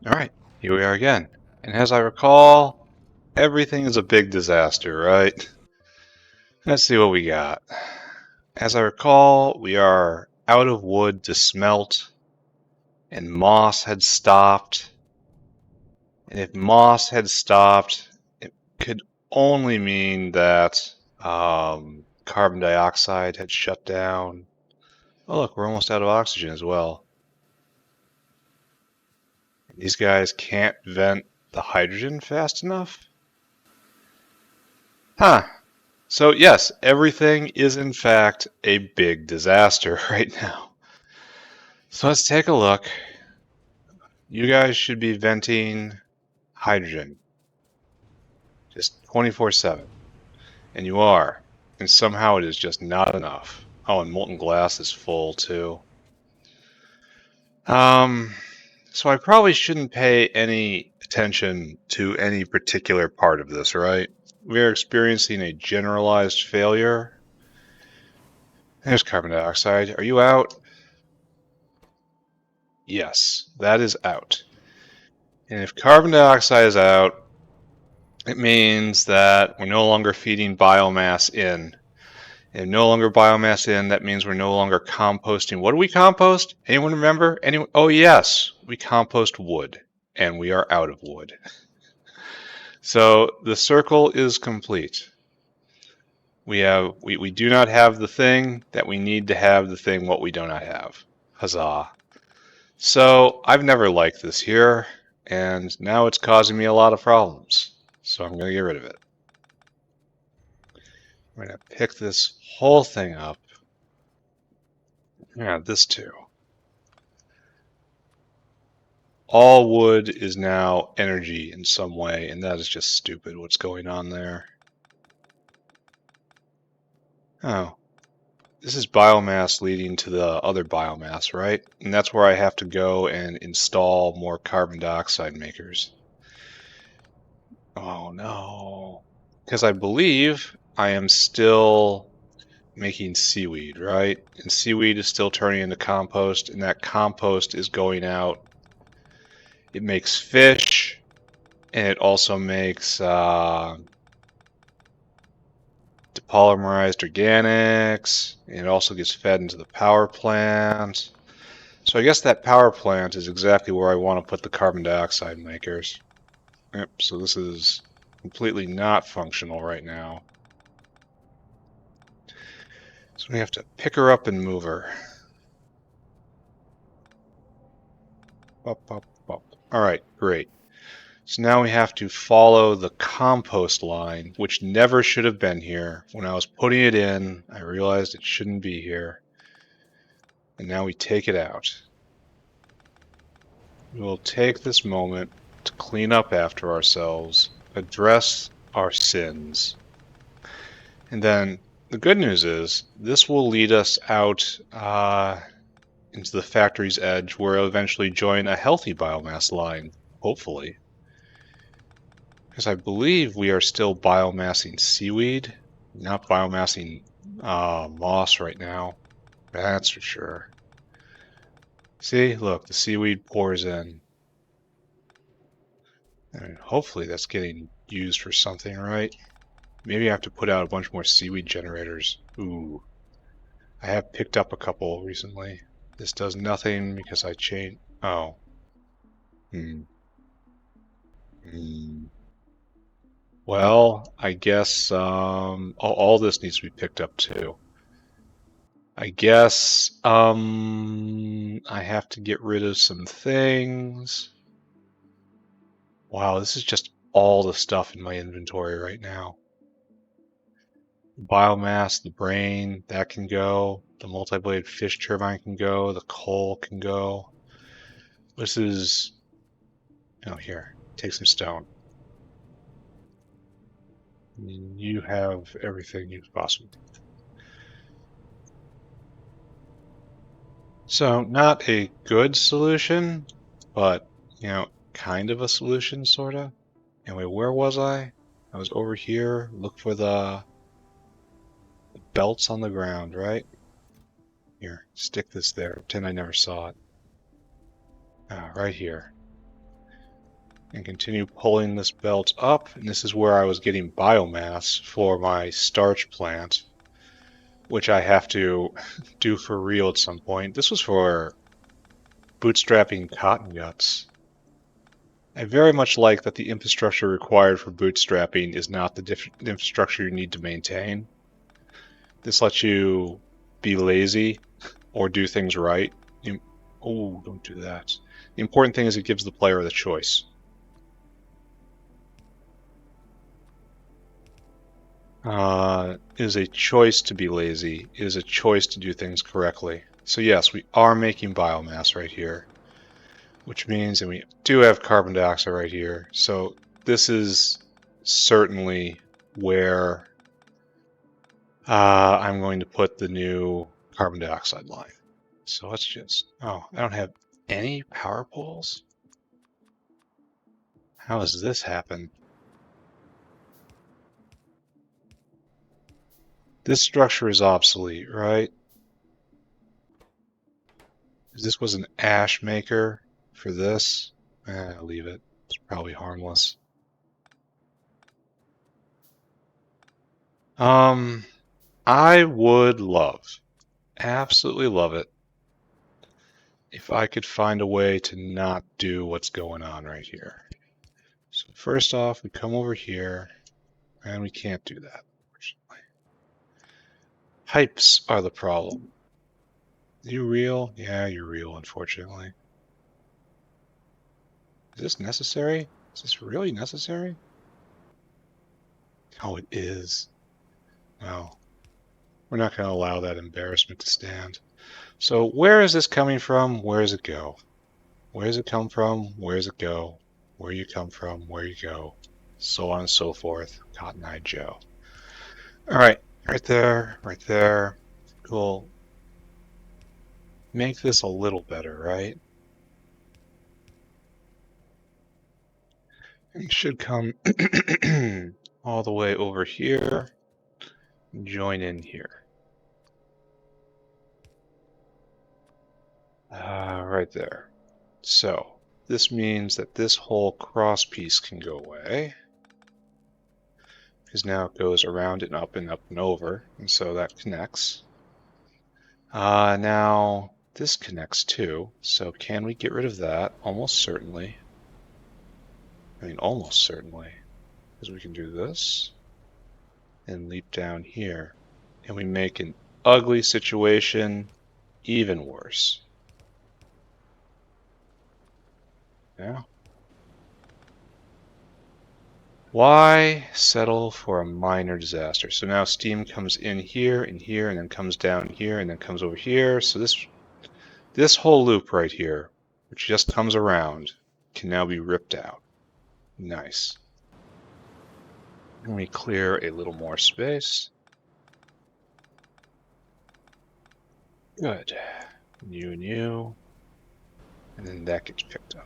Alright, here we are again. And as I recall, everything is a big disaster, right? Let's see what we got. As I recall, we are out of wood to smelt, and moss had stopped. And if moss had stopped, it could only mean that carbon dioxide had shut down. Oh look, we're almost out of oxygen as well. These guys can't vent the hydrogen fast enough? Huh. So yes, everything is in fact a big disaster right now. So let's take a look. You guys should be venting hydrogen just 24/7. And you are. And somehow it is just not enough. Oh, and molten glass is full too. Um, so I probably shouldn't pay any attention to any particular part of this, right? We are experiencing a generalized failure. There's carbon dioxide. Are you out? Yes, that is out. And if carbon dioxide is out, it means that we're no longer feeding biomass in. And no longer biomass in, that means we're no longer composting. What do we compost? Anyone remember? Anyone? Oh yes, we compost wood, and we are out of wood. So the circle is complete. We do not have the thing that we need to have the thing what we do not have. Huzzah. So I've never liked this here, and now it's causing me a lot of problems. So I'm going to get rid of it. I'm going to pick this whole thing up. Yeah, this too. All wood is now energy in some way, and that is just stupid what's going on there. Oh, this is biomass leading to the other biomass, right? And that's where I have to go and install more carbon dioxide makers. Oh no. Because I believe I am still making seaweed, right? And seaweed is still turning into compost, and that compost is going out. It makes fish, and it also makes depolymerized organics, and it also gets fed into the power plant. So I guess that power plant is exactly where I want to put the carbon dioxide makers. Yep, so this is completely not functional right now. So we have to pick her up and move her. Up, up, up. All right, great. So now we have to follow the compost line, which never should have been here. When I was putting it in, I realized it shouldn't be here. And now we take it out. We will take this moment to clean up after ourselves, address our sins. And then the good news is this will lead us out into the factory's edge where it'll eventually join a healthy biomass line, hopefully. Because I believe we are still biomassing seaweed, not biomassing moss right now. That's for sure. See, look, the seaweed pours in. And hopefully that's getting used for something, right? Maybe I have to put out a bunch more seaweed generators. Ooh. I have picked up a couple recently. This does nothing because I changed. Oh. Hmm. Hmm. Well, I guess all this needs to be picked up too. I guess I have to get rid of some things. Wow, this is just all the stuff in my inventory right now. Biomass, the brain, that can go. The multi-blade fish turbine can go. The coal can go. This is... Oh, here. Take some stone. You have everything you possibly. So, not a good solution, but, kind of a solution, sort of. Anyway, where was I? I was over here. Look for the belts on the ground, right? Here, stick this there. Pretend I never saw it. Right here. and continue pulling this belt up. And this is where I was getting biomass for my starch plant, which I have to do for real at some point. This was for bootstrapping cotton guts. I very much like that the infrastructure required for bootstrapping is not the infrastructure you need to maintain. This lets you be lazy or do things right. Oh, don't do that. The important thing is it gives the player the choice. It is a choice to be lazy. It is a choice to do things correctly. So yes, we are making biomass right here, which means, and we do have carbon dioxide right here. So this is certainly where I'm going to put the new carbon dioxide line. So let's just, oh, I don't have any power poles? How does this happen? This structure is obsolete, right? This was an ash maker for this. I'll leave it. It's probably harmless. I would love, absolutely love it, if I could find a way to not do what's going on right here. So first off, we come over here, and we can't do that, unfortunately. Pipes are the problem. Are you real? Yeah, you're real, unfortunately. Is this necessary? Is this really necessary? Oh, it is. Well, we're not going to allow that embarrassment to stand. So where is this coming from? Where does it go? Where does it come from? Where does it go? Where you come from? Where you go? So on and so forth. Cotton Eye Joe. All right, right there, right there. Cool. Make this a little better, right? It should come all the way over here. Join in here. Right there. So this means that this whole cross piece can go away, because now it goes around and up and up and over, and so that connects. Now this connects too, so can we get rid of that? Almost certainly. I mean, almost certainly, because we can do this and leap down here, and we make an ugly situation even worse. Yeah. Why settle for a minor disaster? So now steam comes in here and here, and then comes down here, and then comes over here. So this whole loop right here, which just comes around, can now be ripped out. Nice. And we clear a little more space. Good. New and new. And then that gets picked up.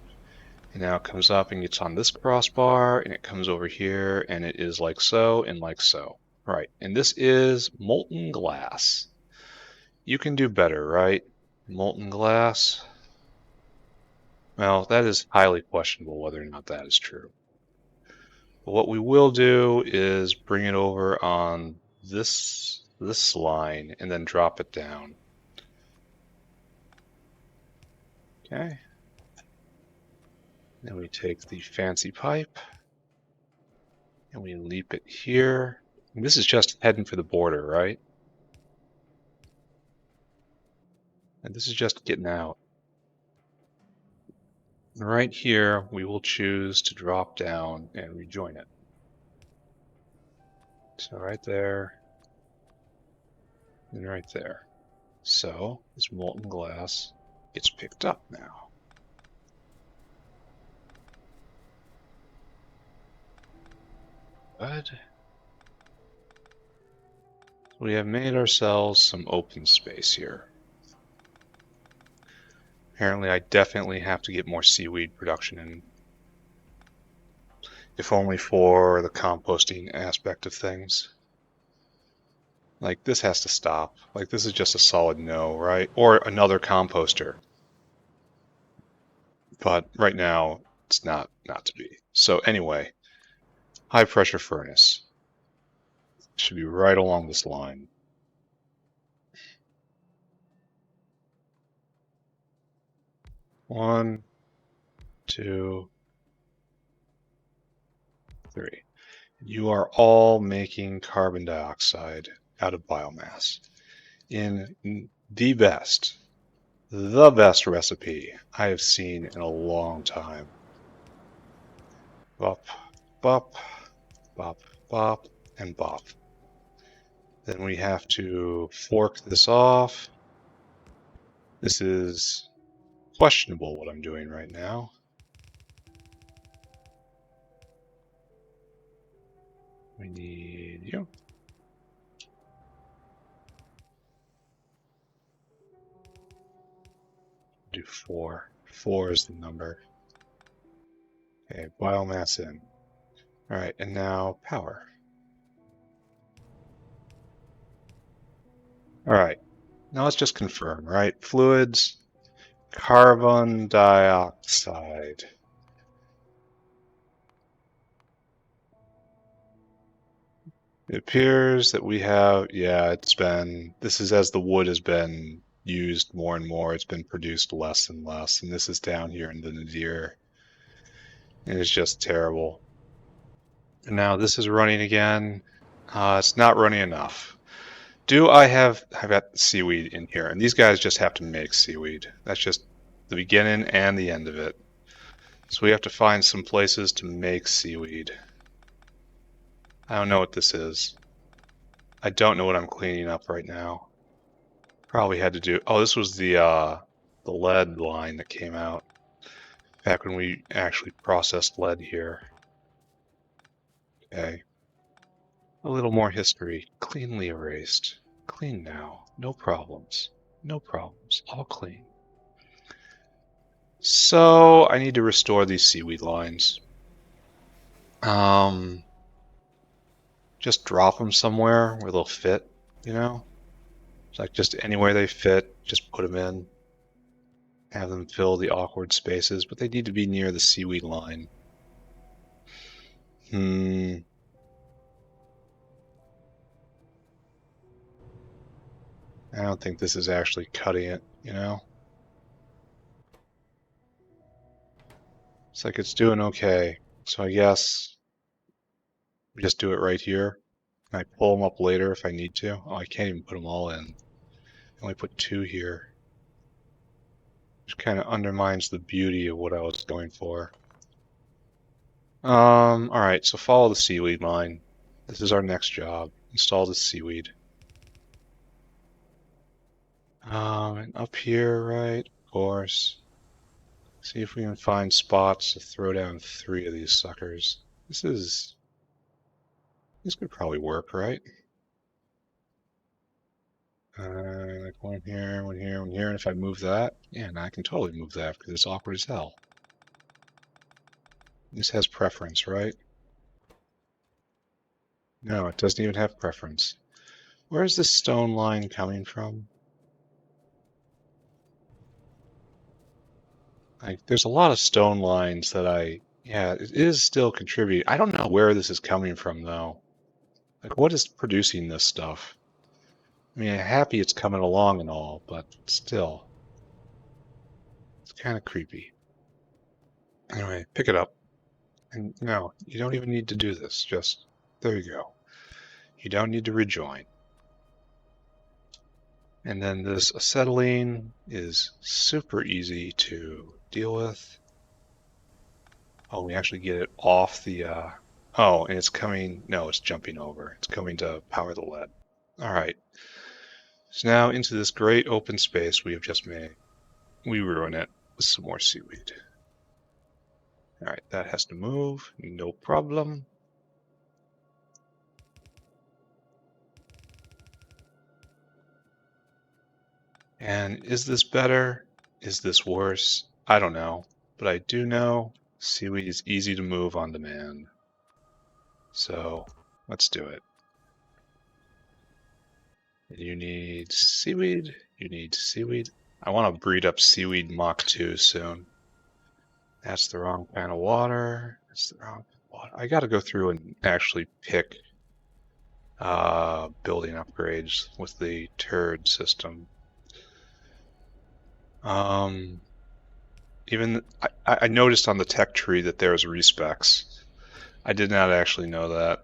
And now it comes up and gets on this crossbar, and it comes over here, and it is like so and like so. Right, and this is molten glass. You can do better, right? Molten glass. Well, that is highly questionable whether or not that is true. But what we will do is bring it over on this line and then drop it down. Okay. Then we take the fancy pipe and we leap it here. And this is just heading for the border, right? And this is just getting out. And right here, we will choose to drop down and rejoin it. So right there, and right there. So this molten glass gets picked up now. Good. We have made ourselves some open space here. Apparently I definitely have to get more seaweed production in. If only for the composting aspect of things. Like, this has to stop. Like, this is just a solid no, right? Or another composter. But right now, it's not to be. So anyway, high pressure furnace should be right along this line. One, two, three. You are all making carbon dioxide out of biomass in the best recipe I have seen in a long time. Bop, bop, bop, bop, and bop. Then we have to fork this off. This is questionable what I'm doing right now. We need you. Do 4. 4 is the number. Okay, biomass in. All right, and now power. All right, now let's just confirm, right? Fluids, carbon dioxide. It appears that we have, yeah, this is as the wood has been used more and more, it's been produced less and less, and this is down here in the nadir. And it's just terrible. And now this is running again. It's not running enough. I've got seaweed in here, and these guys just have to make seaweed. That's just the beginning and the end of it. So we have to find some places to make seaweed. I don't know what this is. I don't know what I'm cleaning up right now. Probably had to do, oh, this was the lead line that came out back when we actually processed lead here. Okay. A little more history. Cleanly erased. Clean now. No problems. No problems. All clean. So I need to restore these seaweed lines. Just drop them somewhere where they'll fit, you know? It's like just anywhere they fit, just put them in. Have them fill the awkward spaces, but they need to be near the seaweed line. I don't think this is actually cutting it, you know? It's like it's doing okay. So I guess we just do it right here. Can I pull them up later if I need to? Oh, I can't even put them all in. I only put 2 here. Which kind of undermines the beauty of what I was going for. Alright, so follow the seaweed line. This is our next job. Install the seaweed. And up here, right, of course. See if we can find spots to throw down 3 of these suckers. This could probably work, right? Like one here, one here, one here, and if I move that, yeah, and I can totally move that because it's awkward as hell. This has preference, right? No, it doesn't even have preference. Where is this stone line coming from? Like, there's a lot of stone lines that yeah, it is still contributing. I don't know where this is coming from, though. Like, what is producing this stuff? I mean, I'm happy it's coming along and all, but still. It's kind of creepy. Anyway, pick it up. And no, you don't even need to do this. Just, there you go. You don't need to rejoin. And then this acetylene is super easy to deal with. Oh, we actually get it off the, oh, and it's coming, no, it's jumping over. It's coming to power the lead. All right. So now into this great open space we have just made. We ruin it with some more seaweed. All right, that has to move, no problem. And is this better? Is this worse? I don't know, but I do know seaweed is easy to move on demand. So let's do it. You need seaweed. You need seaweed. I want to breed up seaweed Mach 2 soon. That's the wrong kind of water. That's the wrong water. I got to go through and actually pick building upgrades with the turd system. Even I noticed on the tech tree that there's respecs. I did not actually know that.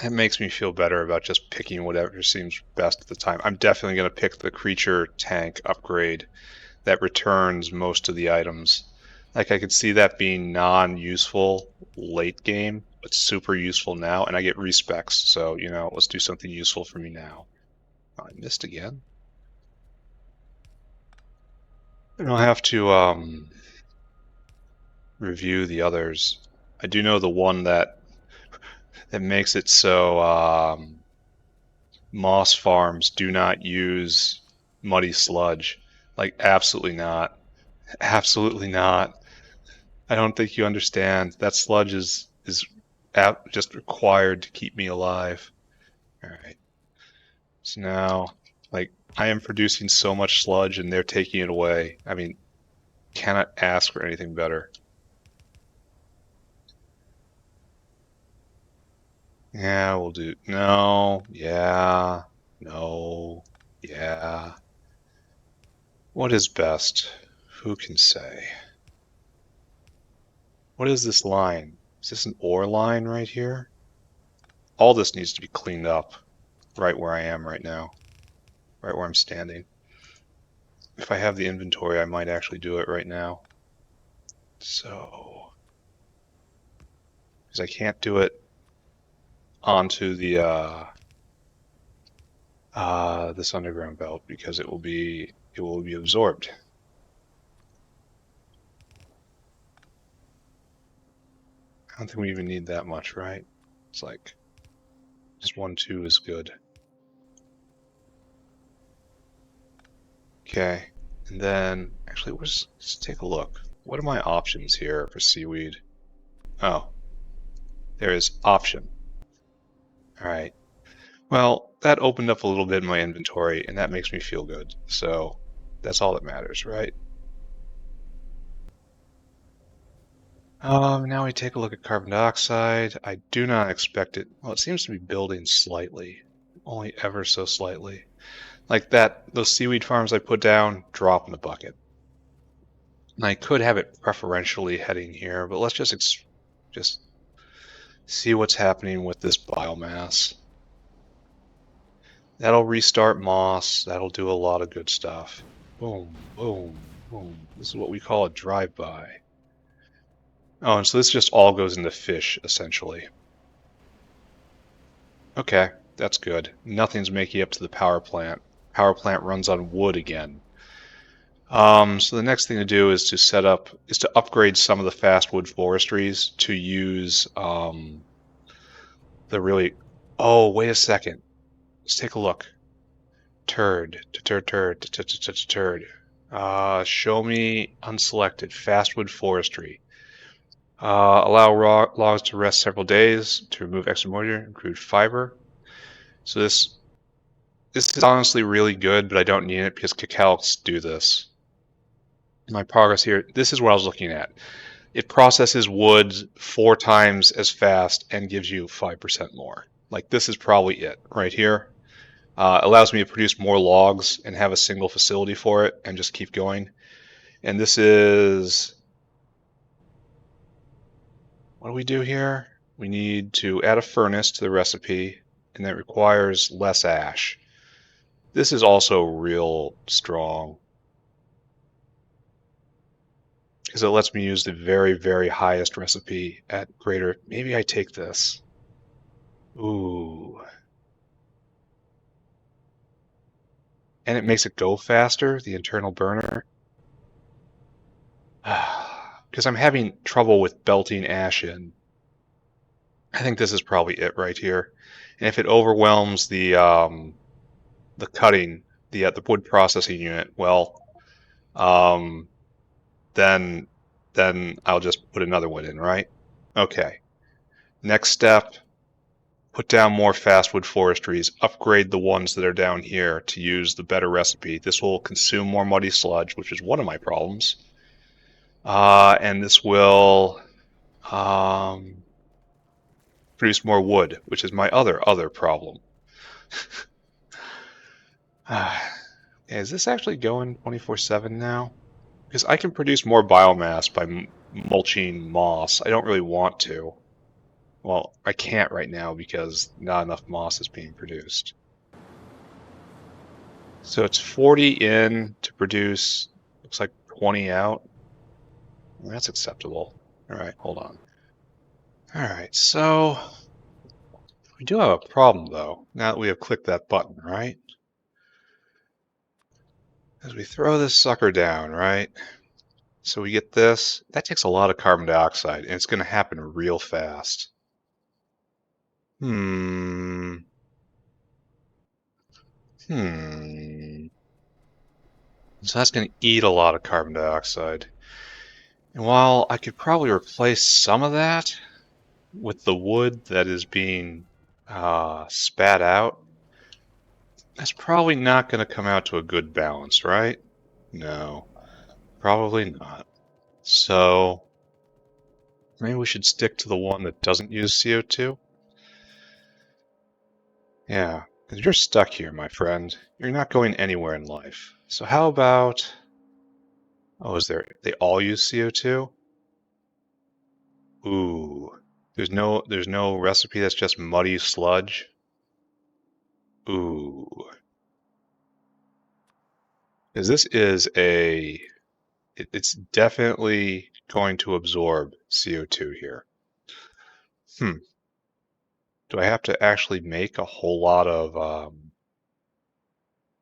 It makes me feel better about just picking whatever seems best at the time. I'm definitely going to pick the creature tank upgrade that returns most of the items. Like I could see that being non-useful late game, but super useful now, and I get respecs. So, you know, let's do something useful for me now. Oh, I missed again. And I'll have to review the others. I do know the one that makes it so moss farms do not use muddy sludge. Like, absolutely not. Absolutely not. I don't think you understand. That sludge is just required to keep me alive. All right. So now, like, I am producing so much sludge and they're taking it away. I mean, cannot ask for anything better. Yeah, we'll do. No. Yeah. No. Yeah. What is best? Who can say? What is this line? Is this an ore line right here? All this needs to be cleaned up right where I am right now. Right where I'm standing. If I have the inventory, I might actually do it right now. So, because I can't do it onto the this underground belt because it will be absorbed. I don't think we even need that much, right? It's like just 1, 2 is good. Okay, and then actually let's take a look. What are my options here for seaweed? Oh, there is option. All right. Well, that opened up a little bit in my inventory, and that makes me feel good. So that's all that matters, right? Now we take a look at carbon dioxide. I do not expect it. Well, it seems to be building slightly, only ever so slightly. Like that, those seaweed farms I put down, drop in the bucket. And I could have it preferentially heading here, but let's just see what's happening with this biomass. That'll restart moss. That'll do a lot of good stuff. Boom, boom, boom. This is what we call a drive-by. Oh, and so this just all goes into fish, essentially. Okay, that's good. Nothing's making up to the power plant. Power plant runs on wood again. So the next thing to do is to upgrade some of the fastwood forestries to use the really. Oh, wait a second. Let's take a look. Turd. Show me unselected fastwood forestry. Allow logs to rest several days to remove extra moisture, improve fiber. So this is honestly really good, but I don't need it because cacao do this. My progress here, this is what I was looking at. It processes wood 4 times as fast and gives you 5% more. Like, this is probably it right here. Allows me to produce more logs and have a single facility for it and just keep going. And this is, what do we do here? We need to add a furnace to the recipe, and that requires less ash. This is also real strong because it lets me use the very, very highest recipe at greater. Maybe I take this. Ooh. And it makes it go faster, the internal burner. Because I'm having trouble with belting ash in. I think this is probably it right here. And if it overwhelms the cutting, the wood processing unit, well, then I'll just put another one in, right? Okay. Next step, put down more fastwood forestries, upgrade the ones that are down here to use the better recipe. This will consume more muddy sludge, which is one of my problems. And this will produce more wood, which is my other problem. Is this actually going 24/7 now? Because I can produce more biomass by mulching moss. I don't really want to. Well, I can't right now because not enough moss is being produced. So it's 40 in to produce, looks like 20 out. Well, that's acceptable. All right, hold on. All right, so we do have a problem though, now that we have clicked that button, right? As we throw this sucker down, right? So we get this. That takes a lot of carbon dioxide, and it's going to happen real fast. Hmm. So that's going to eat a lot of carbon dioxide. And while I could probably replace some of that with the wood that is being spat out, that's probably not going to come out to a good balance, right? No, probably not. So maybe we should stick to the one that doesn't use CO2. Yeah, because you're stuck here, my friend. You're not going anywhere in life. So how about... Oh, they all use CO2? Ooh. There's no recipe that's just muddy sludge? Ooh. Because this is it's definitely going to absorb CO2 here. Do I have to actually make a whole lot of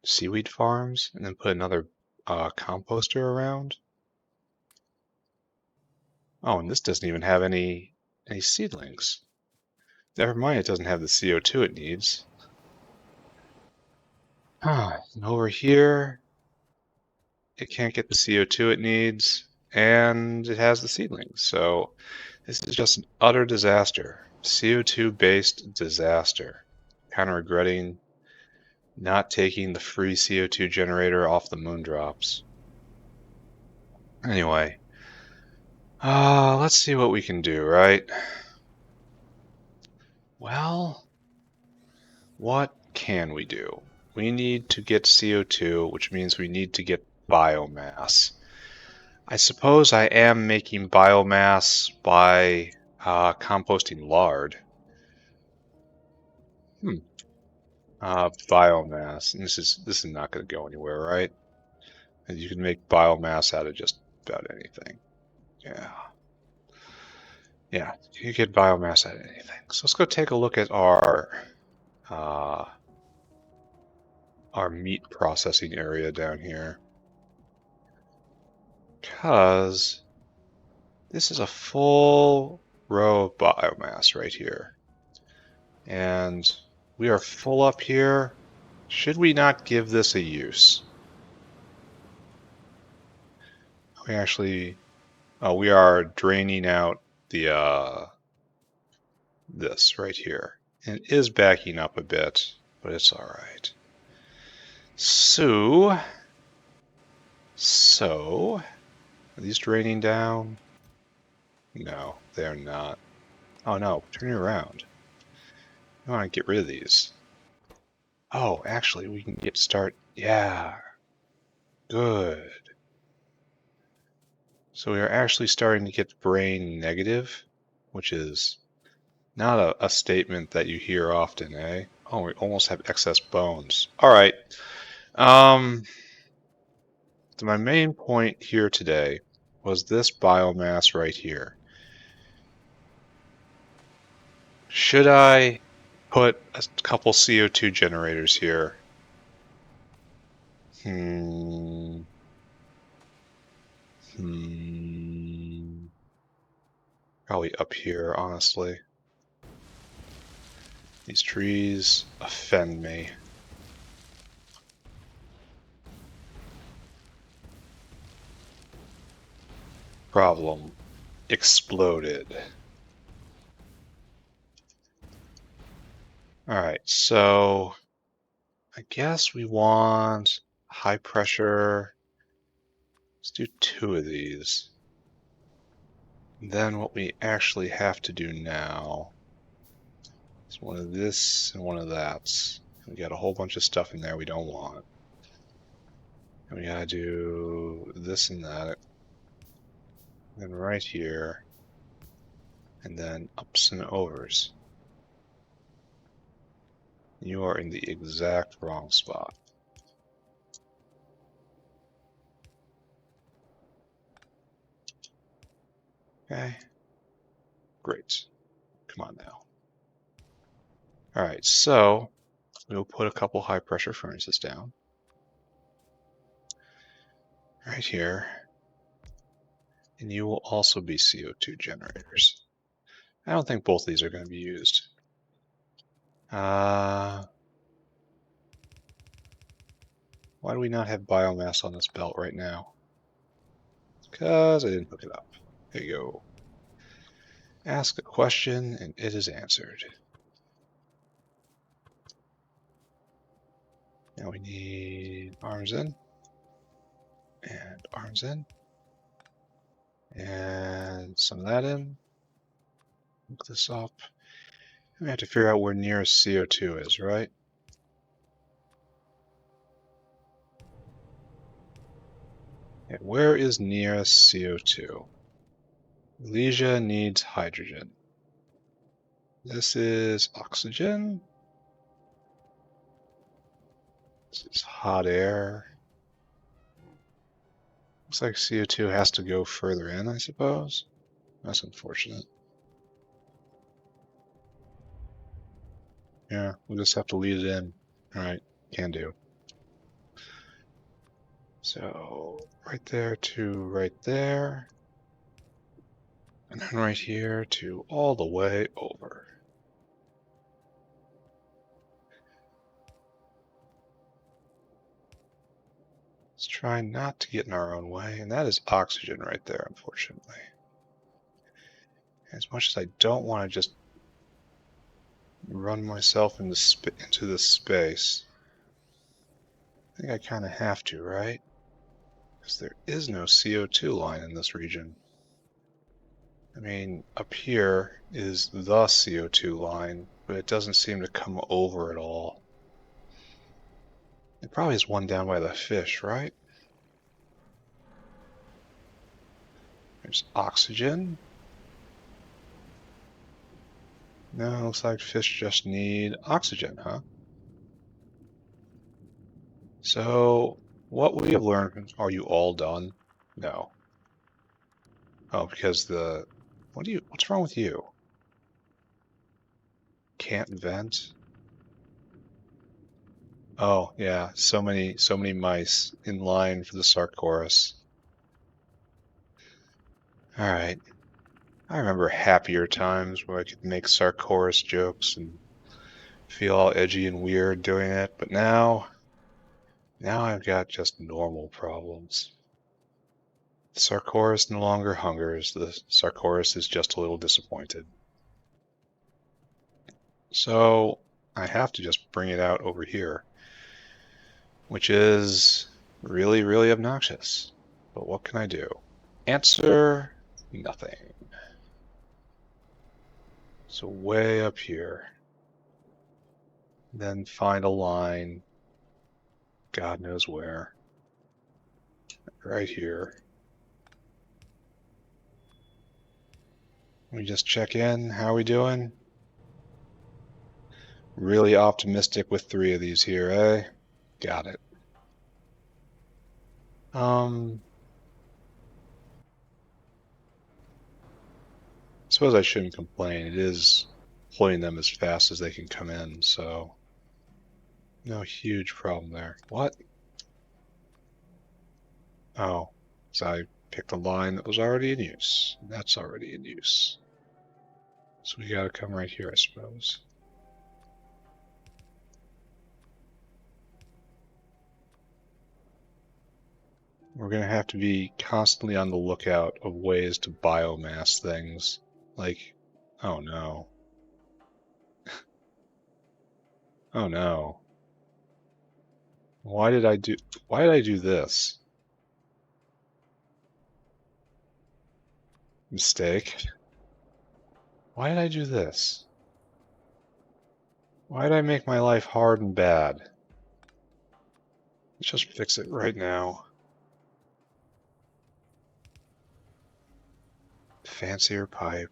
seaweed farms and then put another composter around? Oh, and this doesn't even have any seedlings. Never mind, it doesn't have the CO2 it needs. And over here, it can't get the CO2 it needs, and it has the seedlings. So this is just an utter disaster. CO2-based disaster. Kind of regretting not taking the free CO2 generator off the moondrops. Anyway, let's see what we can do, right? Well, what can we do? We need to get CO2, which means we need to get biomass. I suppose I am making biomass by composting lard. Biomass. And this is not going to go anywhere, right? And you can make biomass out of just about anything. Yeah. Yeah, you get biomass out of anything. So let's go take a look at uh, our meat processing area down here. Because this is a full row of biomass right here. And we are full up here. Should we not give this a use? We actually, we are draining out the this right here. And it is backing up a bit, but it's all right. So, are these draining down? No, they are not. Oh no, turn it around. I want to get rid of these. Oh, actually, we can yeah, good. So we are actually starting to get brain negative, which is not a statement that you hear often, eh? Oh, we almost have excess bones. All right. So my main point here today was this biomass right here. Should I put a couple CO2 generators here? Probably up here, honestly. These trees offend me. Problem exploded. Alright, so I guess we want high pressure. Let's do 2 of these. Then what we actually have to do now is one of this and one of that. We got a whole bunch of stuff in there we don't want. And we gotta do this and that. And then right here. And then ups and overs. You are in the exact wrong spot. Okay. Great. Come on now. Alright, so we'll put a couple high pressure furnaces down. Right here. And you will also be CO2 generators. I don't think both of these are going to be used. Why do we not have biomass on this belt right now? Because I didn't hook it up. There you go. Ask a question and it is answered. Now we need arms in. And arms in. And some of that in. Hook this up. We have to figure out where nearest CO2 is, right? Okay, where is nearest CO2? Lesia needs hydrogen. This is oxygen. This is hot air. Looks like CO2 has to go further in, I suppose. That's unfortunate. Yeah, we'll just have to lead it in. Alright, can do. So, right there to right there. And then right here to all the way over. Let's try not to get in our own way, and that is oxygen right there, unfortunately. As much as I don't want to just run myself into this space, I think I kind of have to, right? Because there is no CO2 line in this region. I mean, up here is the CO2 line, but it doesn't seem to come over at all. It probably is one down by the fish, right? There's oxygen. No, looks like fish just need oxygen, huh? So, what we have learned, are you all done? No. Oh, because what's wrong with you? Can't vent? Oh, yeah, so many mice in line for the Sarcoris. Alright. I remember happier times where I could make Sarcoris jokes and feel all edgy and weird doing it, but now I've got just normal problems. The Sarcoris no longer hungers, the Sarcoris is just a little disappointed. So I have to just bring it out over here, which is really, really obnoxious. But what can I do? Answer, nothing. So way up here. Then find a line, God knows where. Right here. We just check in. How are we doing? Really optimistic with 3 of these here, eh? Got it. Suppose I shouldn't complain. It is pulling them as fast as they can come in, so no huge problem there. What? Oh, so I picked a line that was already in use. That's already in use. So we gotta come right here, I suppose. We're gonna have to be constantly on the lookout of ways to biomass things. Like, oh no. Oh no. Why did I do this? Mistake. Why did I do this? Why did I make my life hard and bad? Let's just fix it right now. Fancier pipe.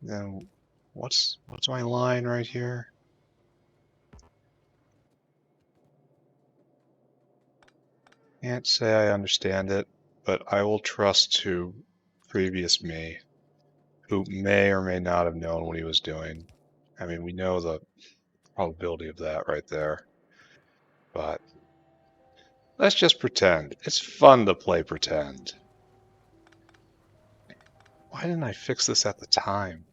Then what's my line right here? Can't say I understand it, but I will trust to previous me, who may or may not have known what he was doing. I mean, we know the probability of that right there, but let's just pretend. It's fun to play pretend. Why didn't I fix this at the time?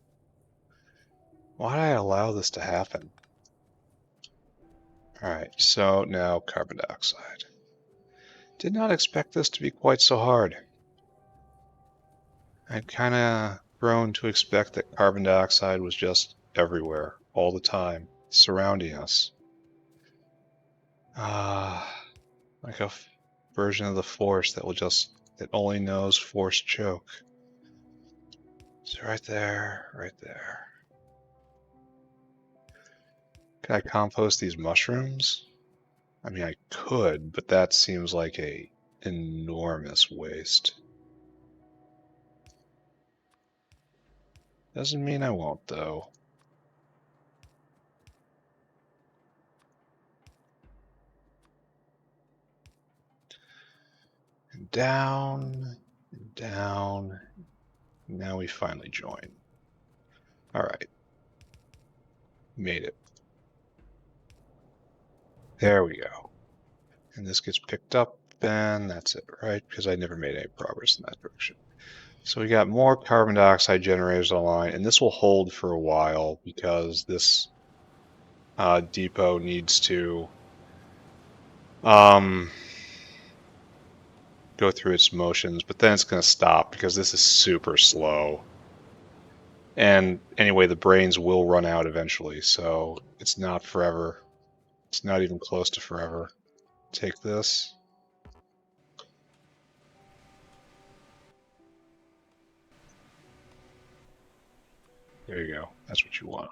Why did I allow this to happen? Alright, so now carbon dioxide. Did not expect this to be quite so hard. I'd kind of grown to expect that carbon dioxide was just everywhere, all the time, surrounding us. Like a version of the force that it only knows force choke. So right there, right there. Can I compost these mushrooms? I mean, I could, but that seems like a enormous waste. Doesn't mean I won't, though. And down, and down. Now we finally join. Alright. Made it. There we go. And this gets picked up, and that's it, right? Because I never made any progress in that direction. So we got more carbon dioxide generators online, and this will hold for a while because this depot needs to go through its motions, but then it's going to stop because this is super slow. And anyway, the brains will run out eventually, so it's not forever. It's not even close to forever. Take this. There you go. That's what you want.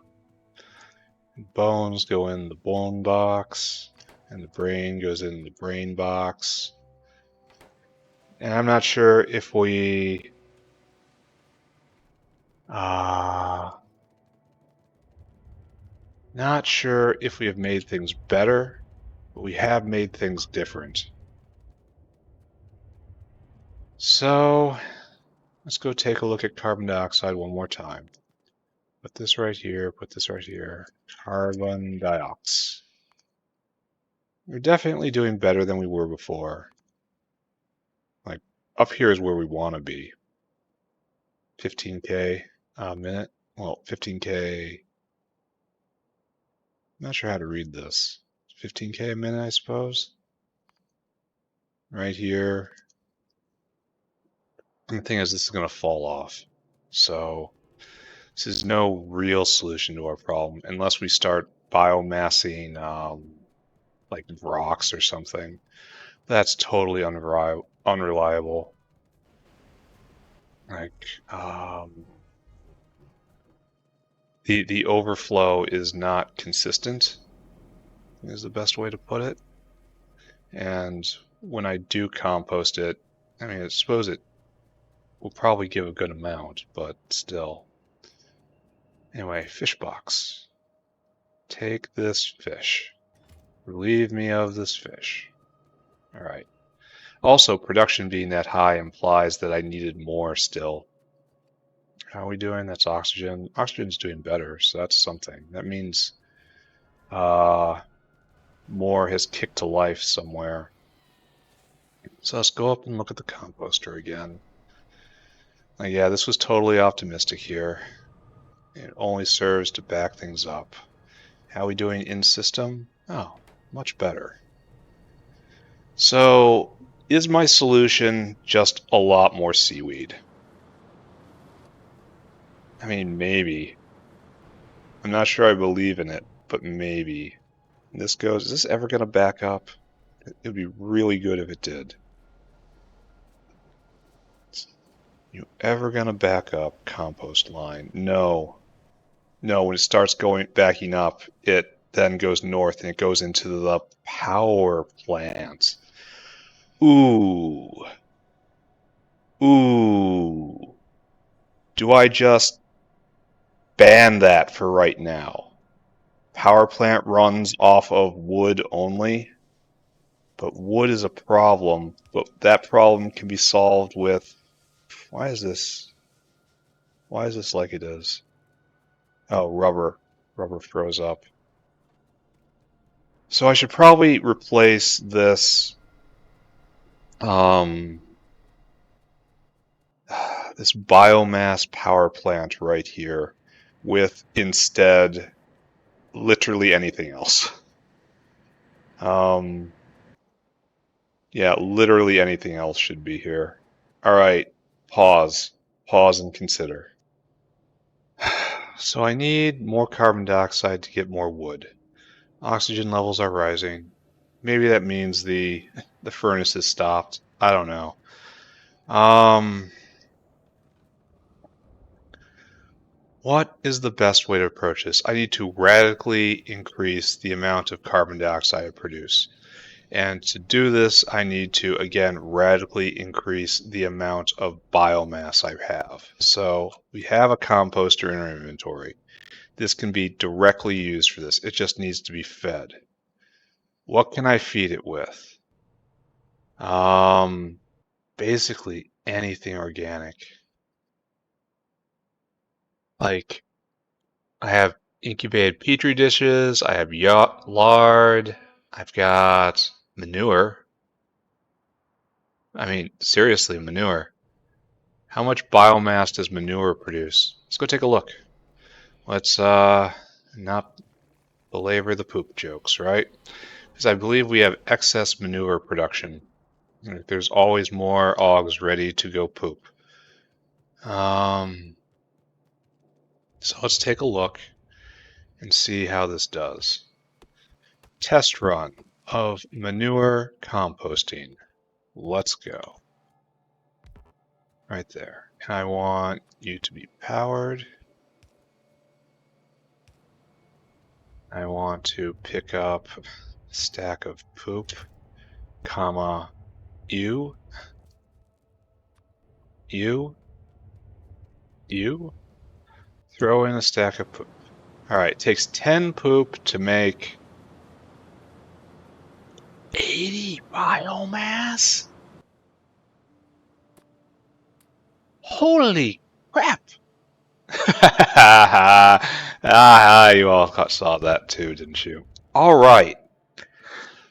Bones go in the bone box, and the brain goes in the brain box. And I'm not sure if we... not sure if we have made things better, but we have made things different. So, let's go take a look at carbon dioxide one more time. Put this right here, put this right here. Carbon dioxide. We're definitely doing better than we were before. Like, up here is where we want to be. 15K a minute. Well, 15K. I'm not sure how to read this. 15K a minute, I suppose. Right here. And the thing is, this is going to fall off. So, this is no real solution to our problem unless we start biomassing like rocks or something. That's totally unreliable. Like, the overflow is not consistent, is the best way to put it. And when I do compost it, I mean, I suppose it will probably give a good amount, but still. Anyway, fish box. Take this fish. Relieve me of this fish. Alright. Also, production being that high implies that I needed more still. How are we doing? That's oxygen. Oxygen's doing better, so that's something. That means more has kicked to life somewhere. So let's go up and look at the composter again. Yeah, this was totally optimistic here. It only serves to back things up. How are we doing in system? Oh, much better. So, is my solution just a lot more seaweed? I mean, maybe. I'm not sure I believe in it, but maybe. Is this ever going to back up? It would be really good if it did. You ever gonna back up compost line? No. No, when it starts backing up, it then goes north and it goes into the power plant. Ooh. Ooh. Do I just ban that for right now? Power plant runs off of wood only, but wood is a problem, but that problem can be solved with, why is this like it is? Oh, rubber. Rubber froze up. So I should probably replace this um this biomass power plant right here with instead literally anything else. Yeah, literally anything else should be here. All right, pause. Pause and consider. So I need more carbon dioxide to get more wood. Oxygen levels are rising. Maybe that means the furnace has stopped. I don't know. What is the best way to approach this? I need to radically increase the amount of carbon dioxide I produce. And to do this, I need to, again, radically increase the amount of biomass I have. So we have a composter in our inventory. This can be directly used for this. It just needs to be fed. What can I feed it with? Basically anything organic. Like, I have incubated petri dishes, I have lard, I've got manure. I mean, seriously, manure. How much biomass does manure produce? Let's go take a look. Let's not belabor the poop jokes, right? Because I believe we have excess manure production. There's always more hogs ready to go poop. So let's take a look and see how this does. Test run of manure composting. Let's go. Right there. And I want you to be powered. I want to pick up a stack of poop, comma, you, throw in a stack of poop. Alright, it takes 10 poop to make 80 biomass? Holy crap! You all saw that too, didn't you? Alright,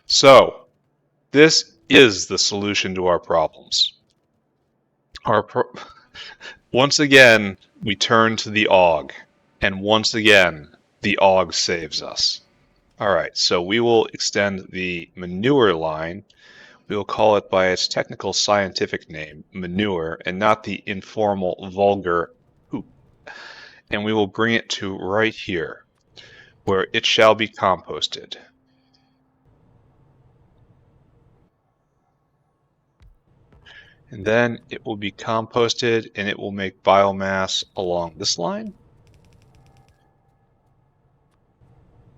so this is the solution to our problems. Once again, we turn to the AUG, and once again, the AUG saves us. Alright, so we will extend the manure line. We will call it by its technical scientific name, manure, and not the informal, vulgar poop. And we will bring it to right here, where it shall be composted. And then it will be composted and it will make biomass along this line.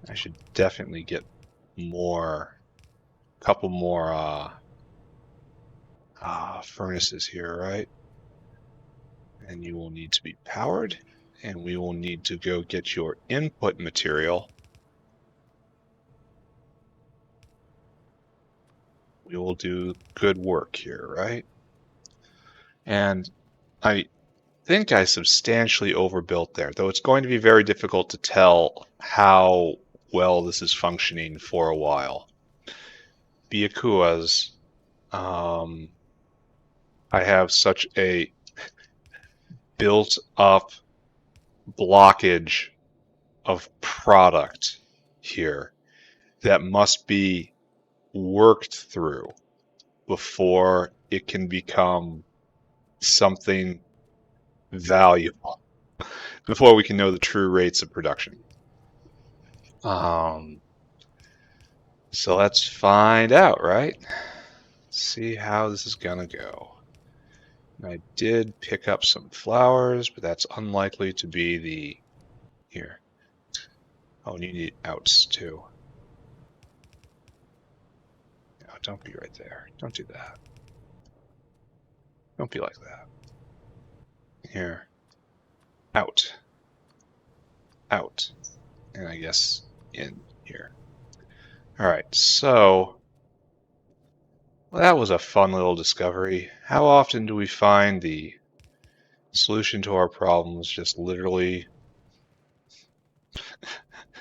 I should definitely get a couple more furnaces here, right? And you will need to be powered, and we will need to go get your input material. We will do good work here, right? And I think I substantially overbuilt there, though it's going to be very difficult to tell how well this is functioning for a while. Because I have such a built-up blockage of product here that must be worked through before it can become something valuable, before we can know the true rates of production. So let's find out, right? See how this is gonna go. I did pick up some flowers, but that's unlikely to be the... Here. Oh, and you need outs too. No, don't be right there. Don't do that. Don't be like that. Here. Out. Out. And I guess in here. Alright, so... Well, that was a fun little discovery. How often do we find the solution to our problems just literally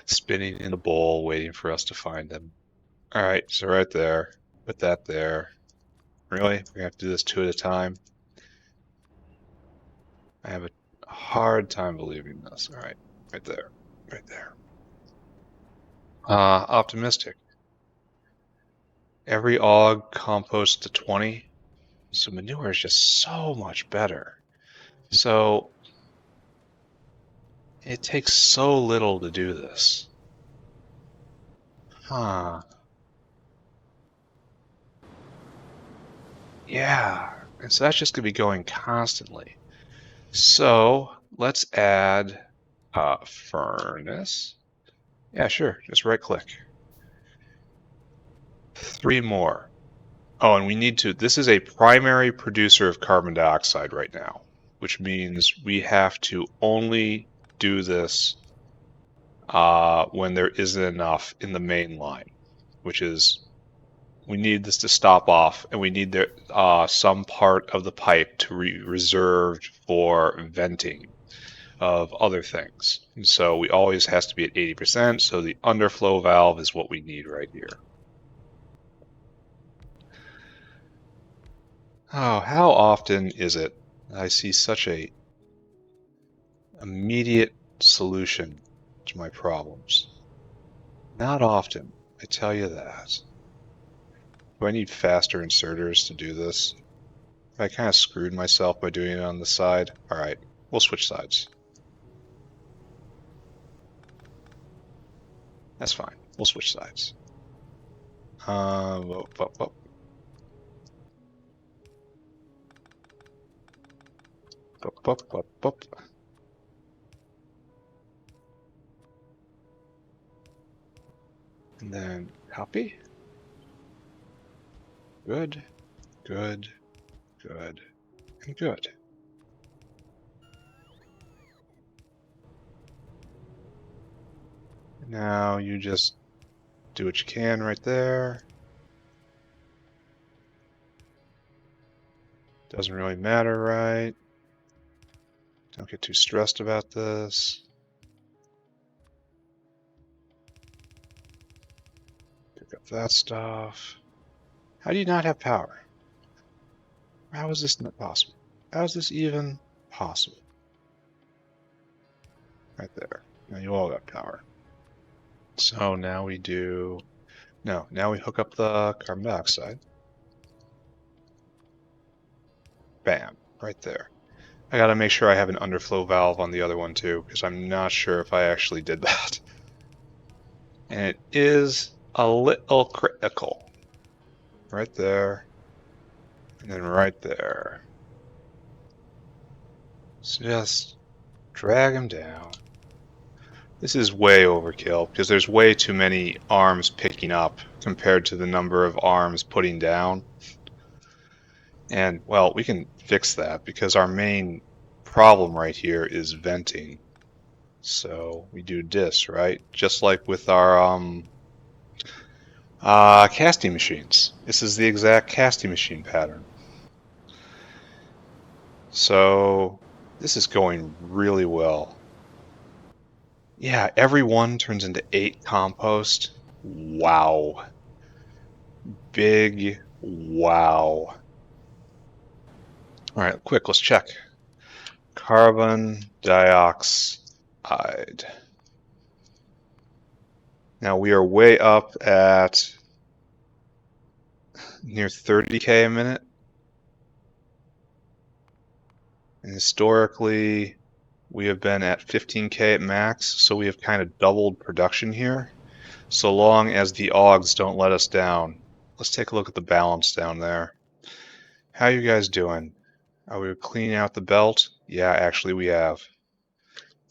spinning in a bowl waiting for us to find them? Alright, so right there. Put that there. Really? We have to do this 2 at a time? I have a hard time believing this. Alright, right there. Right there. Optimistic. Every og composts to 20. So manure is just so much better. So it takes so little to do this. Huh. Yeah. And so that's just going to be going constantly. So let's add a furnace. Yeah, sure. Just right click. 3 more. Oh, and we need to, this is a primary producer of carbon dioxide right now, which means we have to only do this when there isn't enough in the main line, which is we need this to stop off, and we need some part of the pipe to be reserved for venting of other things. And so we always has to be at 80%, so the underflow valve is what we need right here. Oh, how often is it I see such a immediate solution to my problems? Not often, I tell you that. Do I need faster inserters to do this? I kind of screwed myself by doing it on the side. Alright, we'll switch sides. That's fine. We'll switch sides. Whoop, whoop, whoop. Whoop, whoop, whoop, whoop. And then copy. Good, good, good, and good. Now you just do what you can right there. Doesn't really matter, right? Don't get too stressed about this. Pick up that stuff. How do you not have power? How is this not possible? How is this even possible? Right there. Now you all got power. So now we do... No, now we hook up the carbon dioxide. Bam, right there. I gotta make sure I have an underflow valve on the other one too, because I'm not sure if I actually did that. And it is a little critical. Right there. And then right there. So just drag them down. This is way overkill, because there's way too many arms picking up compared to the number of arms putting down. And, well, we can fix that, because our main problem right here is venting. So we do this, right? Just like with our casting machines. This is the exact casting machine pattern. So this is going really well. Yeah, every one turns into 8 compost. Wow. Big wow. All right, quick, let's check. Carbon dioxide. Now we are way up at near 30K a minute. And historically, we have been at 15K at max, so we have kind of doubled production here, so long as the augs don't let us down. Let's take a look at the balance down there. How you guys doing? Are we cleaning out the belt? Yeah, actually we have.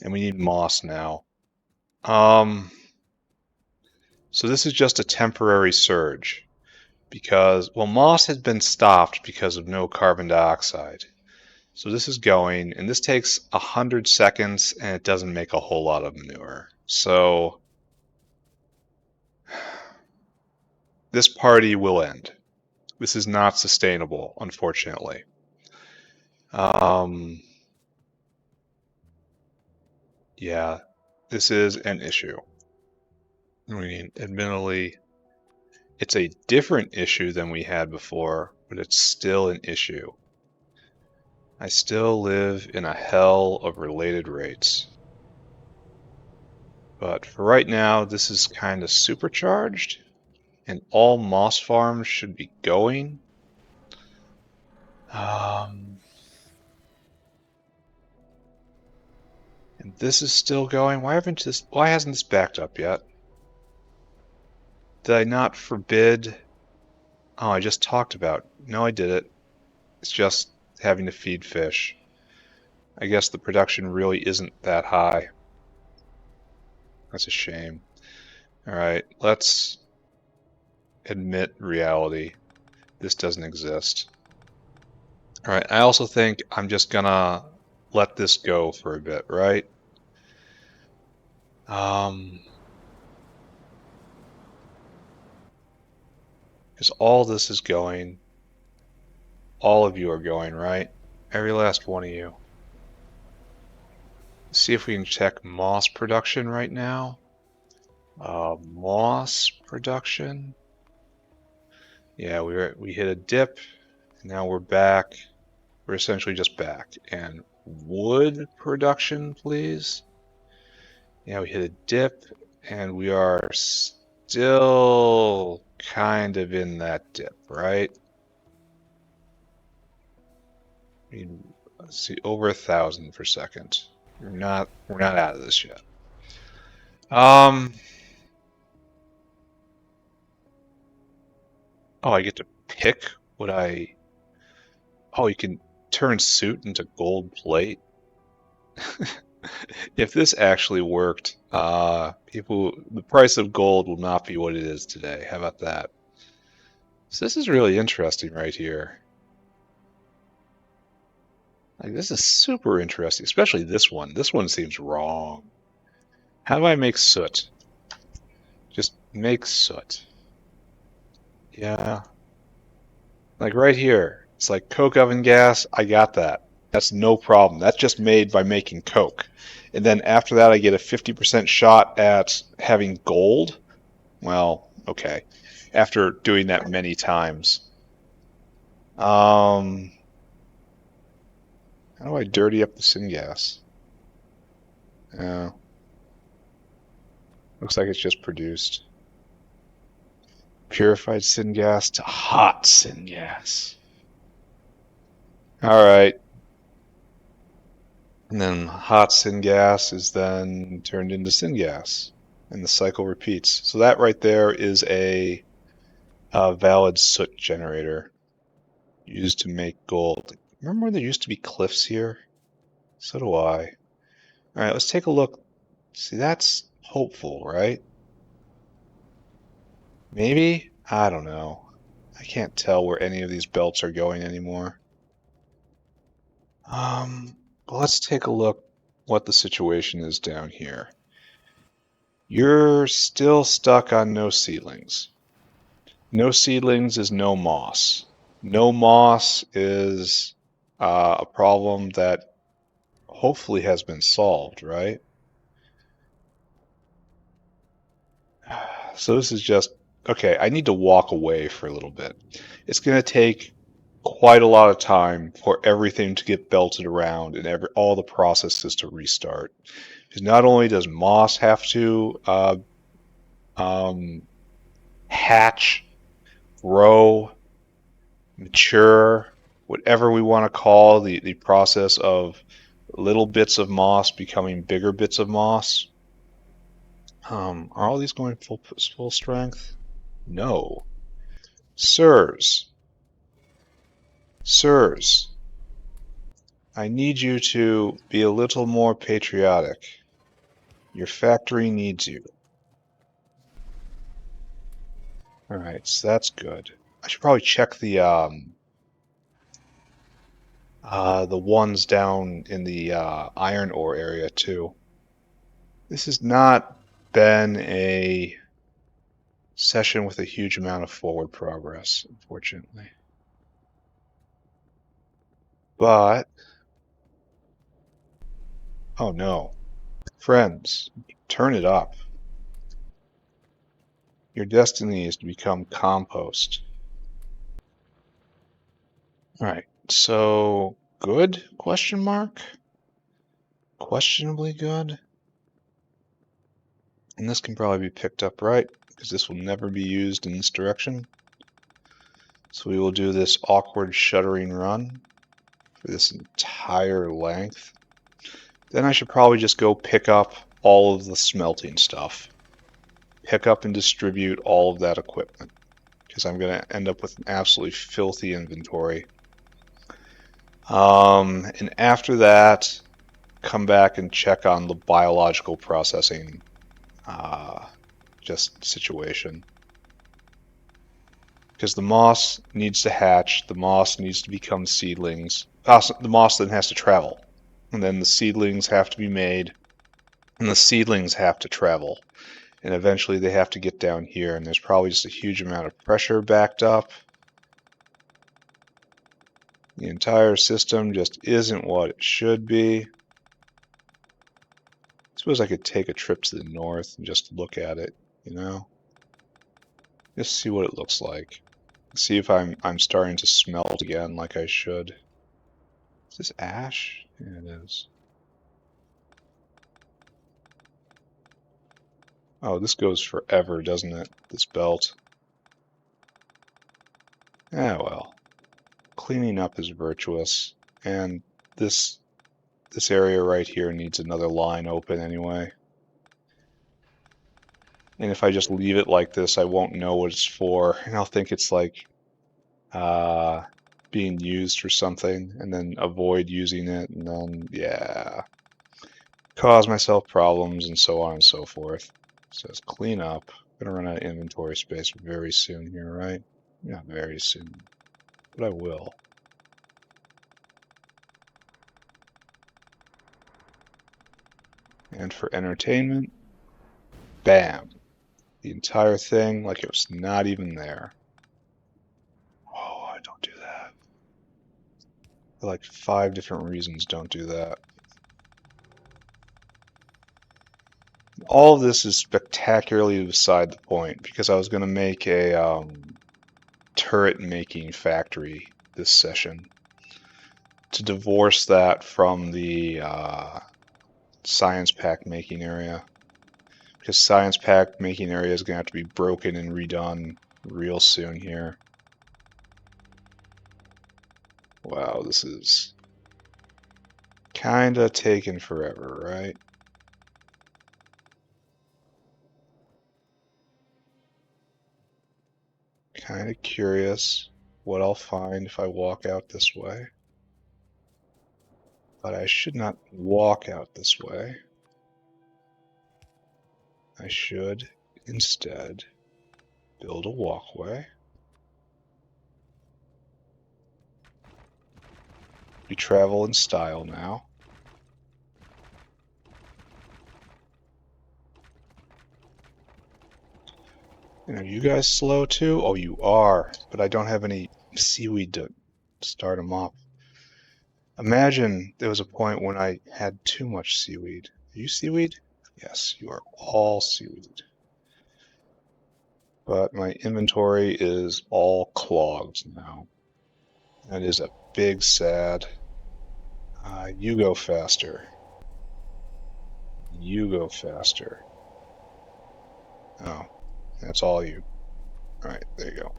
And we need moss now. So this is just a temporary surge because, well, moss had been stopped because of no carbon dioxide. So this is going, and this takes 100 seconds, and it doesn't make a whole lot of manure. So this party will end. This is not sustainable, unfortunately. Yeah, this is an issue. I mean, admittedly, it's a different issue than we had before, but it's still an issue. I still live in a hell of related rates. But for right now, this is kind of supercharged, and all moss farms should be going. And this is still going. Why hasn't this backed up yet? Did I not forbid? Oh, I just talked about. No, I did it. It's just having to feed fish. I guess the production really isn't that high. That's a shame. All right, let's admit reality. This doesn't exist. All right, I also think I'm just gonna let this go for a bit, right? Because all this is going, all of you are going, right? Every last one of you. Let's see if we can check moss production right now. Moss production. Yeah, we hit a dip. And now we're back. We're essentially just back. And wood production, please. Yeah, we hit a dip, and we are still kind of in that dip, right? I mean, let's see, over 1,000 per second. We're not out of this yet. Oh, I get to pick what I. Oh, you can turn soot into gold plate. If this actually worked, the price of gold will not be what it is today. How about that? So this is really interesting right here. Like, this is super interesting, especially this one. This one seems wrong. How do I make soot? Just make soot. Yeah. Like right here, it's like coke oven gas. I got that. That's no problem. That's just made by making coke. And then after that, I get a 50% shot at having gold. Well, okay. After doing that many times. How do I dirty up the syngas? Oh, looks like it's just produced. Purified syngas to hot syngas. All right. And then hot syngas is then turned into syngas, and the cycle repeats. So that right there is a valid soot generator used to make gold. Remember when there used to be cliffs here? So do I. All right, let's take a look. See, that's hopeful, right? Maybe? I don't know. I can't tell where any of these belts are going anymore. Let's take a look what the situation is down here. You're still stuck on no seedlings. No seedlings is no moss. No moss is a problem that hopefully has been solved, right? So this is just, okay, I need to walk away for a little bit. It's going to take quite a lot of time for everything to get belted around and all the processes to restart. Because not only does moss have to hatch, grow, mature, whatever we want to call the process of little bits of moss becoming bigger bits of moss. Are all these going full strength? No. Sirs. Sirs. I need you to be a little more patriotic. Your factory needs you. Alright, so that's good. I should probably check the ones down in the iron ore area too. This has not been a session with a huge amount of forward progress, unfortunately. But, oh no. Friends, turn it up. Your destiny is to become compost. Alright, so good? Question mark? Questionably good? And this can probably be picked up right, because this will never be used in this direction. So we will do this awkward shuddering run for this entire length. Then I should probably just go pick up all of the smelting stuff. Pick up and distribute all of that equipment, because I'm going to end up with an absolutely filthy inventory. And after that, come back and check on the biological processing just situation. Because the moss needs to hatch, the moss needs to become seedlings. The moss then has to travel. And then the seedlings have to be made, and the seedlings have to travel. And eventually they have to get down here, and there's probably just a huge amount of pressure backed up. The entire system just isn't what it should be. I suppose I could take a trip to the north and just look at it, you know? Just see what it looks like. See if I'm starting to smelt again like I should. Is this ash? Yeah, it is. Oh, this goes forever, doesn't it? This belt. Ah, well. Cleaning up is virtuous, and this area right here needs another line open anyway. And if I just leave it like this, I won't know what it's for, and I'll think it's like being used for something, and then avoid using it, and then, yeah, cause myself problems, and so on and so forth. So let's clean up. I'm gonna run out of inventory space very soon here, right? Yeah, very soon. But I will. And for entertainment, bam. The entire thing like it was not even there. Oh, I don't do that. For like 5 different reasons, don't do that. All of this is spectacularly beside the point, because I was going to make a turret making factory this session to divorce that from the science pack making area, because science pack making area is going to have to be broken and redone real soon here. Wow, this is kinda taking forever, right? Kinda curious what I'll find if I walk out this way. But I should not walk out this way. I should instead build a walkway. We travel in style now. And are you guys slow too? Oh, you are, but I don't have any seaweed to start them up. Imagine there was a point when I had too much seaweed. Are you seaweed? Yes, you are all seaweed. But my inventory is all clogged now. That is a big sad. You go faster. You go faster. Oh, that's all you. Alright, there you go.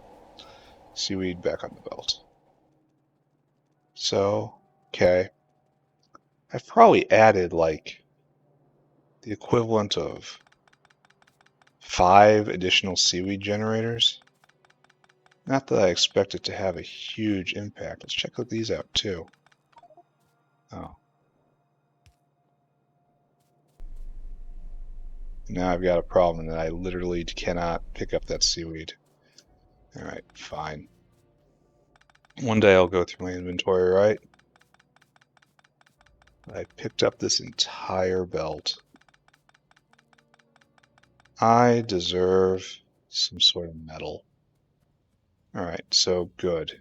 Seaweed back on the belt. So, okay. I've probably added like the equivalent of 5 additional seaweed generators. Not that I expect it to have a huge impact. Let's check these out too. Oh. Now I've got a problem that I literally cannot pick up that seaweed. Alright, fine. One day I'll go through my inventory, right? I picked up this entire belt. I deserve some sort of medal. Alright, so good.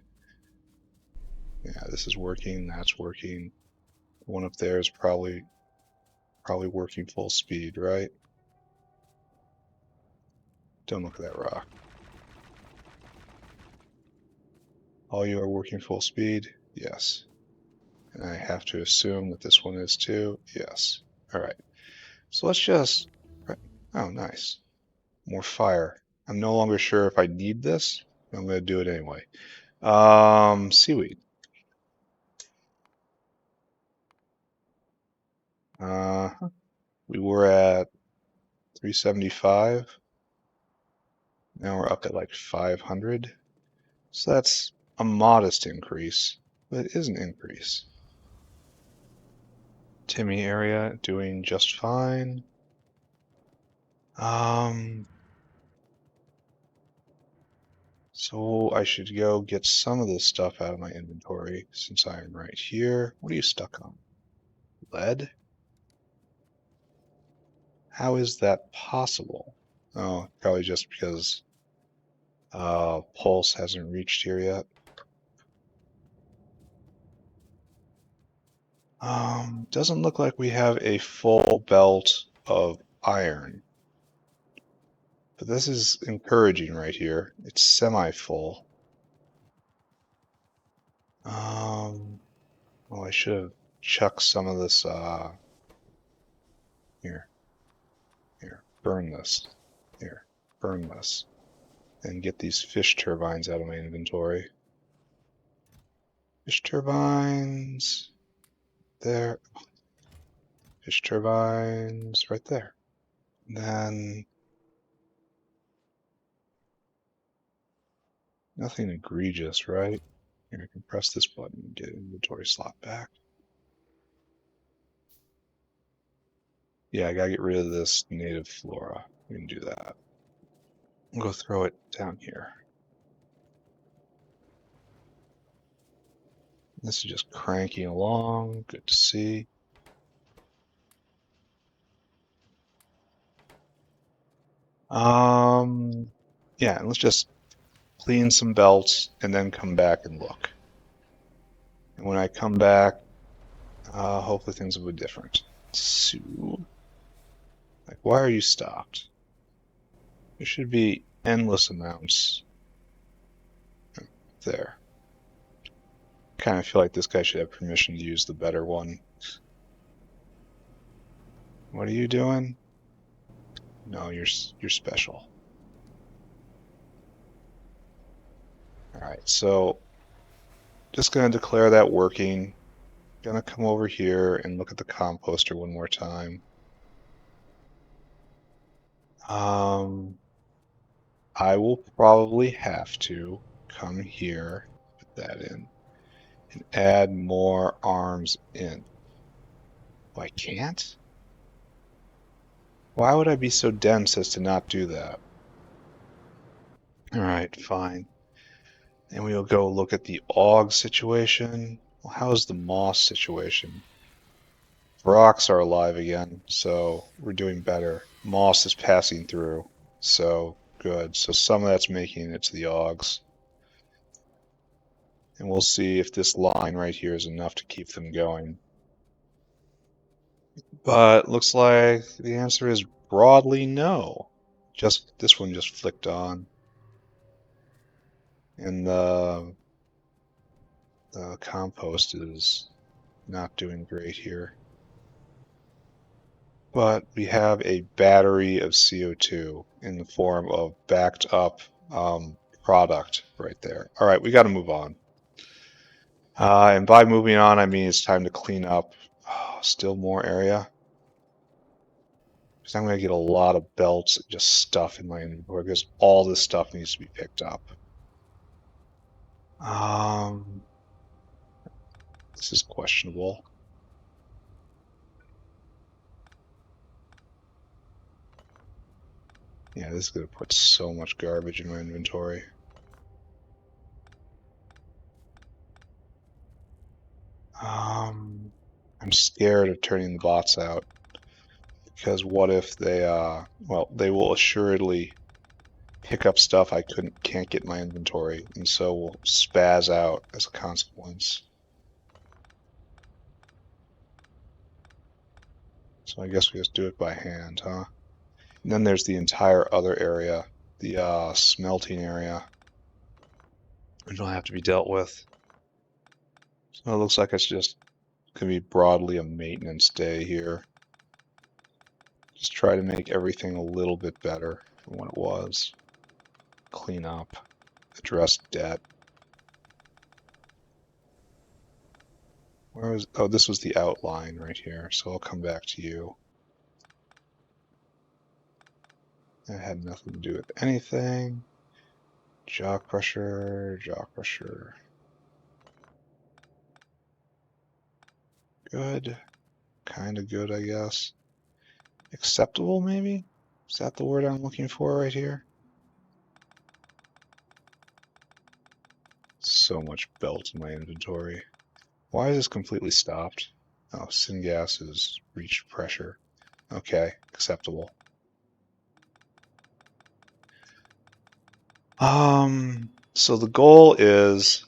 Yeah, this is working, that's working. One up there is probably working full speed, right? Don't look at that rock. All you are working full speed? Yes. And I have to assume that this one is too? Yes. Alright. So let's just... Oh, nice. More fire. I'm no longer sure if I need this. I'm going to do it anyway. Seaweed. We were at 375. Now we're up at like 500. So that's a modest increase, but it is an increase. Timmy area doing just fine. So I should go get some of this stuff out of my inventory since I'm right here. What are you stuck on? Lead? How is that possible? Oh, probably just because Pulse hasn't reached here yet. Doesn't look like we have a full belt of iron. But this is encouraging right here. It's semi-full. Well, I should have chucked some of this, here, burn this. Here, burn this. And get these fish turbines out of my inventory. Fish turbines, there. Fish turbines, right there. And then, nothing egregious, right? Here, I can press this button and get inventory slot back. Yeah, I gotta get rid of this native flora. We can do that. We'll go throw it down here. This is just cranking along. Good to see. Yeah, and let's just clean some belts and then come back and look. And when I come back, hopefully things will be different. So, like, why are you stopped? There should be endless amounts. There. Kind of feel like this guy should have permission to use the better one. What are you doing? No, you're special. Alright, so just gonna declare that working. Gonna come over here and look at the composter one more time. I will probably have to come here, put that in, and add more arms in. Oh, I can't? Why would I be so dense as to not do that? Alright, fine. And we'll go look at the aug situation. Well, how's the moss situation? Rocks are alive again, so we're doing better. Moss is passing through, so good. So some of that's making it to the augs. And we'll see if this line right here is enough to keep them going. But looks like the answer is broadly no. Just this one just flicked on. And the compost is not doing great here. But we have a battery of CO2 in the form of backed up product right there. All right, we got to move on. And by moving on, I mean it's time to clean up. Oh, still more area. Because I'm going to get a lot of belts and just stuff in my inventory because all this stuff needs to be picked up. This is questionable. Yeah, this is going to put so much garbage in my inventory. I'm scared of turning the bots out, because what if they, well, they will assuredly pick up stuff I can't get in my inventory, and so will spaz out as a consequence. So I guess we just do it by hand, huh? And then there's the entire other area, the smelting area, which will have to be dealt with. So it looks like it's just going to be broadly a maintenance day here. Just try to make everything a little bit better from what it was. Clean up, address debt. Where was, oh, this was the outline right here, so I'll come back to you. That had nothing to do with anything. Jaw crusher, jaw crusher. Good. Kind of good, I guess. Acceptable, maybe? Is that the word I'm looking for right here? So much belt in my inventory. Why is this completely stopped? Oh, syngas has reached pressure. Okay, acceptable. So the goal is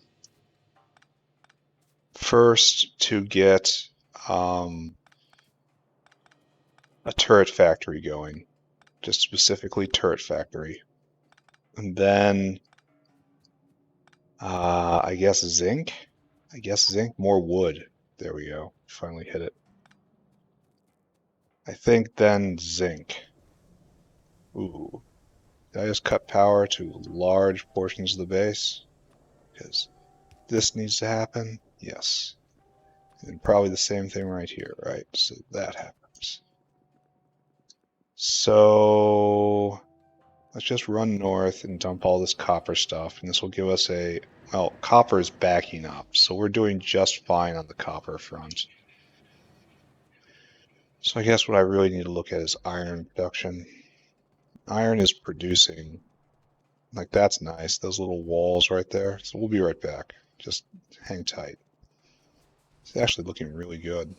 first to get a turret factory going, just specifically turret factory. And then I guess zinc? I guess zinc, more wood. There we go. Finally hit it. I think then zinc. Ooh. Did I just cut power to large portions of the base? Because this needs to happen. Yes. And probably the same thing right here, right? So that happens. So let's just run north and dump all this copper stuff, and this will give us a, well, copper is backing up, so we're doing just fine on the copper front. So I guess what I really need to look at is iron production. Iron is producing, like that's nice, those little walls right there. So we'll be right back. Just hang tight. It's actually looking really good.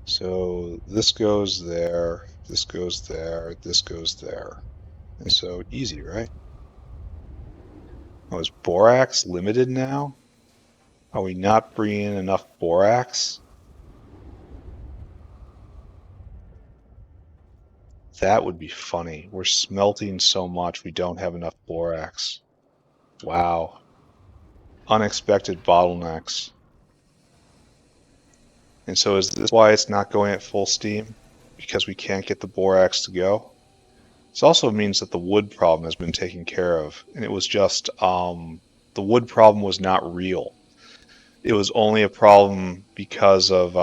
So this goes there, this goes there, this goes there. And so easy, right? Oh, is borax limited now? Are we not bringing in enough borax? That would be funny. We're smelting so much we don't have enough borax. Wow. Unexpected bottlenecks. And so is this why it's not going at full steam? Because we can't get the borax to go? This also means that the wood problem has been taken care of. And it was just, the wood problem was not real. It was only a problem because of,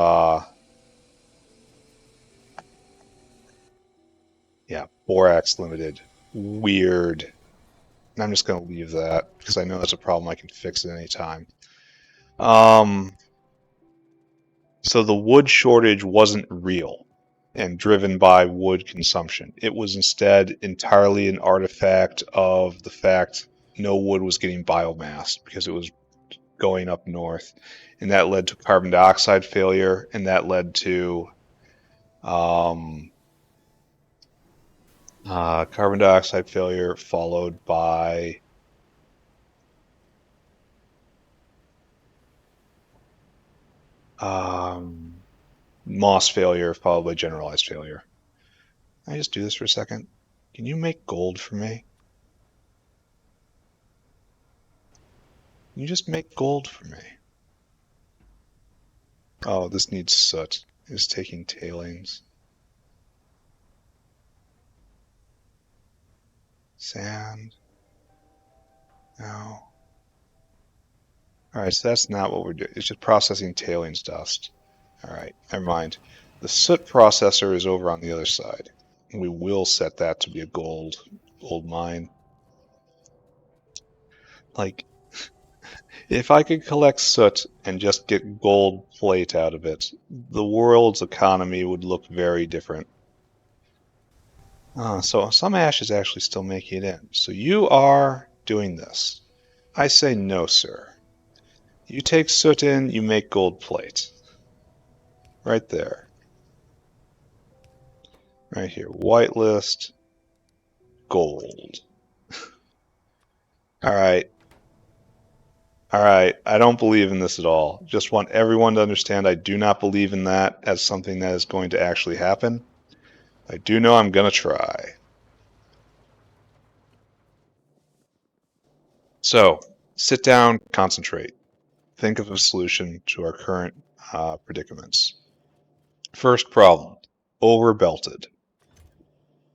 yeah, borax limited. Weird. And I'm just going to leave that because I know that's a problem I can fix at any time. So the wood shortage wasn't real and driven by wood consumption. It was instead entirely an artifact of the fact no wood was getting biomass because it was going up north. And that led to carbon dioxide failure, and that led to carbon dioxide failure followed by Moss failure followed by generalized failure. Can I just do this for a second? Can you make gold for me? Can you just make gold for me? Oh, this needs soot. It's taking tailings. Sand. No. Alright, so that's not what we're doing. It's just processing tailings dust. Alright, never mind. The soot processor is over on the other side. We will set that to be a gold mine. Like, If I could collect soot and just get gold plate out of it, the world's economy would look very different. So some ash is actually still making it in. So you are doing this. I say no, sir. You take soot in, you make gold plate. Right there. Right here. Whitelist, gold. All right. All right. I don't believe in this at all. Just want everyone to understand I do not believe in that as something that is going to actually happen. I do know I'm going to try. So, sit down, concentrate. Think of a solution to our current predicaments. First problem, overbelted.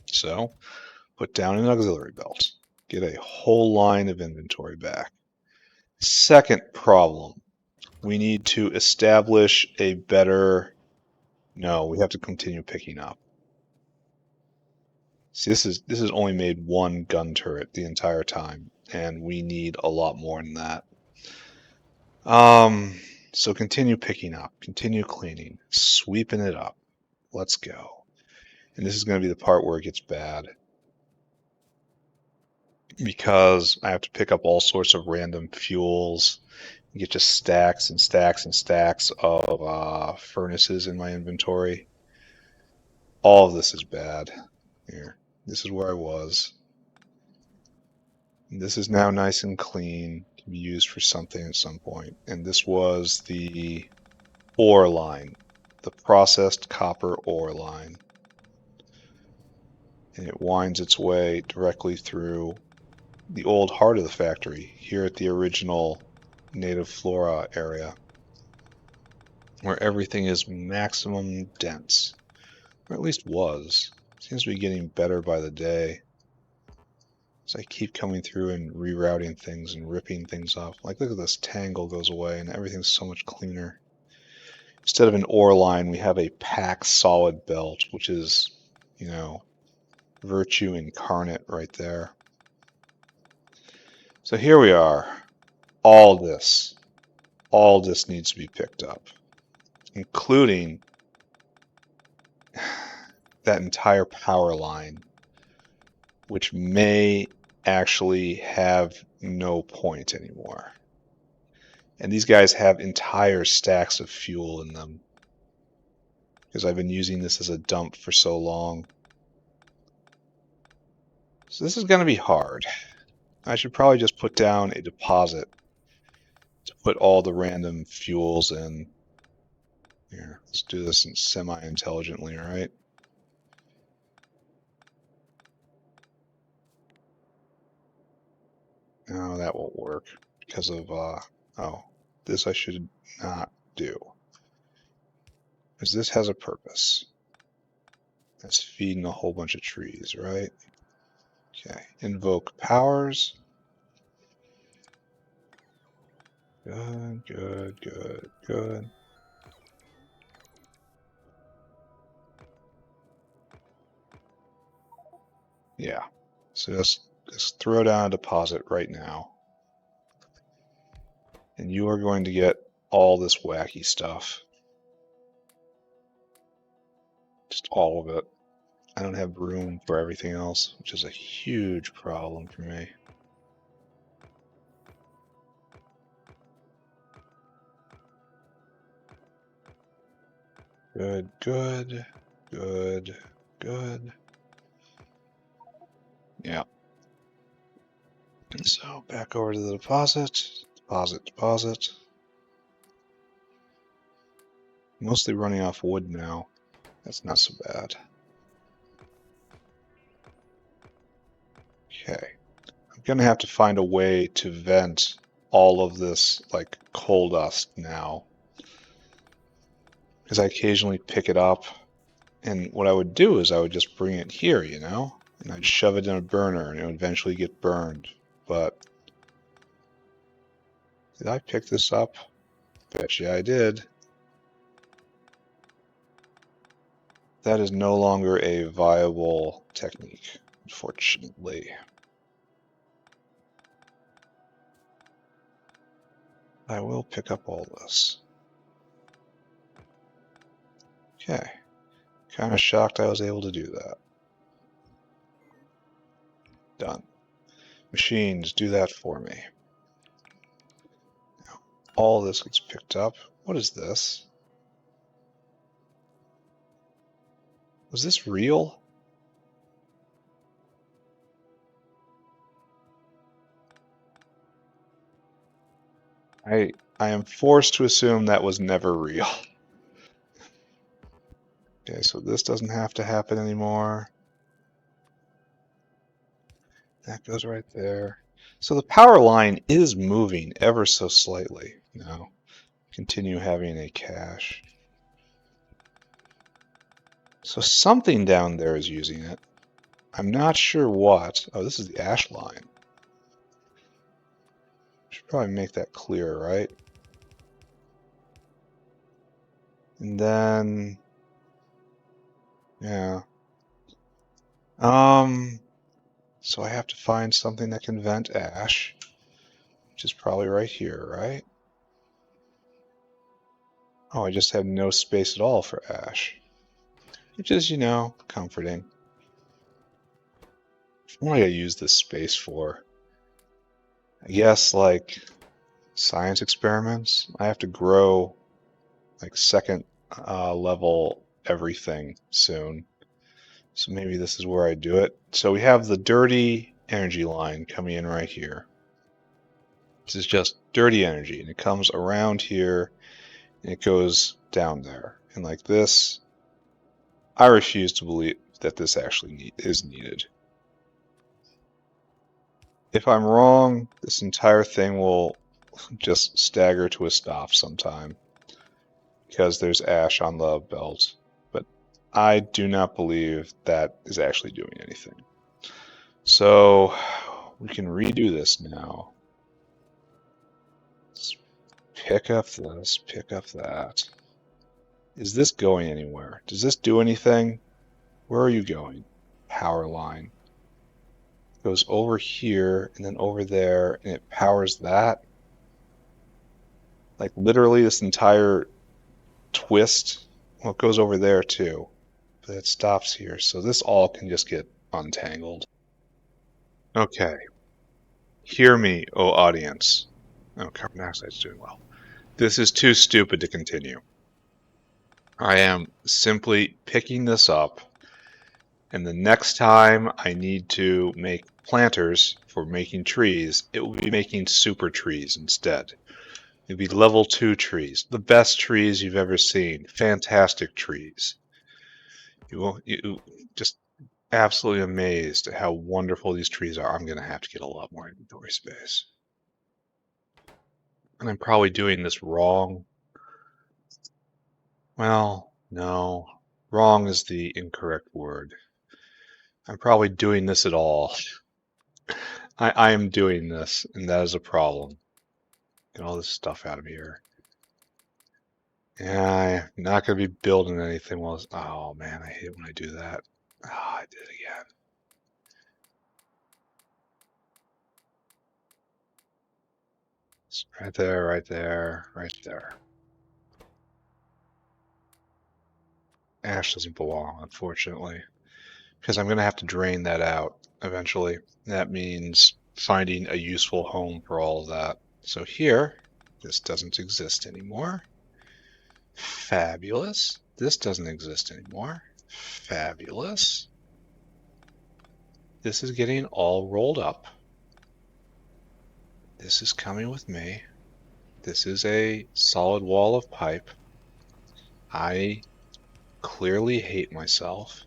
So, put down an auxiliary belt. Get a whole line of inventory back. Second problem, we need to establish a better... No, we have to continue picking up. See, this is only made one gun turret the entire time, and we need a lot more than that. So continue picking up, continue cleaning, sweeping it up. Let's go. And this is going to be the part where it gets bad, because I have to pick up all sorts of random fuels, get just stacks and stacks and stacks of furnaces in my inventory. All of this is bad. Here, this is where I was. This is now nice and clean, can be used for something at some point. And this was the ore line, the processed copper ore line. And it winds its way directly through the old heart of the factory, here at the original native flora area, where everything is maximum dense, or at least was. Seems to be getting better by the day. So I keep coming through and rerouting things and ripping things off. Like, look at this, tangle goes away and everything's so much cleaner. Instead of an ore line, we have a pack solid belt, which is, you know, virtue incarnate right there. So here we are. All this needs to be picked up, including that entire power line, which may actually have no point anymore. And these guys have entire stacks of fuel in them, because I've been using this as a dump for so long. So this is going to be hard. I should probably just put down a deposit to put all the random fuels in. Here, let's do this semi-intelligently, all right? No, that won't work because of, oh, this I should not do. Because this has a purpose. That's feeding a whole bunch of trees, right? Okay, invoke powers. Good, good, good, good. Yeah, so just throw down a deposit right now. And you are going to get all this wacky stuff. Just all of it. I don't have room for everything else, which is a huge problem for me. Good, good, good, good. Yeah. So back over to the deposit. Deposit. Mostly running off wood now. That's not so bad. Okay. I'm gonna have to find a way to vent all of this, like, coal dust now, because I occasionally pick it up, and what I would do is I would just bring it here, you know, and I'd shove it in a burner and it would eventually get burned. But did I pick this up? Bet you I did. That is no longer a viable technique, unfortunately. I will pick up all this. Okay. Kind of shocked I was able to do that. Done. Machines, do that for me. Now, all this gets picked up. What is this? Was this real? I am forced to assume that was never real. Okay, so this doesn't have to happen anymore. That goes right there. So the power line is moving ever so slightly. Now, continue having a cache. So something down there is using it. I'm not sure what. Oh, this is the ash line. Should probably make that clear, right? And then, yeah. So I have to find something that can vent ash, which is probably right here, right? Oh, I just have no space at all for ash, which is, you know, comforting. What do I use this space for? I guess, like, science experiments. I have to grow, like, second level everything soon. So maybe this is where I do it. So we have the dirty energy line coming in right here. This is just dirty energy, and it comes around here, and it goes down there. And like this, I refuse to believe that this actually is needed. If I'm wrong, this entire thing will just stagger to a stop sometime because there's ash on the belt. But I do not believe that is actually doing anything. So we can redo this now. Let's pick up this, pick up that. Is this going anywhere? Does this do anything? Where are you going? Power line. It goes over here and then over there, and it powers that. Like literally this entire twist. Well, it goes over there too, but it stops here. So this all can just get untangled. Okay. Hear me, O audience. Oh, carbon dioxide's doing well. This is too stupid to continue. I am simply picking this up, and the next time I need to make planters for making trees, it will be making super trees instead. It'll be level 2 trees, the best trees you've ever seen, fantastic trees. You just absolutely amazed at how wonderful these trees are. I'm going to have to get a lot more inventory space. And I'm probably doing this wrong. Well, no. Wrong is the incorrect word. I'm probably doing this at all. I am doing this, and that is a problem. Get all this stuff out of here. Yeah, I'm not going to be building anything while it's... Oh, man, I hate when I do that. Oh, I did it again. Right there, right there, right there. Ash doesn't belong, unfortunately, because I'm going to have to drain that out eventually. That means finding a useful home for all of that. So here, this doesn't exist anymore. Fabulous. This doesn't exist anymore. Fabulous. This is getting all rolled up. This is coming with me. This is a solid wall of pipe. I clearly hate myself.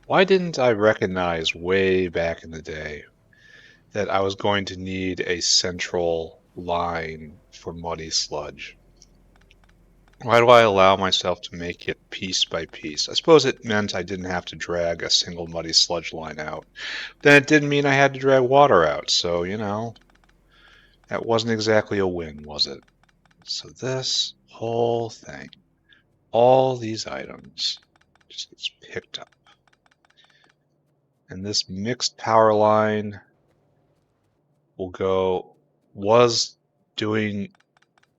Why didn't I recognize way back in the day that I was going to need a central line for muddy sludge? Why do I allow myself to make it piece by piece? I suppose it meant I didn't have to drag a single muddy sludge line out. Then it didn't mean I had to drag water out, so, you know, that wasn't exactly a win, was it? So this whole thing, all these items, just gets picked up. And this mixed power line was doing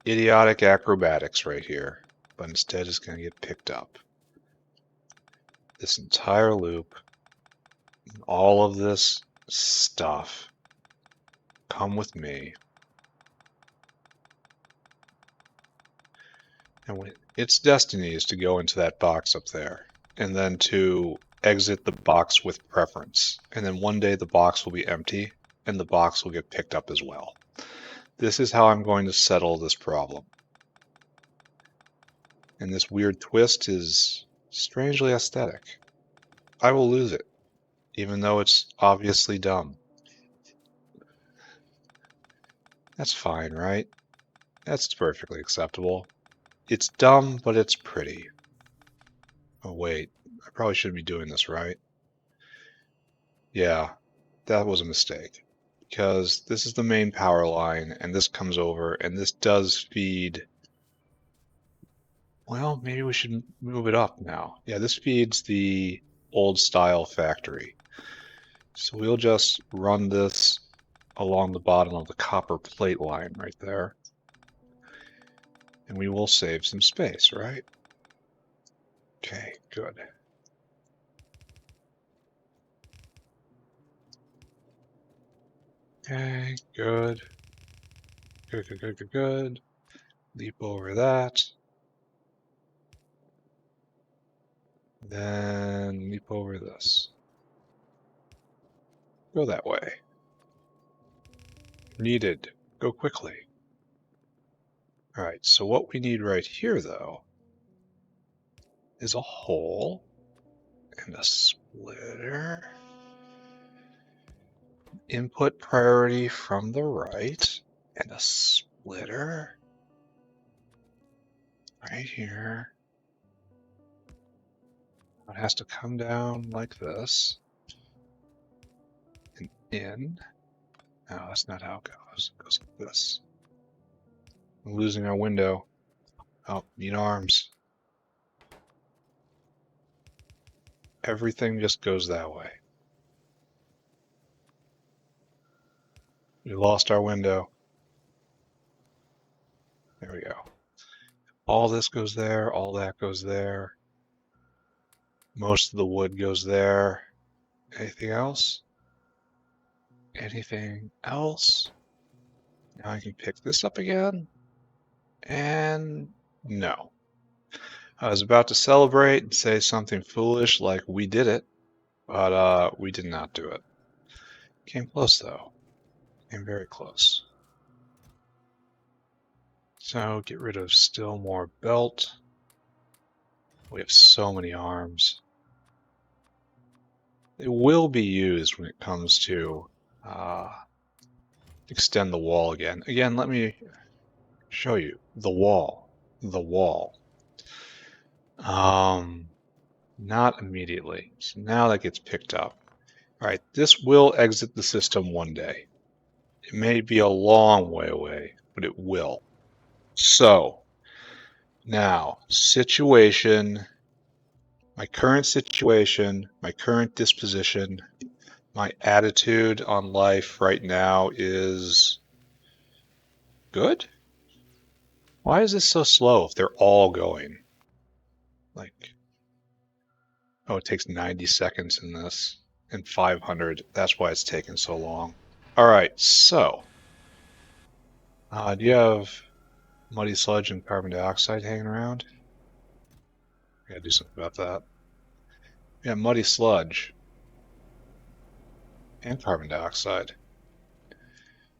idiotic acrobatics right here, but instead it's going to get picked up. This entire loop, all of this stuff, come with me. And its destiny is to go into that box up there, and then to exit the box with preference. And then one day the box will be empty, and the box will get picked up as well. This is how I'm going to settle this problem. And this weird twist is strangely aesthetic. I will lose it, even though it's obviously dumb. That's fine, right? That's perfectly acceptable. It's dumb, but it's pretty. Oh wait, I probably shouldn't be doing this, right? Yeah, that was a mistake. Because this is the main power line, and this comes over, and this does feed... Well, maybe we should move it up now. Yeah, this feeds the old-style factory. So we'll just run this along the bottom of the copper plate line right there. And we will save some space, right? Okay, good. Okay, good. Good, good, good, good, good. Leap over that. Then leap over this. Go that way. Needed. Go quickly. Alright, so what we need right here, though, is a hole and a splitter. Input priority from the right, and a splitter right here. It has to come down like this and in. No, that's not how it goes. It goes like this. I'm losing our window. Oh, need arms. Everything just goes that way. We lost our window. There we go. All this goes there, all that goes there. Most of the wood goes there. Anything else? Anything else? Now I can pick this up again. And no. I was about to celebrate and say something foolish like we did it, but we did not do it. Came close though. Came very close. So get rid of still more belt. We have so many arms. It will be used when it comes to extend the wall again. Again, let me show you the wall. The wall. Not immediately. So now that gets picked up. All right, this will exit the system one day. It may be a long way away, but it will. So now, situation, my current situation, my current disposition, my attitude on life right now is good? Why is this so slow if they're all going? Like, oh, it takes 90 seconds in this and 500. That's why it's taking so long. All right, so do you have muddy sludge and carbon dioxide hanging around? I gotta do something about that. Yeah, muddy sludge and carbon dioxide.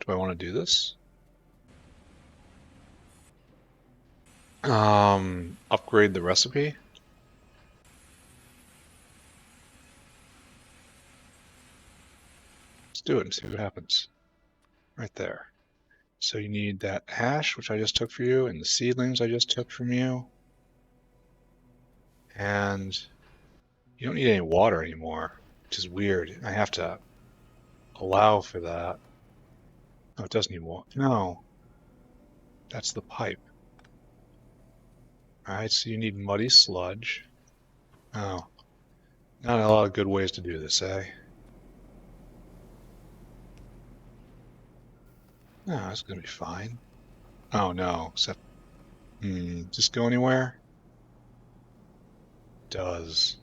Do I want to do this? Upgrade the recipe. Let's do it and see what happens. Right there. So you need that ash, which I just took for you, and the seedlings I just took from you. And you don't need any water anymore, which is weird. I have to allow for that. Oh, it does need water. No. That's the pipe. Alright, so you need muddy sludge. Oh. Not a lot of good ways to do this, eh? No, it's gonna be fine. Oh no, except, just go anywhere? Does.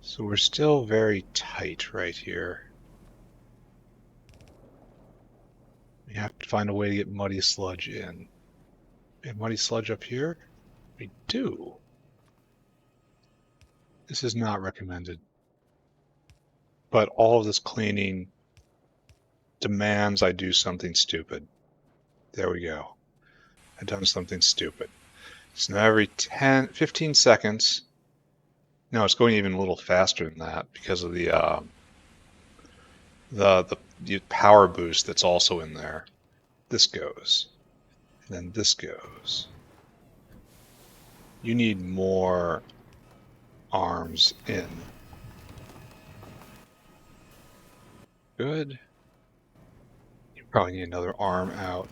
So we're still very tight right here. We have to find a way to get muddy sludge in. And muddy sludge up here? We do. This is not recommended. But all of this cleaning demands I do something stupid. There we go. I've done something stupid. So now every 15 seconds, no, it's going even a little faster than that because of the power boost that's also in there. This goes, and then this goes. You need more arms in. Good. You probably need another arm out.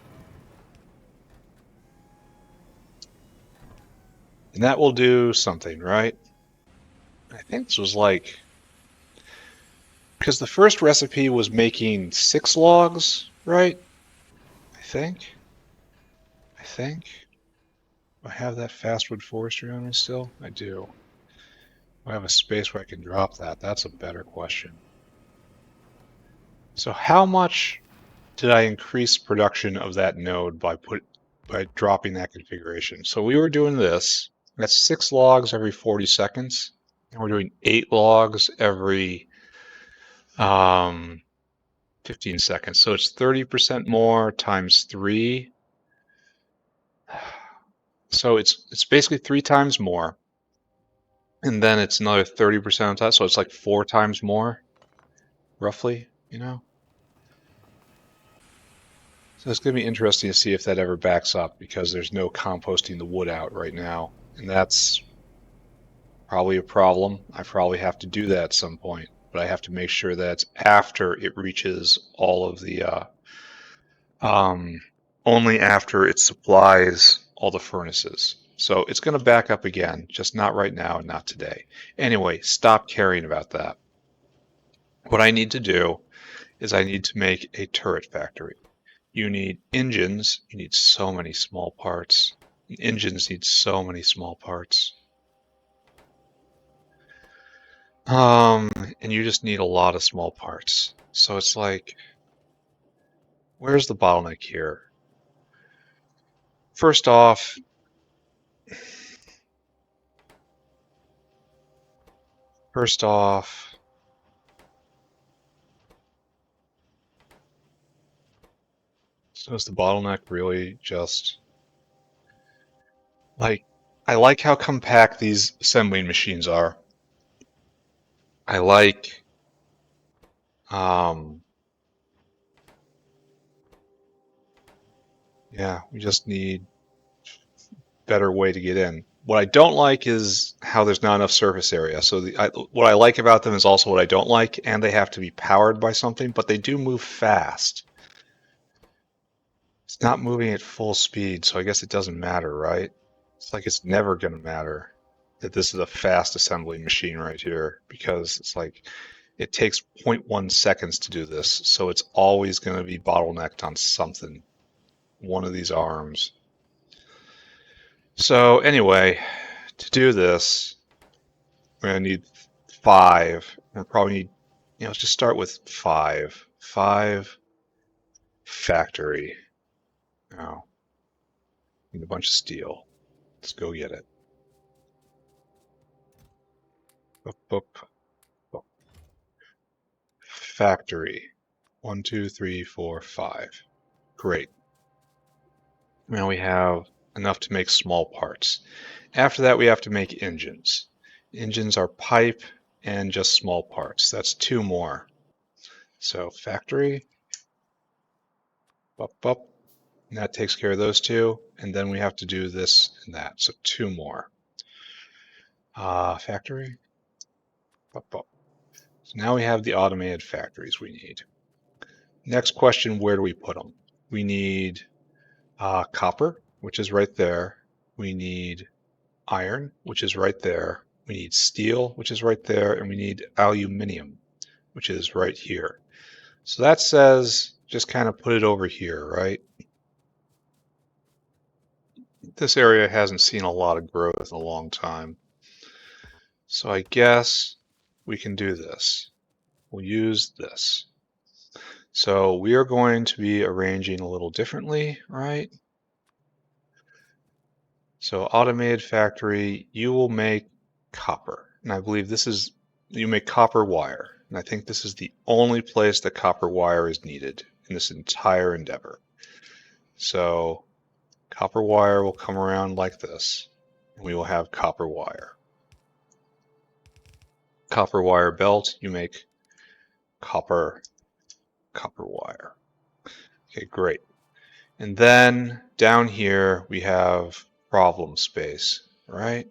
And that will do something, right? I think this was like, because the first recipe was making 6 logs, right? I think. Do I have that fastwood forestry on me still? I do. Do I have a space where I can drop that? That's a better question. So how much did I increase production of that node by dropping that configuration? So we were doing this. That's 6 logs every 40 seconds. And we're doing 8 logs every 15 seconds. So it's 30% more times 3. So it's basically 3 times more. And then it's another 30% on top. So it's like 4 times more, roughly, you know? So it's going to be interesting to see if that ever backs up because there's no composting the wood out right now. And that's probably a problem. I probably have to do that at some point, but I have to make sure that it's after it reaches all of the, only after it supplies all the furnaces. So it's going to back up again, just not right now and not today. Anyway, stop caring about that. What I need to do is I need to make a turret factory. You need engines. You need so many small parts. Engines need so many small parts. And you just need a lot of small parts. So it's like, where's the bottleneck here? First off, so is the bottleneck really just like, I like how compact these assembling machines are. I like, yeah, we just need better way to get in. What I don't like is how there's not enough surface area. So what I like about them is also what I don't like, and they have to be powered by something, but they do move fast. It's not moving at full speed, so I guess it doesn't matter, right? It's like it's never going to matter that this is a fast assembly machine right here, because it's like it takes 0.1 seconds to do this, so it's always going to be bottlenecked on something, one of these arms. So anyway, to do this, we're going to need 5. We'll probably need, let's just start with 5. 5 factory. Now, need a bunch of steel. Let's go get it. Boop, boop, boop. Factory. 1, 2, 3, 4, 5. Great. Now we have enough to make small parts. After that, we have to make engines. Engines are pipe and just small parts. That's 2 more. So factory, up, up, and that takes care of those 2. And then we have to do this and that. So 2 more. Factory, up, up. So now we have the automated factories we need. Next question, where do we put them? We need copper, which is right there. We need iron, which is right there. We need steel, which is right there. And we need aluminum, which is right here. So that says just kind of put it over here, right? This area hasn't seen a lot of growth in a long time. So I guess we can do this. We'll use this. So we are going to be arranging a little differently, right? So automated factory, you will make copper. And I believe this is, you make copper wire. And I think this is the only place that copper wire is needed in this entire endeavor. So copper wire will come around like this, and we will have copper wire. Copper wire belt, you make copper wire. Okay, great. And then down here we have problem space, right?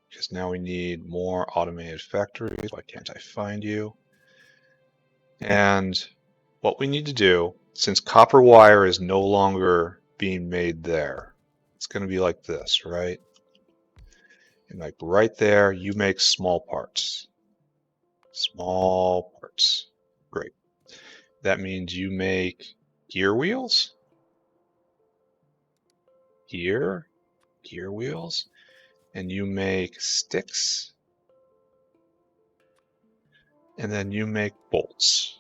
Because now we need more automated factories. Why can't I find you? And what we need to do, since copper wire is no longer being made there, it's going to be like this, right? And like right there, you make small parts. Small parts. Great. That means you make gear wheels. Gear wheels. And you make sticks. And then you make bolts.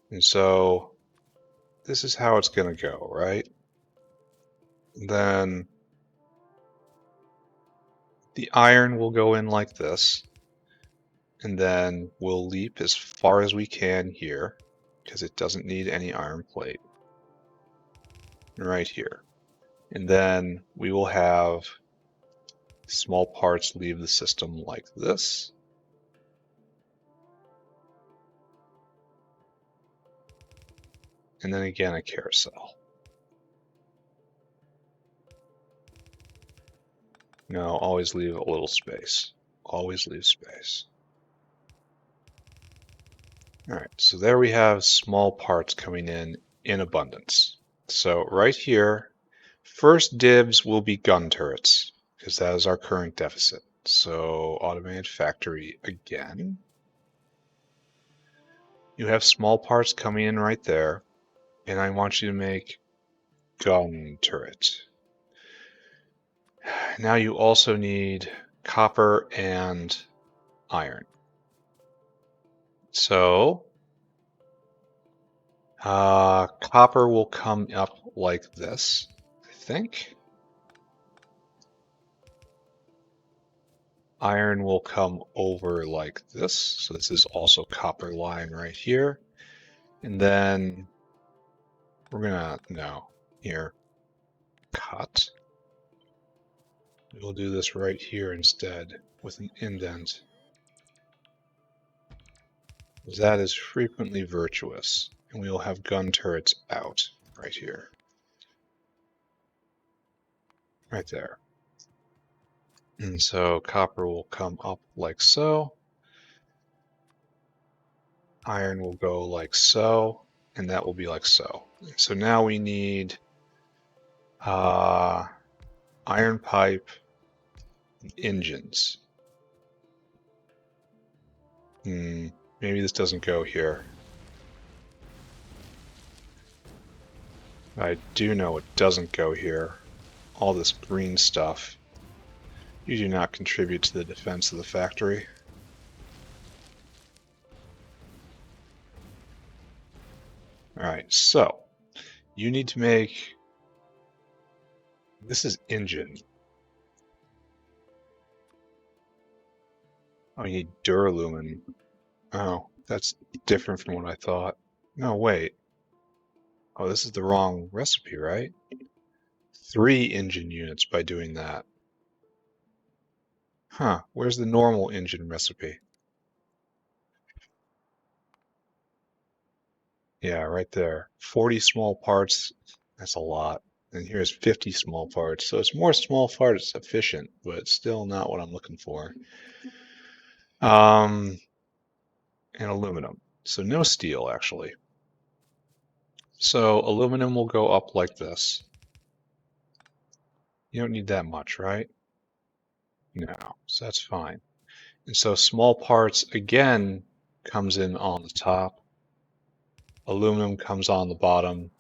And so this is how it's going to go, right? And then the iron will go in like this. And then we'll leap as far as we can here, because it doesn't need any iron plate. Right here. And then we will have small parts leave the system like this. And then again a carousel. No, always leave a little space. Always leave space. Alright, so there we have small parts coming in abundance. So right here, first dibs will be gun turrets, because that is our current deficit. So automated factory again. You have small parts coming in right there, and I want you to make gun turret. Now you also need copper and iron. So copper will come up like this, I think. Iron will come over like this. So this is also copper line right here. And then we're gonna, no, here, cut. We'll do this right here instead with an indent. That is frequently virtuous. And we will have gun turrets out right here. Right there. And so copper will come up like so. Iron will go like so, and that will be like so. So now we need iron pipe engines. Maybe this doesn't go here. I do know it doesn't go here. All this green stuff. You do not contribute to the defense of the factory. Alright, so you need to make, this is engine. Oh, you need duralumin. Oh, that's different from what I thought. No, wait. Oh, this is the wrong recipe, right? 3 engine units by doing that. Huh, where's the normal engine recipe? Yeah, right there. 40 small parts, that's a lot. And here's 50 small parts. So it's more small parts efficient, but it's still not what I'm looking for. And aluminum. So no steel, actually. So aluminum will go up like this. You don't need that much, right? No, so that's fine. And so small parts, again, comes in on the top. Aluminum comes on the bottom.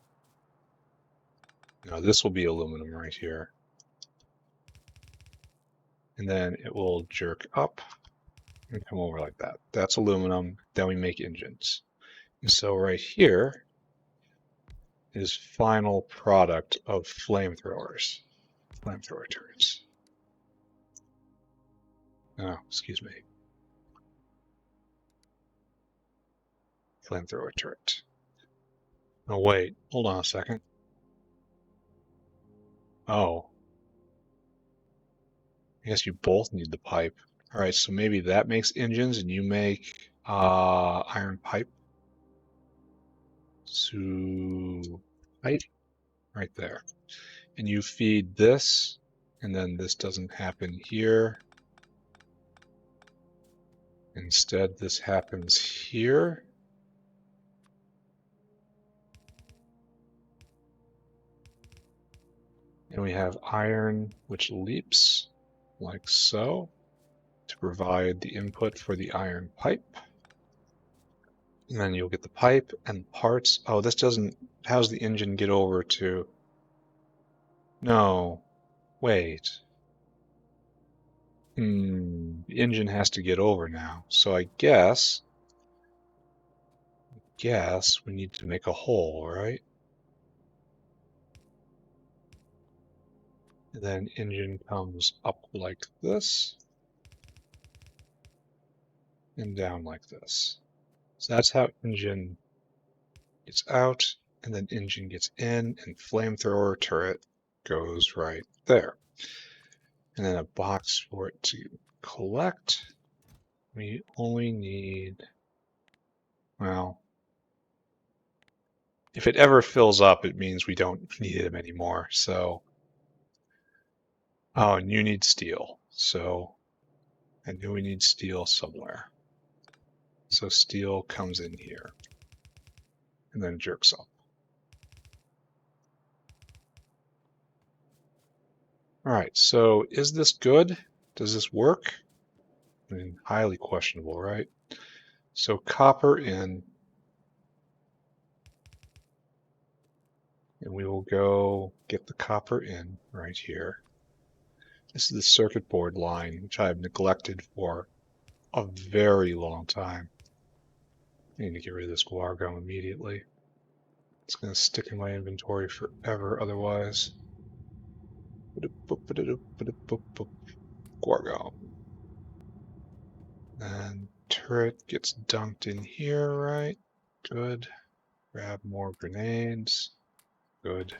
Now this will be aluminum right here. And then it will jerk up and come over like that. That's aluminum. Then we make engines. And so right here is final product of flamethrower turrets. Oh, excuse me. Flamethrower turret. Oh, wait. Hold on a second. Oh. I guess you both need the pipe. All right, so maybe that makes engines and you make iron pipe. So, pipe right there. And you feed this, and then this doesn't happen here. Instead, this happens here. And we have iron, which leaps like so to provide the input for the iron pipe. And then you'll get the pipe and parts. Oh, this doesn't, how's the engine get over to, no, wait. The engine has to get over now. So I guess we need to make a hole, right? And then engine comes up like this and down like this. So that's how engine gets out, and then engine gets in, and flamethrower turret goes right there. And then a box for it to collect. We only need, well, if it ever fills up, it means we don't need them anymore. So, oh, and you need steel. So I knew we need steel somewhere. So steel comes in here and then jerks up. All right, so is this good? Does this work? I mean, highly questionable, right? So copper in, and we will go get the copper in right here. This is the circuit board line, which I've neglected for a very long time. I need to get rid of this guar gum immediately. It's going to stick in my inventory forever otherwise. Guar gum. And turret gets dunked in here, right? Good. Grab more grenades. Good.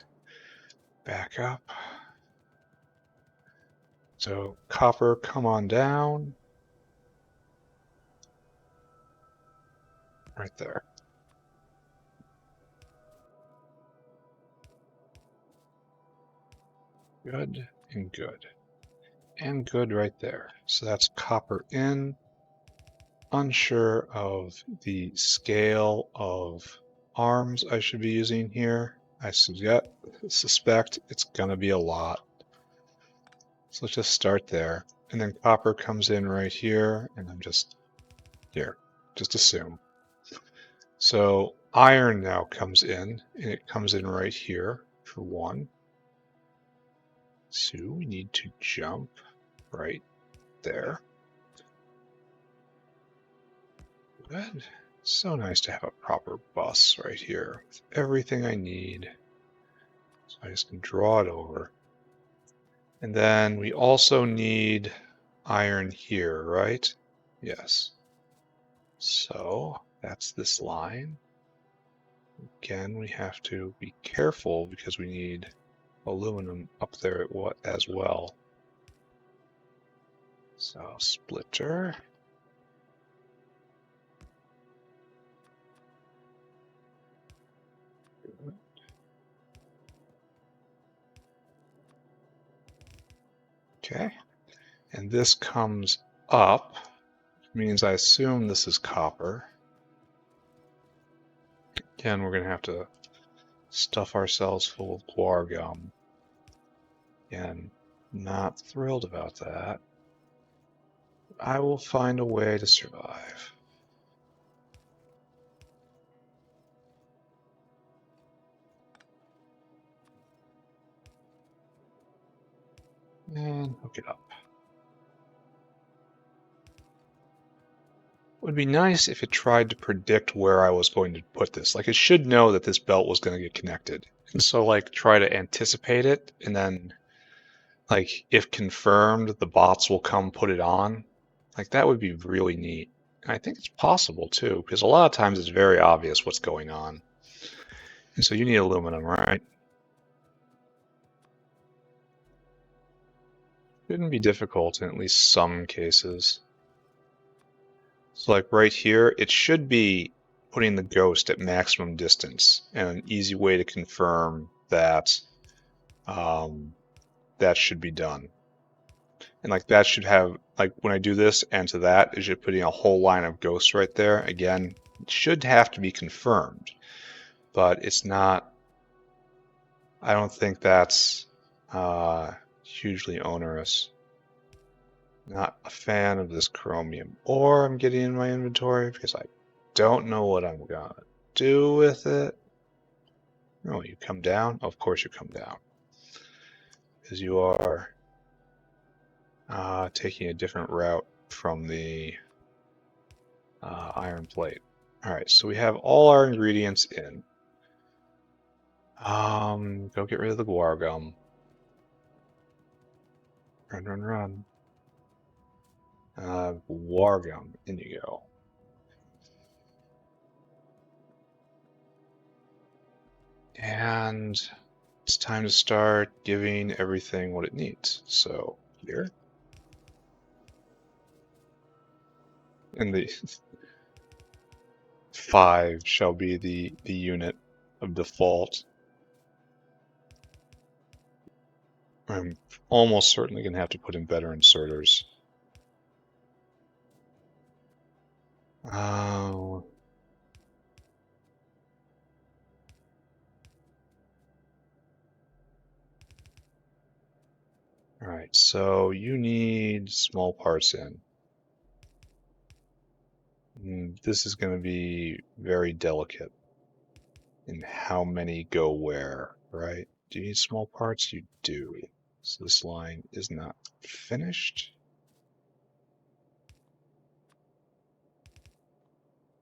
Back up. So copper, come on down. Right there. Good and good. And good right there. So that's copper in. Unsure of the scale of arms I should be using here. I suspect it's going to be a lot. So let's just start there. And then copper comes in right here, and I'm just here. Just assume. So iron now comes in, and it comes in right here for one. So we need to jump right there. Good. So nice to have a proper bus right here with everything I need. So I just can draw it over. And then we also need iron here, right? Yes. So that's this line. Again, we have to be careful because we need aluminum up there as well. So splitter. Okay, and this comes up, which means I assume this is copper. Again, we're going to have to stuff ourselves full of guar gum. Again, not thrilled about that. I will find a way to survive. And hook it up. It would be nice if it tried to predict where I was going to put this. Like, it should know that this belt was going to get connected. And so, like, try to anticipate it, and then, like, if confirmed, the bots will come put it on. Like, that would be really neat. And I think it's possible, too, because a lot of times it's very obvious what's going on. And so you need aluminum, right? Shouldn't be difficult in at least some cases. So like right here, it should be putting the ghost at maximum distance, and an easy way to confirm that that should be done. And like that should have, like when I do this and to that, it should putting a whole line of ghosts right there. Again, it should have to be confirmed, but it's not. I don't think that's hugely onerous. Not a fan of this chromium ore I'm getting in my inventory because I don't know what I'm gonna do with it. Oh, you come down? Of course you come down. Because you are taking a different route from the iron plate. Alright, so we have all our ingredients in. Go get rid of the guar gum. Run, run, run. Guar gum, in you go. And it's time to start giving everything what it needs. So here. And the 5 shall be the unit of default. I'm almost certainly going to have to put in better inserters. Oh. Alright, so you need small parts in. This is going to be very delicate in how many go where, right? Do you need small parts? You do. So this line is not finished.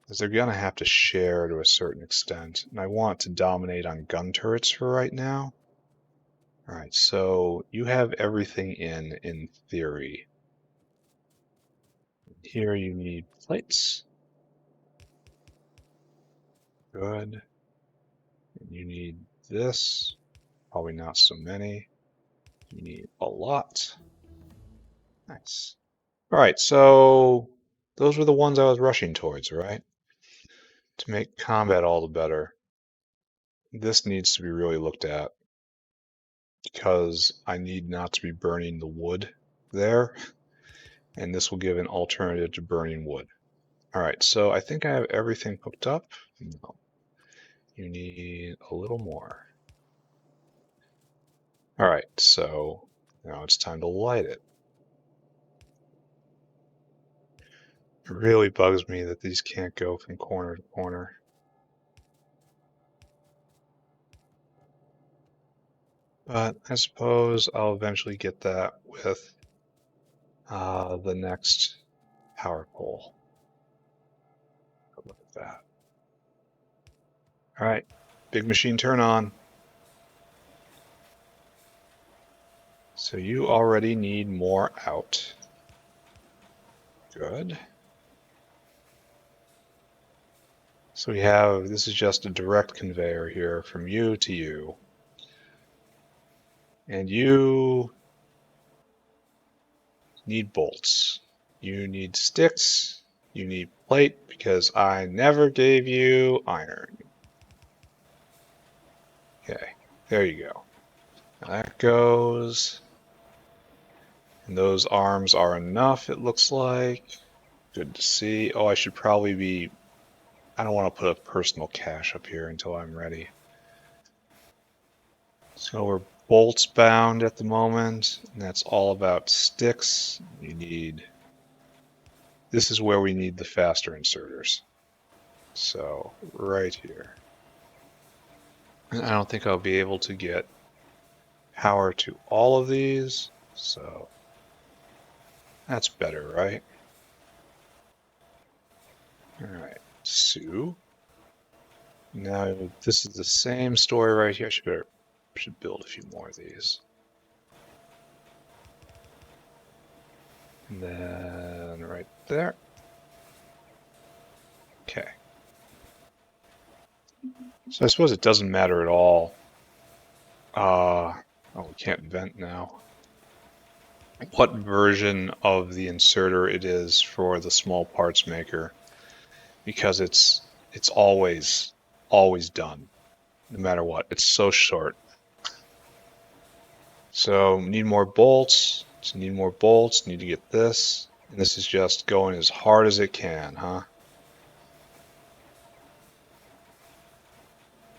Because they're going to have to share to a certain extent. And I want to dominate on gun turrets for right now. Alright, so you have everything in theory. Here you need plates. Good. And you need this. Probably not so many. You need a lot. Nice. Alright, so those were the ones I was rushing towards, right? To make combat all the better. This needs to be really looked at because I need not to be burning the wood there, and this will give an alternative to burning wood. Alright, so I think I have everything hooked up. No. You need a little more. Alright, so now it's time to light it. It really bugs me that these can't go from corner to corner. But I suppose I'll eventually get that with the next power pole. Look at that. Alright, big machine turn on. So you already need more out. Good. So we have, this is just a direct conveyor here from you to you. And you need bolts. You need sticks. You need plate because I never gave you iron. Okay, there you go. Now that goes. And those arms are enough, it looks like. Good to see. Oh, I should probably be... I don't want to put a personal cache up here until I'm ready. So we're bolts bound at the moment, and that's all about sticks. You need... This is where we need the faster inserters. So, right here. And I don't think I'll be able to get power to all of these, So that's better, right? All right, Sue. Now this is the same story right here. Should build a few more of these. And then right there. Okay. So I suppose it doesn't matter at all. Oh, we can't vent now. What version of the inserter it is for the small parts maker, because it's always done, no matter what. It's so short. So need more bolts. So need more bolts. Need to get this. And this is just going as hard as it can, huh?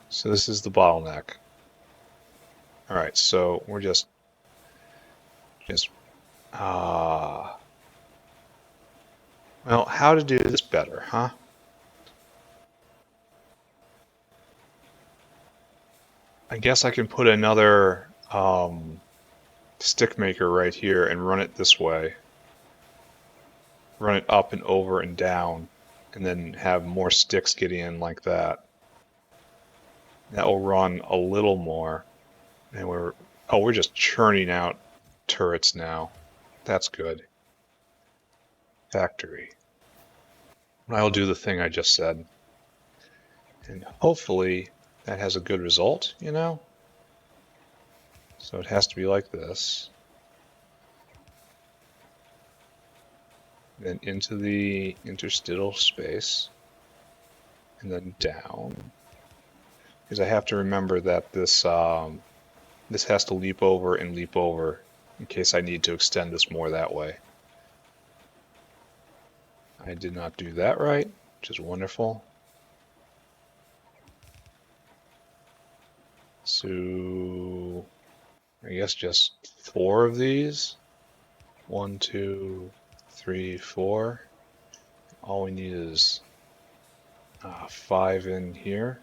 So this is the bottleneck. All right, so we're just well, how to do this better, huh? I guess I can put another stick maker right here and run it this way. Run it up and over and down, and then have more sticks getting in like that. That will run a little more. And we're just churning out turrets now. That's good. Factory. I'll do the thing I just said. And hopefully that has a good result, you know? So it has to be like this. Then into the interstitial space. And then down. Because I have to remember that this has to leap over and leap over in case I need to extend this more that way. I did not do that right, which is wonderful. So I guess just 4 of these. 1, 2, 3, 4. All we need is 5 in here.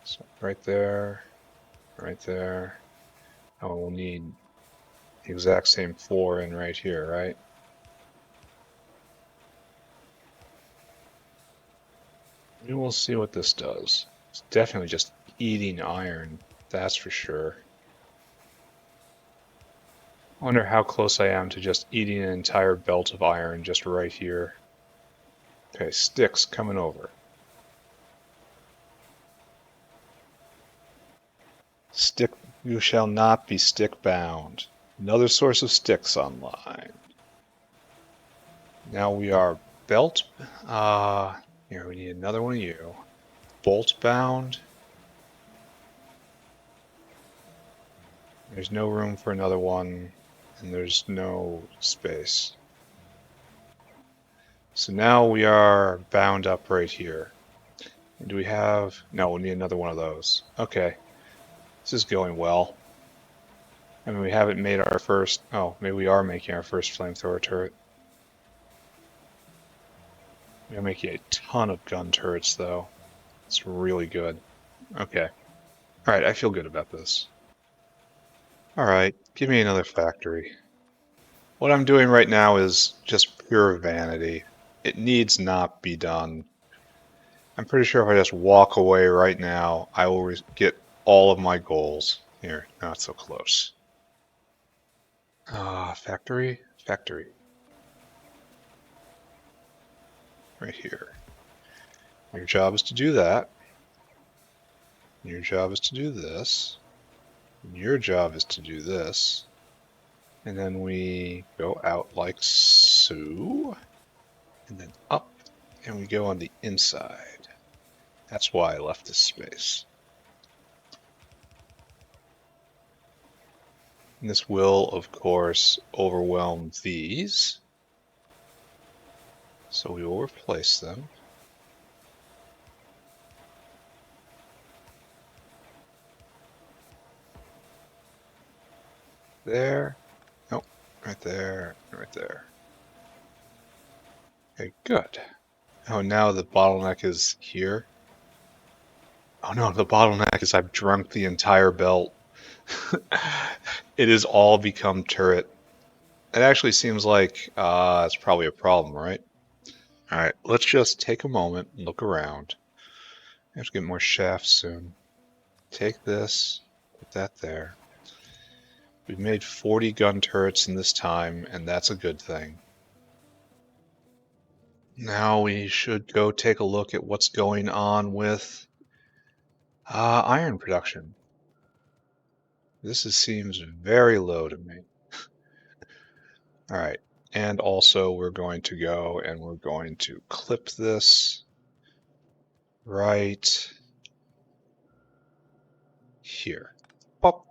So right there, right there. Oh, we'll need the exact same 4 in right here, right? We will see what this does. It's definitely just eating iron, that's for sure. I wonder how close I am to just eating an entire belt of iron just right here. Okay, sticks coming over. Stick, you shall not be stick bound. Another source of sticks online. Now we are belt. Here we need another one of you. Bolt bound. There's no room for another one, and there's no space. So now we are bound up right here. Do we have... No, we'll need another one of those. Okay. This is going well. I mean, we haven't made our first... Oh, maybe we are making our first flamethrower turret. We're making a ton of gun turrets, though. It's really good. Okay. Alright, I feel good about this. Alright, give me another factory. What I'm doing right now is just pure vanity. It needs not be done. I'm pretty sure if I just walk away right now, I will get all of my goals. Here, not so close. Factory? Factory. Right here. Your job is to do that. Your job is to do this. Your job is to do this. And then we go out like so. And then up. And we go on the inside. That's why I left this space. And this will, of course, overwhelm these. So we will replace them. There. Nope. Right there. Right there. Okay, good. Oh, now the bottleneck is here. Oh no, the bottleneck is I've drunk the entire belt. It has all become turret. It actually seems like it's probably a problem, right? All right, let's just take a moment and look around. I have to get more shafts soon. Take this, put that there. We've made 40 gun turrets in this time, and that's a good thing. Now we should go take a look at what's going on with iron production. Seems very low to me. All right, and also we're going to go and we're going to clip this right here. Pop.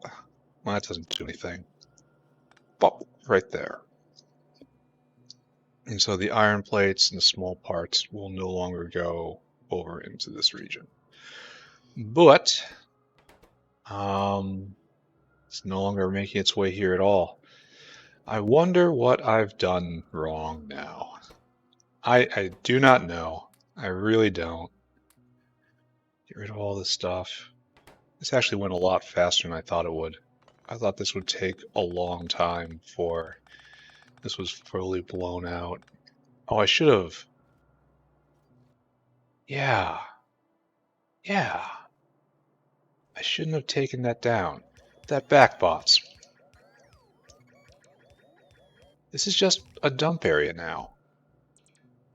Well, that doesn't do anything. Pop, right there. And so the iron plates and the small parts will no longer go over into this region. But it's no longer making its way here at all. I wonder what I've done wrong now. I do not know. I really don't. Get rid of all this stuff. This actually went a lot faster than I thought it would. I thought this would take a long time before this was fully blown out. Oh, I should have. Yeah. Yeah. I shouldn't have taken that down. That back bots. This is just a dump area now.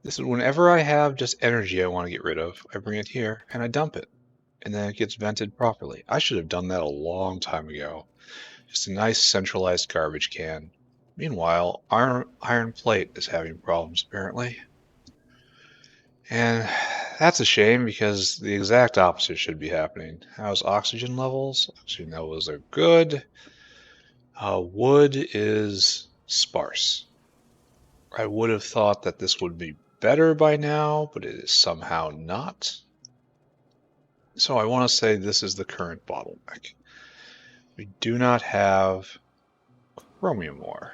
This is whenever I have just energy I want to get rid of, I bring it here and I dump it. And then it gets vented properly. I should have done that a long time ago. Just a nice centralized garbage can. Meanwhile, iron plate is having problems apparently. And that's a shame because the exact opposite should be happening. How's oxygen levels? Oxygen levels are good. Wood is sparse. I would have thought that this would be better by now, but it is somehow not. So I want to say this is the current bottleneck. We do not have chromium ore.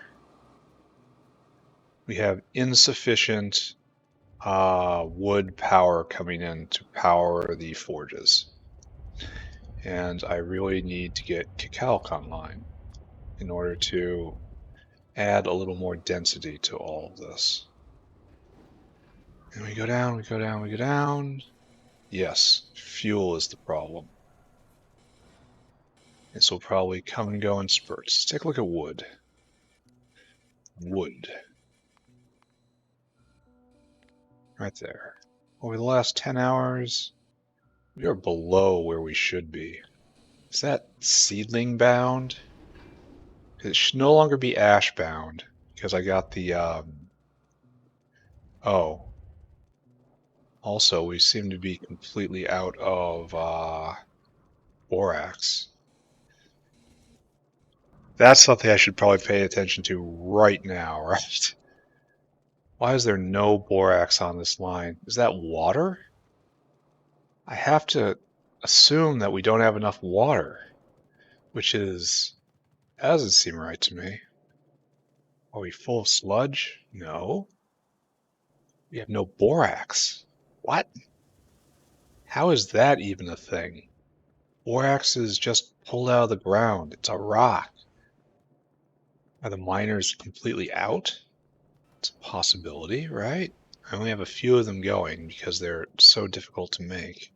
We have insufficient wood power coming in to power the forges. And I really need to get Cacalc online in order to add a little more density to all of this. And we go down, we go down, we go down. Yes, fuel is the problem. This will probably come and go in spurts. Let's take a look at wood. Wood. Right there. Over the last 10 hours, we are below where we should be. Is that seedling bound? It should no longer be ash bound because I got the, oh. Also, we seem to be completely out of borax. That's something I should probably pay attention to right now, right? Why is there no borax on this line? Is that water? I have to assume that we don't have enough water, which doesn't seem right to me. Are we full of sludge? No. We have no borax. What? How is that even a thing? Borax is just pulled out of the ground. It's a rock. Are the miners completely out? It's a possibility, right? I only have a few of them going because they're so difficult to make.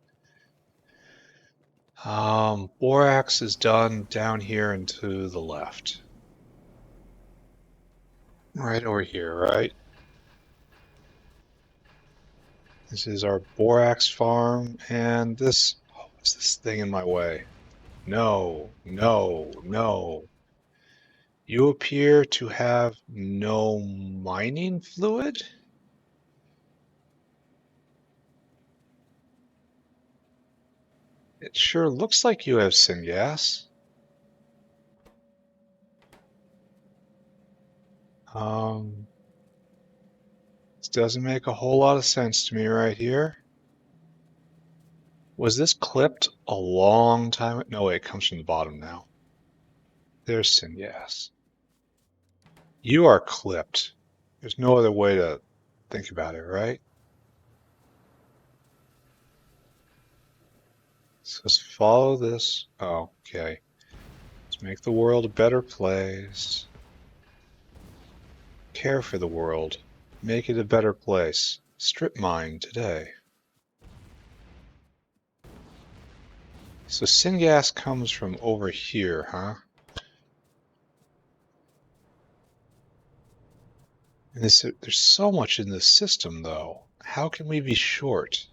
Borax is done down here and to the left. Right over here, right? This is our borax farm, and this... Oh, what's this thing in my way? No, no, no. You appear to have no mining fluid? It sure looks like you have syngas. This doesn't make a whole lot of sense to me right here. Was this clipped a long time? No, wait, it comes from the bottom now. There's syngas. You are clipped. There's no other way to think about it, right? So let's follow this. Oh, okay. Let's Let's make the world a better place. Care for the world. Make it a better place. Strip mine today. So syngas comes from over here, huh? And there's so much in this system, though. How can we be short?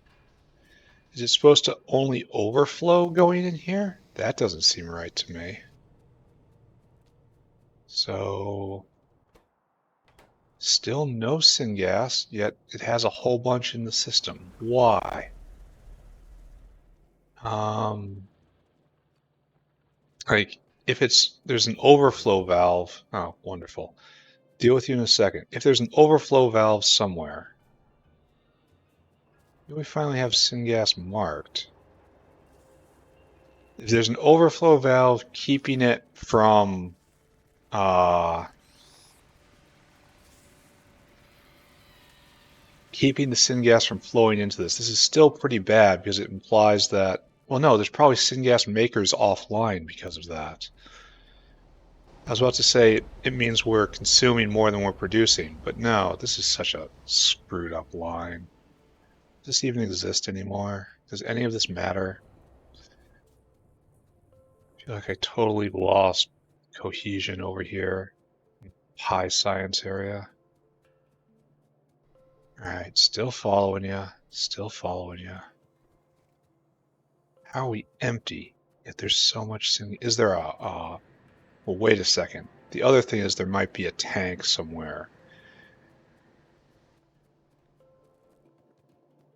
Is it supposed to only overflow going in here? That doesn't seem right to me. So, still no syngas, yet it has a whole bunch in the system. Why? Like, if there's an overflow valve, oh, wonderful. Deal with you in a second. If there's an overflow valve somewhere, we finally have syngas marked. If there's an overflow valve keeping it from keeping the syngas from flowing into this is still pretty bad because it implies that, well, no, there's probably syngas makers offline because of that. I was about to say it means we're consuming more than we're producing, but no, this is such a screwed up line. Does this even exist anymore? Does any of this matter? I feel like I totally lost cohesion over here. High science area. Alright, still following you. Still following you. How are we empty? Yet there's so much. Is there well, wait a second. The other thing is there might be a tank somewhere.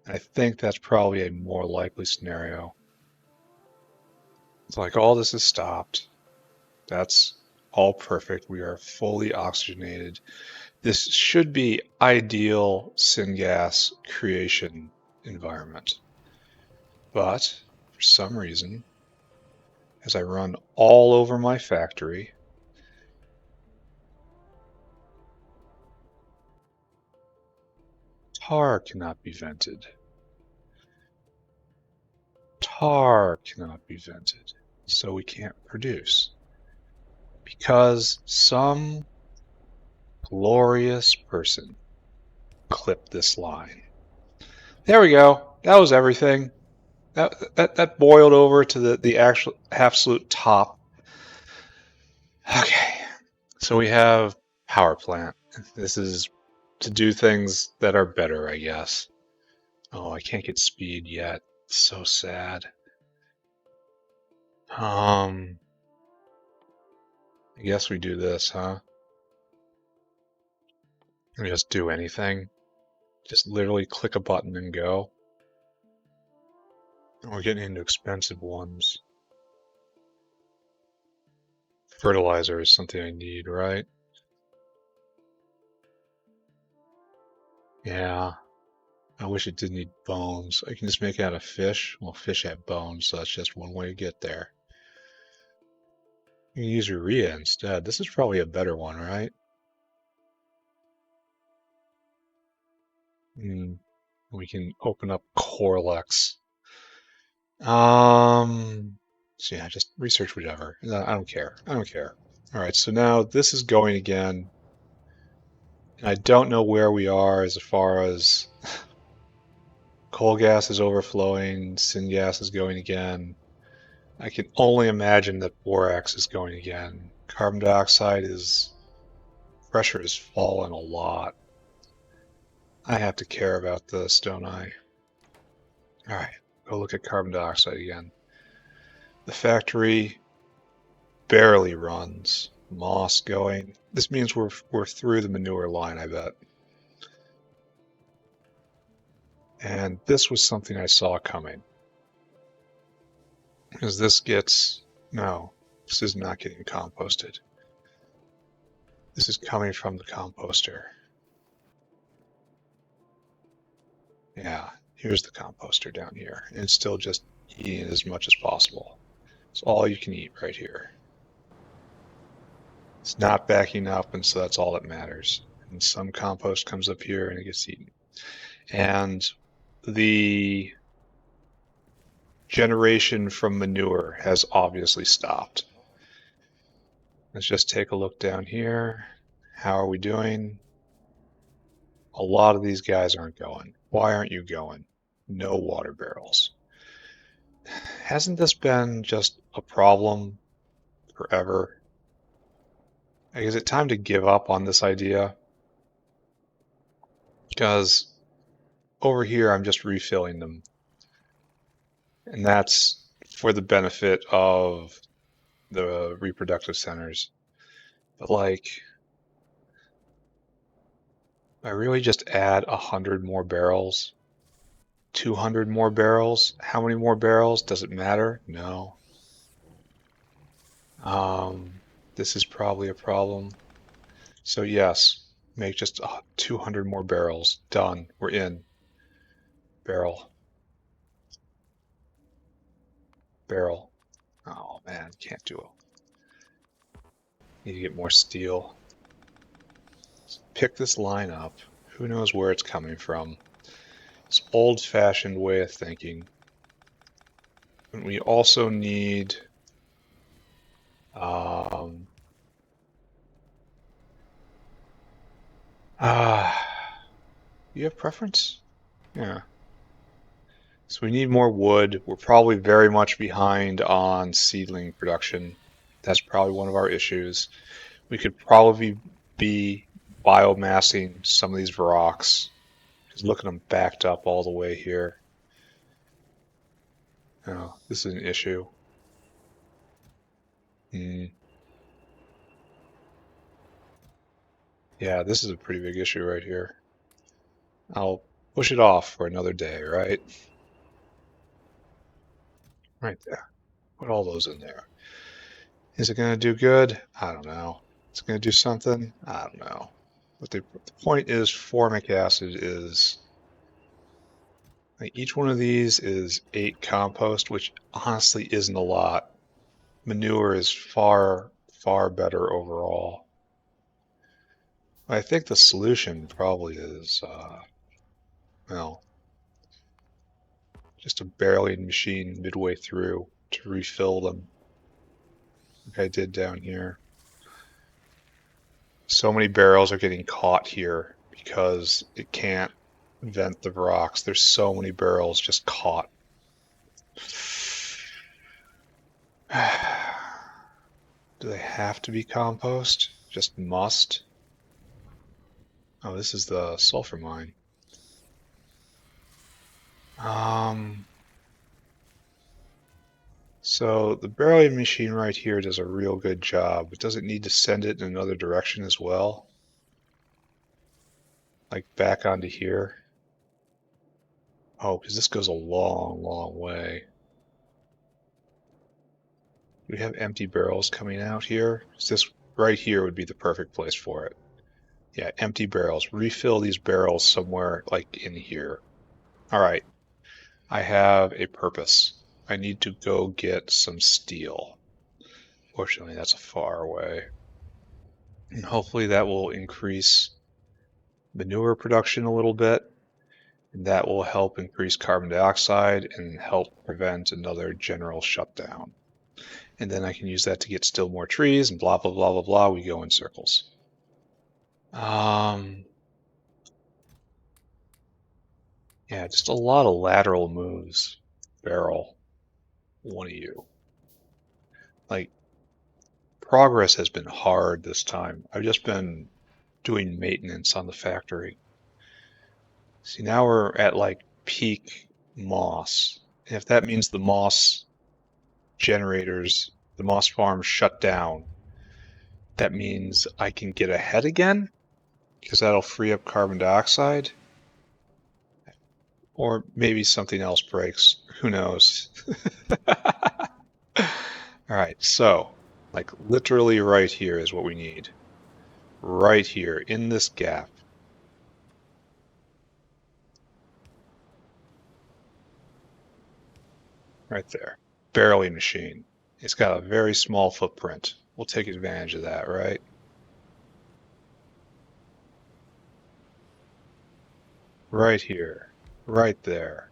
I think that's probably a more likely scenario. It's like all this is stopped. That's all perfect. We are fully oxygenated. This should be ideal syngas creation environment. But for some reason, as I run all over my factory, tar cannot be vented. Tar cannot be vented, so we can't produce. Because some glorious person clipped this line. There we go. That was everything. That boiled over to the actual absolute top. Okay, so we have power plant. This is to do things that are better, I guess. Oh, I can't get speed yet. So sad. I guess we do this, huh? We just do anything. Just literally click a button and go. We're getting into expensive ones. Fertilizer is something I need, right? Yeah. I wish it didn't need bones. I can just make it out of fish. Well, fish have bones, so that's just one way to get there. You can use urea instead. This is probably a better one, right? We can open up Corlex. So yeah, just research whatever. No, I don't care. I don't care. All right, so now this is going again. And I don't know where we are as far as coal gas is overflowing, syngas is going again. I can only imagine that borax is going again. Carbon dioxide pressure has fallen a lot. I have to care about this, don't I? All right, go look at carbon dioxide again. The factory barely runs. Moss going. This means we're through the manure line, I bet. And this was something I saw coming. Because no, this is not getting composted. This is coming from the composter. Yeah, here's the composter down here. And it's still just eating as much as possible. It's all you can eat right here. It's not backing up, and so that's all that matters. And some compost comes up here and it gets eaten. And the generation from manure has obviously stopped. Let's just take a look down here. How are we doing? A lot of these guys aren't going. Why aren't you going? No water barrels. Hasn't this been just a problem forever? Like, is it time to give up on this idea? Because over here I'm just refilling them. And that's for the benefit of the reproductive centers. But like, I really just add 100 more barrels, 200 more barrels. How many more barrels? Does it matter? No. This is probably a problem. So yes, make just 200 more barrels. Done. We're in. Barrel. Barrel. Oh man, can't do it. Need to get more steel. Let's pick this line up. Who knows where it's coming from? It's old-fashioned way of thinking. And we also need you have preference? Yeah. So we need more wood. We're probably very much behind on seedling production. That's probably one of our issues. We could probably be biomassing some of these rocks. Because look at them backed up all the way here. Oh, this is an issue. Yeah, this is a pretty big issue right here. I'll push it off for another day, right? Right there. Put all those in there. Is it going to do good? I don't know. It's going to do something? I don't know. But the point is, formic acid is, like, each one of these is 8 compost, which honestly isn't a lot. Manure is far, far better overall. I think the solution probably is, well, just a barreling machine midway through to refill them, like I did down here. So many barrels are getting caught here because it can't vent the rocks. There's so many barrels just caught. Do they have to be compost? Just must? Oh, this is the sulfur mine. So the barreling machine right here does a real good job, but does it need to send it in another direction as well? Like back onto here? Oh, because this goes a long, long way. We have empty barrels coming out here. This right here would be the perfect place for it. Yeah, empty barrels. Refill these barrels somewhere like in here. All right, I have a purpose. I need to go get some steel. Fortunately, that's a far away. And hopefully that will increase manure production a little bit. And that will help increase carbon dioxide and help prevent another general shutdown. And then I can use that to get still more trees and blah, blah, blah, blah, blah. We go in circles. Yeah, just a lot of lateral moves. Barrel, one of you. Like, progress has been hard this time. I've just been doing maintenance on the factory. See, now we're at like peak moss. And if that means the moss generators, the moss farms shut down, that means I can get ahead again because that'll free up carbon dioxide. Or maybe something else breaks. Who knows? All right, so like literally right here is what we need. Right here in this gap. Right there. Barreling machine. It's got a very small footprint. We'll take advantage of that, right? Right here. Right there.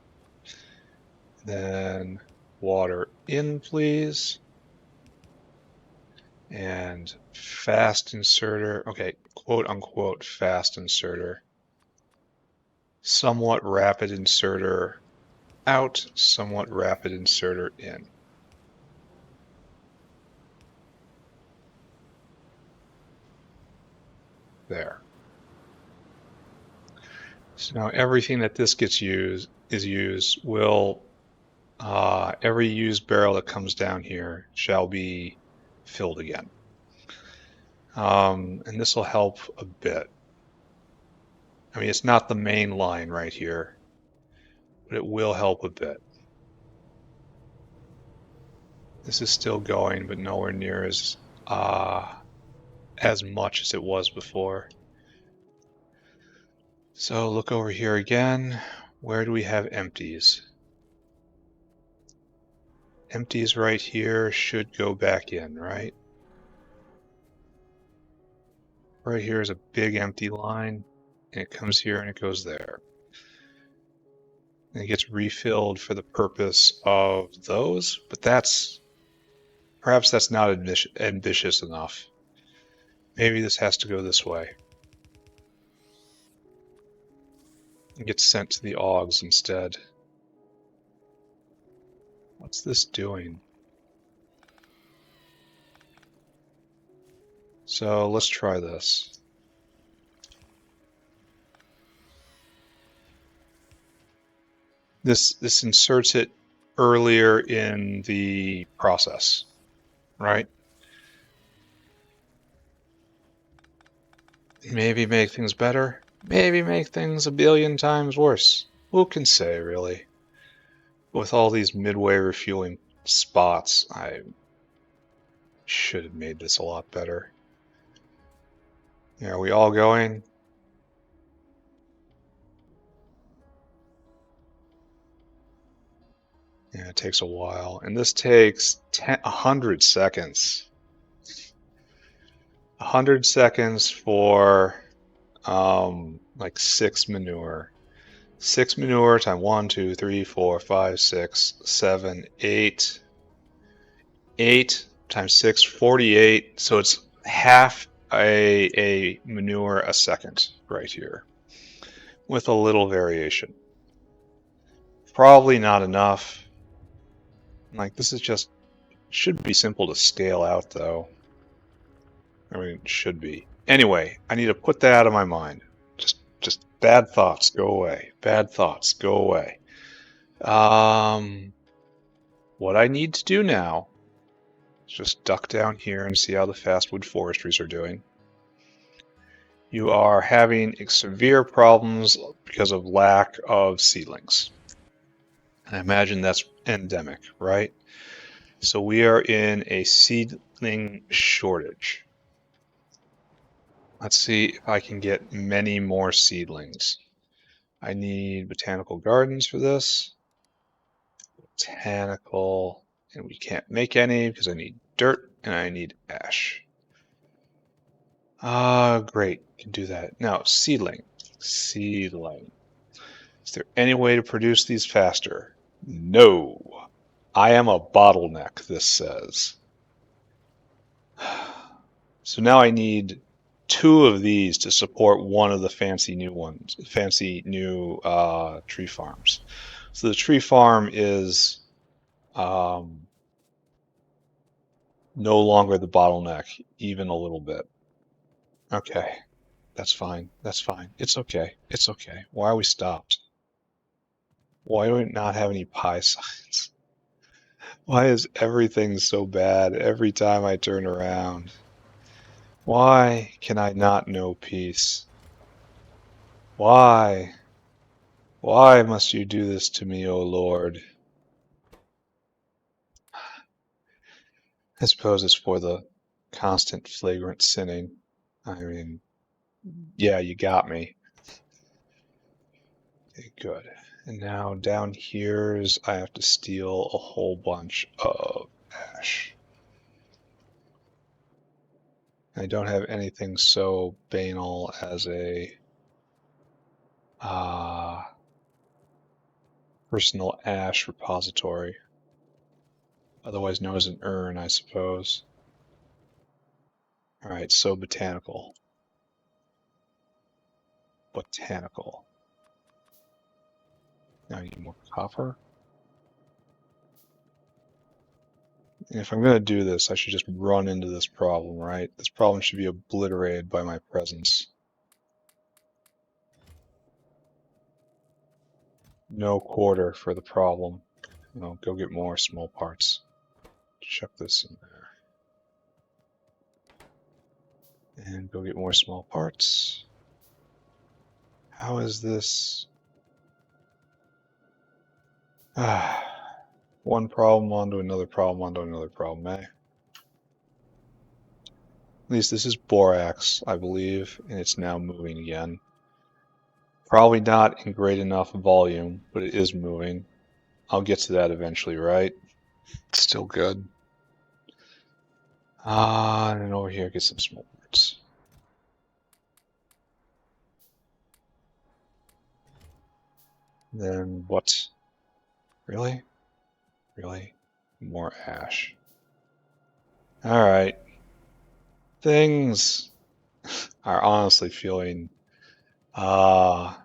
Then water in, please. And fast inserter, okay, quote unquote fast inserter. Somewhat rapid inserter out, somewhat rapid inserter in. There. So now everything that this gets used will, every used barrel that comes down here shall be filled again. And this will help a bit. I mean, it's not the main line right here, but it will help a bit. This is still going, but nowhere near as much as it was before. So look over here again. Where do we have empties? Empties right here should go back in, right? Right here is a big empty line, and it comes here and it goes there. And it gets refilled for the purpose of those, but perhaps that's not ambitious enough. Maybe this has to go this way. It gets sent to the augs instead. What's this doing? So let's try this. This inserts it earlier in the process, right? Maybe make things better, maybe make things a billion times worse. Who can say, really? With all these midway refueling spots, I should have made this a lot better. Are we all going? Yeah, it takes a while. And this takes 100 seconds. 100 seconds for like 6 manure. 6 manure times 1, 2, 3, 4, 5, 6, 7, 8. 8 times 6, 48. So it's half a manure a second right here with a little variation. Probably not enough. Like, this is just, should be simple to scale out though. I mean, it should be. Anyway, I need to put that out of my mind. Just bad thoughts, go away. Bad thoughts, go away. What I need to do now is just duck down here and see how the fastwood forestries are doing. You are having severe problems because of lack of seedlings. I imagine that's endemic, right? So we are in a seedling shortage. Let's see if I can get many more seedlings. I need botanical gardens for this. Botanical, and we can't make any because I need dirt and I need ash. Great, can do that. Now, seedling. Seedling. Is there any way to produce these faster? No. I am a bottleneck, this says. So now I need 2 of these to support one of the fancy new tree farms. So the tree farm is no longer the bottleneck, even a little bit. Okay, that's fine. That's fine. It's okay. It's okay. Why are we stopped? Why do we not have any pi signs? Why is everything so bad every time I turn around? Why can I not know peace? Why? Why must you do this to me, O Lord? I suppose it's for the constant flagrant sinning. I mean, yeah, you got me. Okay, good. And now down here's, I have to steal a whole bunch of ash. I don't have anything so banal as a personal ash repository, otherwise known as an urn, I suppose. All right, so botanical. Botanical. Now I need more copper. And if I'm going to do this, I should just run into this problem, right? This problem should be obliterated by my presence. No quarter for the problem. I'll go get more small parts. Chuck this in there. And go get more small parts. How is this? One problem onto another problem onto another problem, eh? At least this is borax, I believe, and it's now moving again. Probably not in great enough volume, but it is moving. I'll get to that eventually, right? It's still good. And then over here, get some small parts. Then what? Really? Really? More ash. Alright. Things are honestly feeling like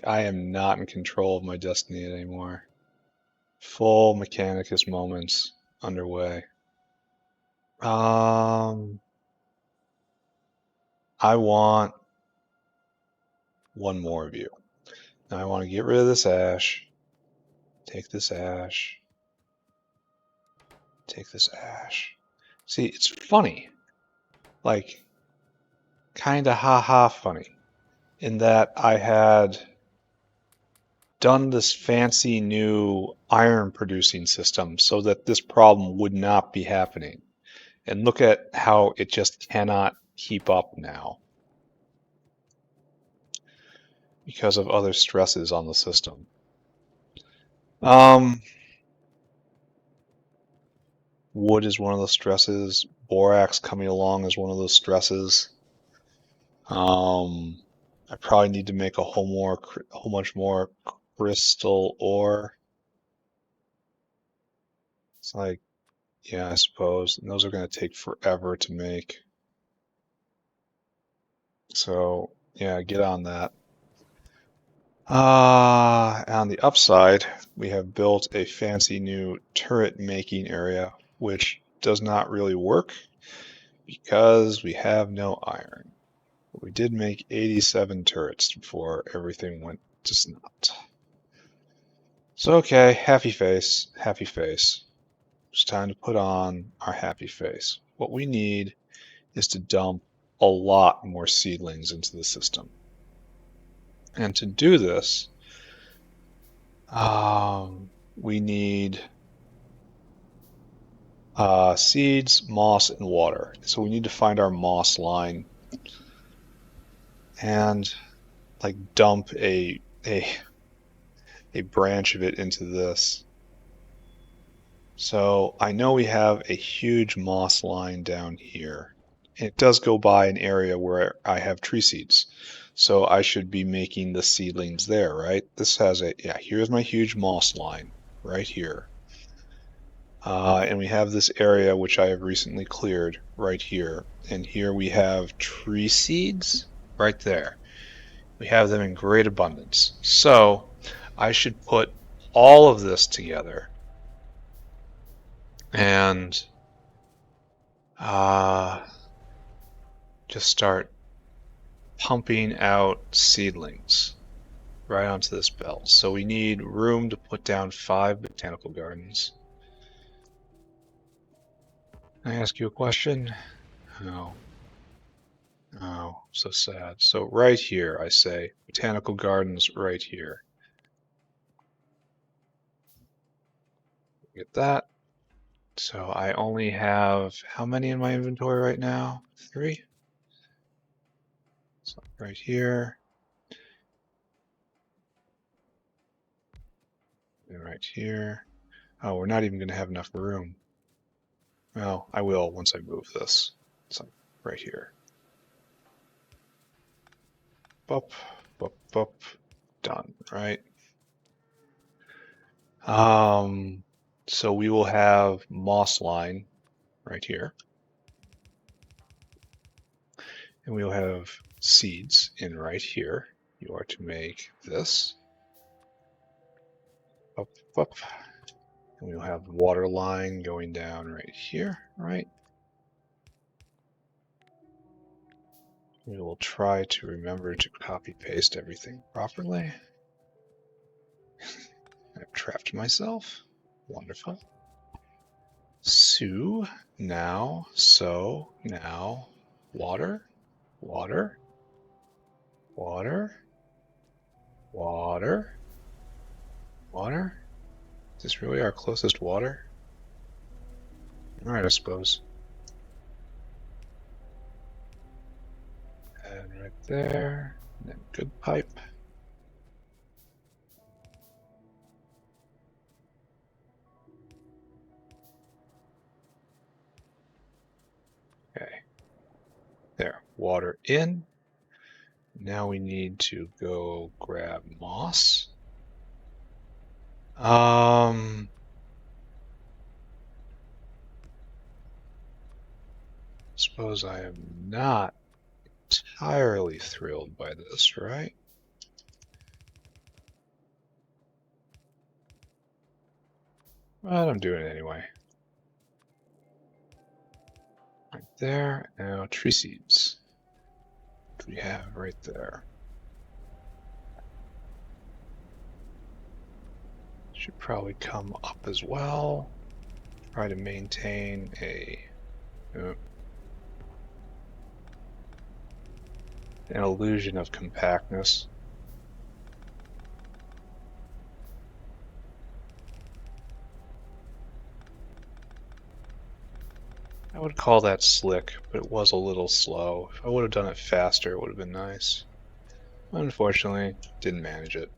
I am not in control of my destiny anymore. Full Mechanicus moments underway. I want one more of you. Now I want to get rid of this ash. Take this ash. Take this ash. See, it's funny. Like, kinda ha-ha funny. In that I had done this fancy new iron producing system so that this problem would not be happening. And look at how it just cannot keep up now because of other stresses on the system. Wood is one of those stresses. Borax coming along is one of those stresses. I probably need to make a whole bunch more crystal ore. It's like, yeah, I suppose. And those are going to take forever to make. So, yeah, get on that. On the upside, we have built a fancy new turret making area, which does not really work because we have no iron. But we did make 87 turrets before everything went to snot. So, okay, happy face, happy face. It's time to put on our happy face. What we need is to dump a lot more seedlings into the system. And to do this, we need seeds, moss, and water. So we need to find our moss line and like dump a branch of it into this. So I know we have a huge moss line down here. It does go by an area where I have tree seeds. So I should be making the seedlings there, right? This has here's my huge moss line right here. And we have this area which I have recently cleared right here. And here we have tree seeds right there. We have them in great abundance. So I should put all of this together and just start pumping out seedlings right onto this belt. So we need room to put down 5 botanical gardens. Can I ask you a question? No. Oh, so sad. So right here, I say, botanical gardens right here. Get that. So I only have, how many in my inventory right now? 3? So right here. And right here. Oh, we're not even going to have enough room. Well, I will once I move this. So right here. Bup, bup, bup. Done, right? So we will have moss line right here. And we'll have seeds in right here. You are to make this. Up, up. And we'll have water line going down right here, right? We will try to remember to copy paste everything properly. I've trapped myself. Wonderful. Sue, now, so, now, water, water, water, water, water. Is this really our closest water? Alright, I suppose. And right there, and then good pipe. Okay. There, water in. Now we need to go grab moss. Suppose I am not entirely thrilled by this, right? But I'm doing it anyway. Right there. Now tree seeds. What do we have right there? Should probably come up as well. Try to maintain an illusion of compactness. I would call that slick, but it was a little slow. If I would have done it faster, it would have been nice. Unfortunately, didn't manage it.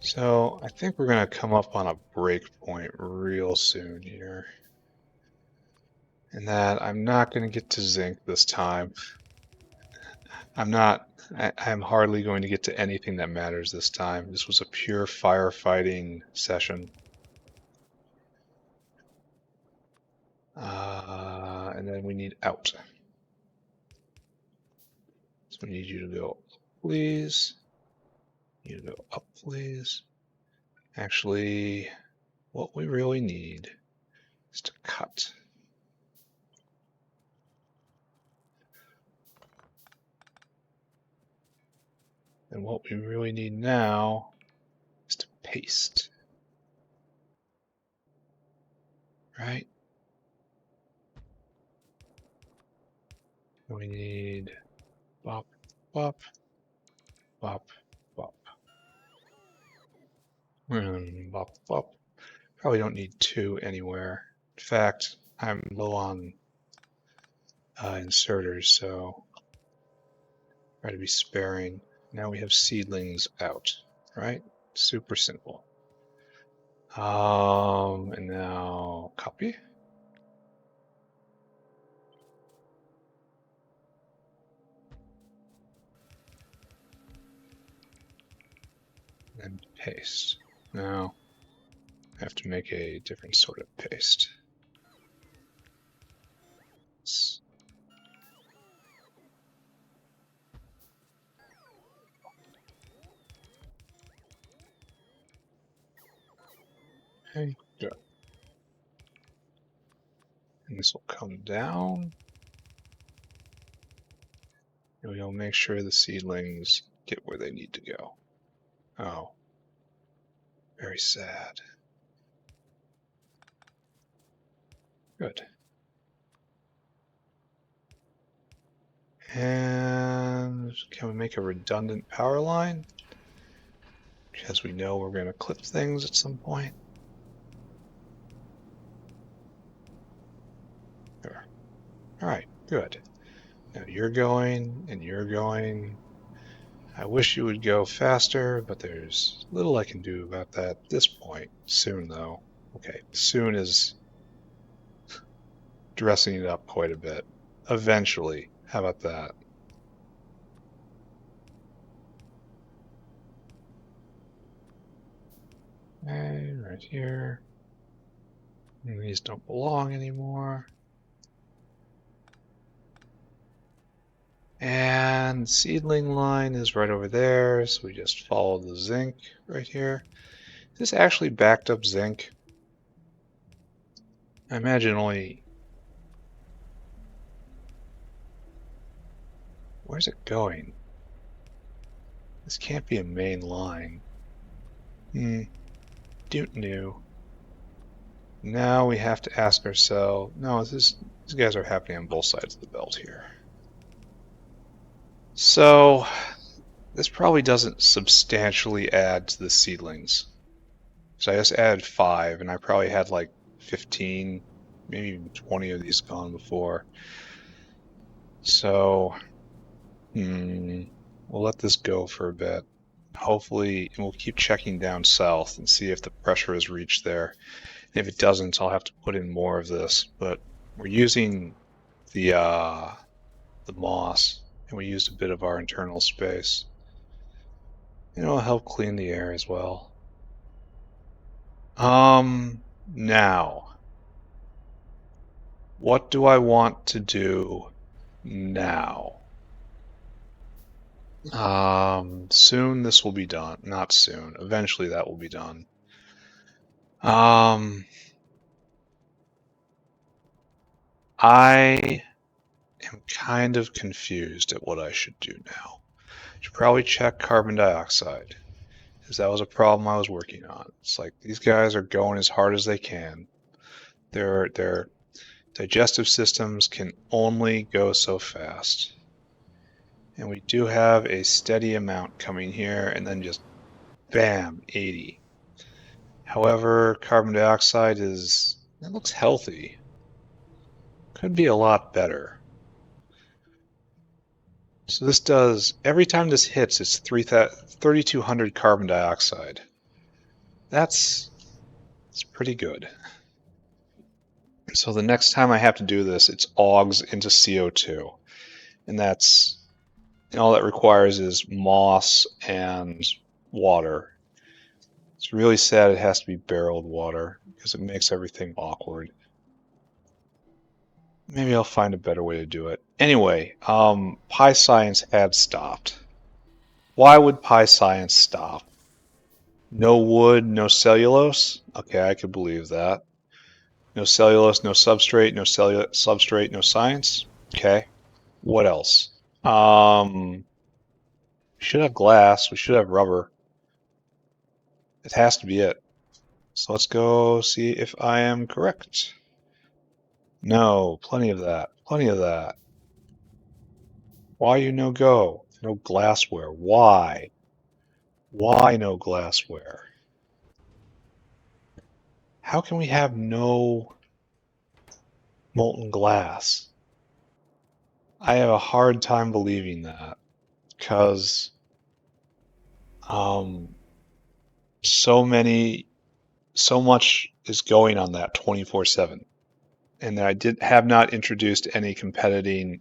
So I think we're going to come up on a break point real soon here. And that I'm not going to get to zinc this time. I'm hardly going to get to anything that matters this time. This was a pure firefighting session. And then we need out. So we need you to go up, please. You to go up, please. Actually, what we really need is to cut. And what we really need now is to paste. Right? We need bop, bop, bop, bop. Bop, bop. Probably don't need two anywhere. In fact, I'm low on inserters, so try to be sparing. Now we have seedlings out, right? Super simple. And now copy. And paste. Now I have to make a different sort of paste. Okay, good. And this will come down. And we'll make sure the seedlings get where they need to go. Oh, very sad. Good. And can we make a redundant power line? Because we know we're going to clip things at some point. There. All right, good. Now you're going, and you're going. I wish you would go faster, but there's little I can do about that at this point. Soon, though. Okay, soon is dressing it up quite a bit. Eventually. How about that? Okay, right here. And these don't belong anymore. And seedling line is right over there, so we just follow the zinc right here. Is this actually backed up zinc? I imagine only... Where's it going? This can't be a main line. Don't know. Now we have to ask ourselves... No, these guys are happening on both sides of the belt here. So, this probably doesn't substantially add to the seedlings. So I just added 5, and I probably had like 15, maybe even 20 of these gone before. So, we'll let this go for a bit. Hopefully, and we'll keep checking down south and see if the pressure has reached there. And if it doesn't, I'll have to put in more of this. But we're using the moss, and we used a bit of our internal space. And it'll help clean the air as well. Now, what do I want to do now? Soon this will be done. Not soon. Eventually that will be done. I am kind of confused at what I should do now. I should probably check carbon dioxide, because that was a problem I was working on. It's like these guys are going as hard as they can. Their digestive systems can only go so fast. And we do have a steady amount coming here, and then just bam, 80. However, carbon dioxide it looks healthy. Could be a lot better. So this does, every time this hits, it's 3,200 carbon dioxide. That's pretty good. So the next time I have to do this, it's augs into CO2. And all that requires is moss and water. It's really sad it has to be barreled water because it makes everything awkward. Maybe I'll find a better way to do it. Anyway, Pi Science had stopped. Why would Pi Science stop? No wood, no cellulose? Okay, I could believe that. No cellulose, no substrate, no substrate, no science? Okay. What else? We should have glass, we should have rubber. It has to be it. So let's go see if I am correct. No, plenty of that. Plenty of that. Why you no go? No glassware. Why? Why no glassware? How can we have no molten glass? I have a hard time believing that because so much is going on that 24/7. And I have not introduced any competitive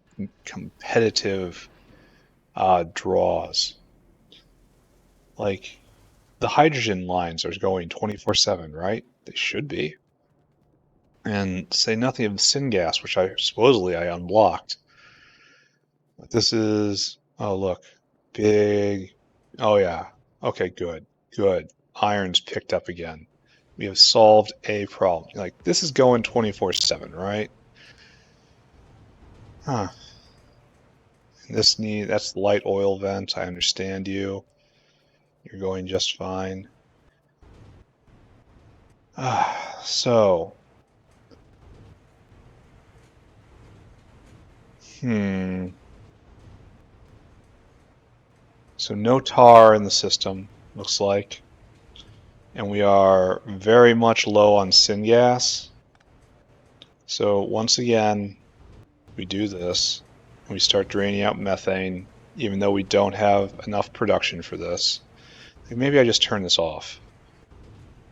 draws. Like the hydrogen lines are going 24/7, right? They should be. And say nothing of the syngas, which supposedly I unblocked. But this is, oh look, big. Oh yeah. Okay, good. Iron's picked up again. We have solved a problem. Like, this is going 24/7, right? Huh. That's the light oil vent. I understand you. You're going just fine. So. So no tar in the system, looks like. And we are very much low on syngas. So once again, we do this. And we start draining out methane, even though we don't have enough production for this. Maybe I just turn this off.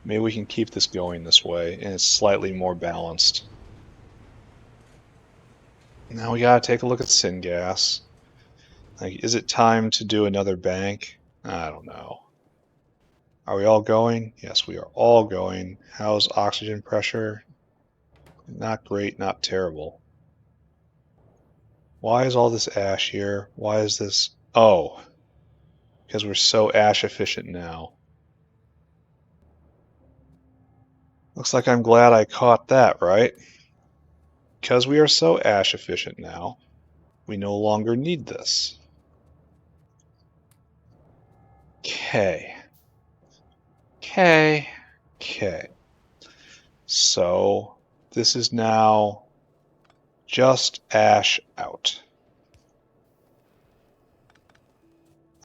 Maybe we can keep this going this way, and it's slightly more balanced. Now we gotta take a look at syngas. Like, is it time to do another bank? I don't know. Are we all going? Yes, we are all going. How's oxygen pressure? Not great, not terrible. Why is all this ash here? Why is this Oh, because we're so ash efficient now. Looks like I'm glad I caught that, right? Because we are so ash efficient now, we no longer need this. Okay. Okay. Okay. So this is now just ash out.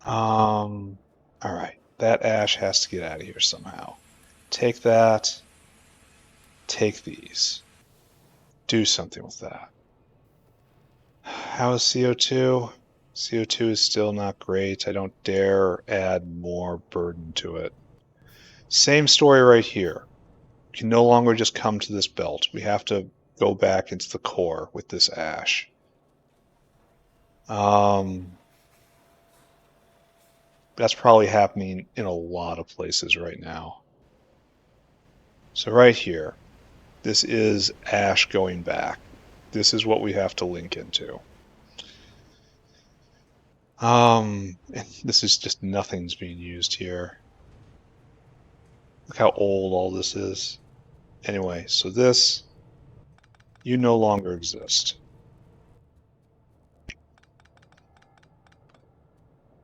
All right. That ash has to get out of here somehow. Take that. Take these. Do something with that. How is CO2? CO2 is still not great. I don't dare add more burden to it. Same story right here. We can no longer just come to this belt. We have to go back into the core with this ash. That's probably happening in a lot of places right now. So right here, this is ash going back. This is what we have to link into. And this is just nothing's being used here. Look how old all this is. Anyway, so this, you no longer exist.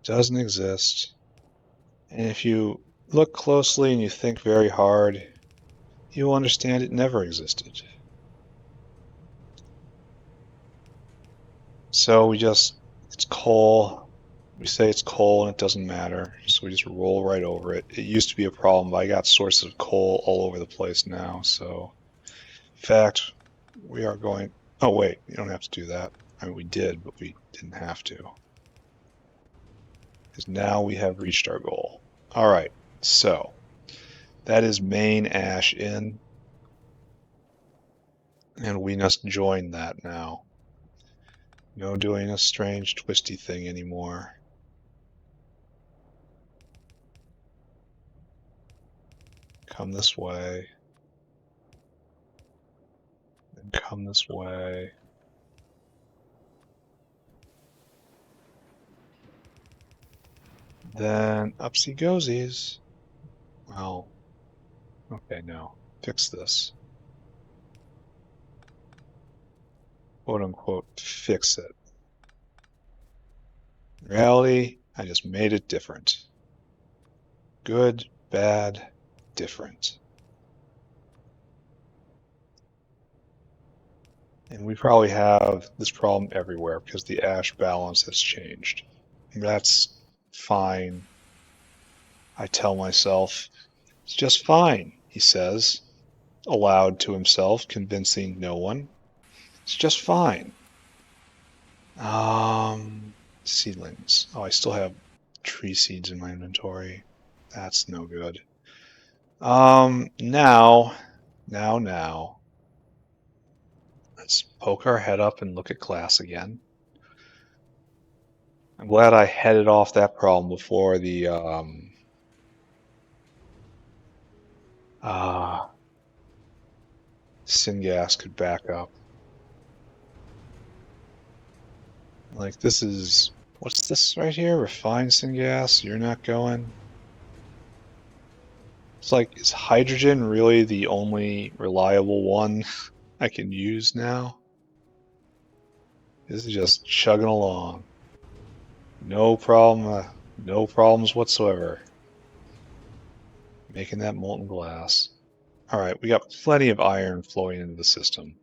Doesn't exist. And if you look closely and you think very hard, you will understand it never existed. So it's coal. We say it's coal and it doesn't matter. So we just roll right over it. It used to be a problem, but I got sources of coal all over the place now. So, in fact, we are going, oh wait, you don't have to do that. I mean, we did, but we didn't have to. Because now we have reached our goal. All right, so that is main ash in. And we must join that now. No doing a strange twisty thing anymore. Come this way. And come this way. Then upsy goesies. Well, okay, no. Fix this. Quote unquote, fix it. In reality, I just made it different. Good, bad, different. And we probably have this problem everywhere because the ash balance has changed. That's fine. I tell myself, it's just fine, he says, aloud to himself, convincing no one. It's just fine. Seedlings. Oh, I still have tree seeds in my inventory. That's no good. Now. Let's poke our head up and look at class again. I'm glad I headed off that problem before the syngas could back up. Like this is, what's this right here? Refined syngas? You're not going? It's like, is hydrogen really the only reliable one I can use now? This is just chugging along. No problem, no problems whatsoever. Making that molten glass. All right, we got plenty of iron flowing into the system.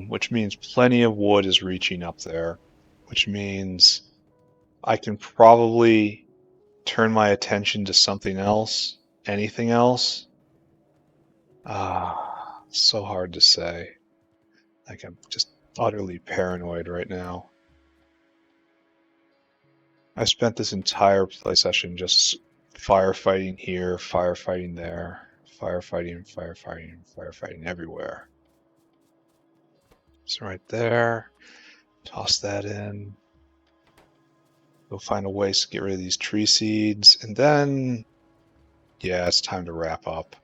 Which means plenty of wood is reaching up there, which means I can probably turn my attention to something else, anything else. So hard to say. Like I'm just utterly paranoid right now. I spent this entire play session just firefighting here, firefighting there, firefighting everywhere. So right there, toss that in. Go find a way to get rid of these tree seeds, and then, yeah, it's time to wrap up.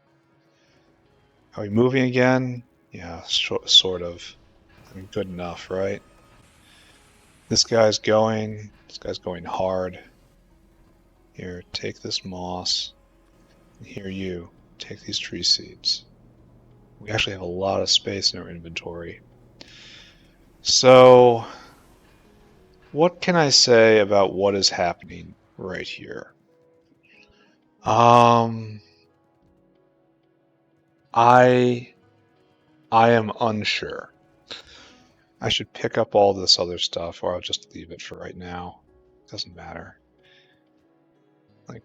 Are we moving again? Yeah, sort of. I mean, good enough, right? This guy's going hard. Here, take this moss. And here you, take these tree seeds. We actually have a lot of space in our inventory. So, what can I say about what is happening right here? I am unsure. I should pick up all this other stuff, or I'll just leave it for right now. Doesn't matter. Like,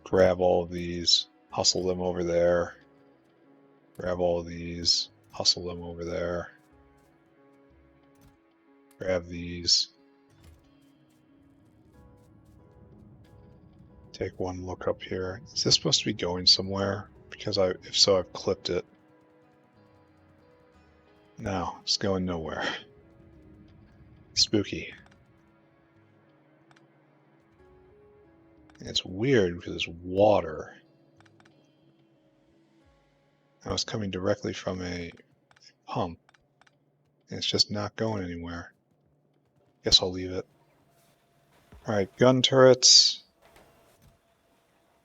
grab all of these, hustle them over there. Grab all of these, hustle them over there. Grab these. Take one look up here. Is this supposed to be going somewhere? Because if so, I've clipped it. No, it's going nowhere. Spooky. It's weird because it's water. Now it's coming directly from a pump. And it's just not going anywhere. Guess I'll leave it. Alright, gun turrets.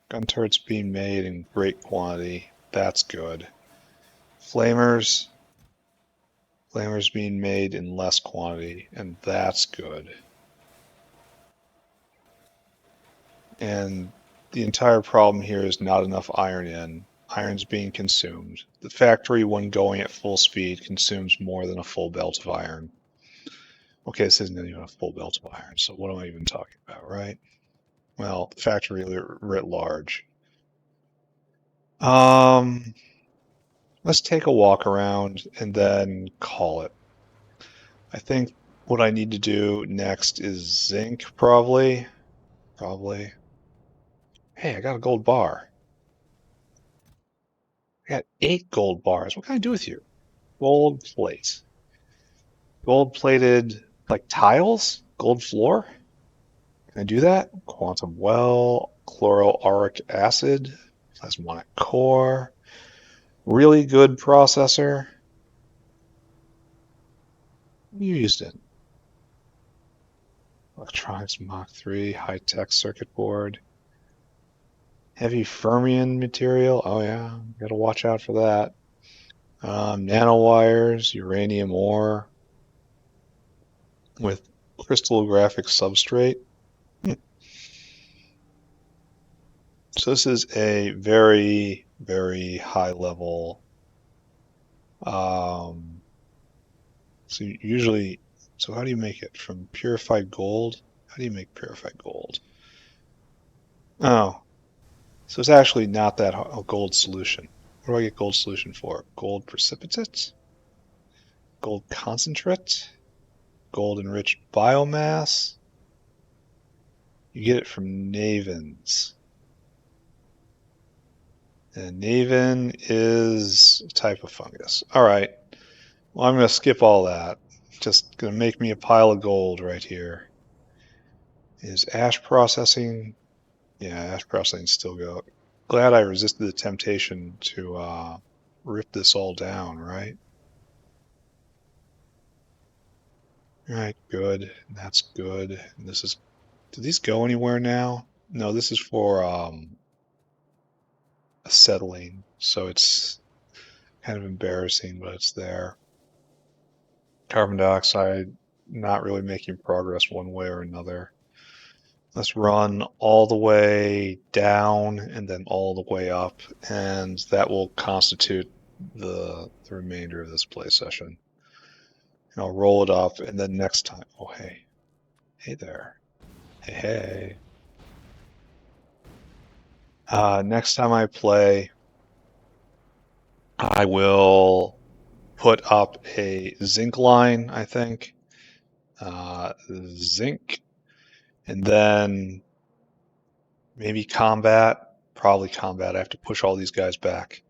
Gun turrets being made in great quantity. That's good. Flamers. Flamers being made in less quantity, and that's good. And the entire problem here is not enough iron in. Iron's being consumed. The factory, when going at full speed, consumes more than a full belt of iron. Okay, this isn't even a full belt of iron, so what am I even talking about, right? Well, the factory writ large. Let's take a walk around and then call it. I think what I need to do next is zinc, probably. Hey, I got a gold bar. I got 8 gold bars. What can I do with you? Gold plate. Gold plated, like tiles? Gold floor? Can I do that? Quantum well, chloroauric acid, plasmonic core. Really good processor. You used it. Electronics Mach 3, high-tech circuit board. Heavy fermion material. Oh yeah, gotta watch out for that. Nanowires, uranium ore with crystallographic substrate. So this is a very, very high level. So usually, so how do you make it? From purified gold? How do you make purified gold? Oh, so it's actually not that a gold solution. What do I get gold solution for? Gold precipitate? Gold concentrate? Gold enriched biomass? You get it from navins. And navin is a type of fungus. All right. Well, I'm going to skip all that. Just going to make me a pile of gold right here. Is ash processing? Yeah, ash processing still go. Glad I resisted the temptation to rip this all down, right? All right, good. That's good. And this is. Do these go anywhere now? No, this is for acetylene, so it's kind of embarrassing, but it's there. Carbon dioxide, not really making progress one way or another. Let's run all the way down and then all the way up, and that will constitute the remainder of this play session. And I'll roll it up, and then next time, oh hey, hey there, hey. Next time I play, I will put up a zinc line, I think. Zinc, and then maybe combat. Probably combat. I have to push all these guys back.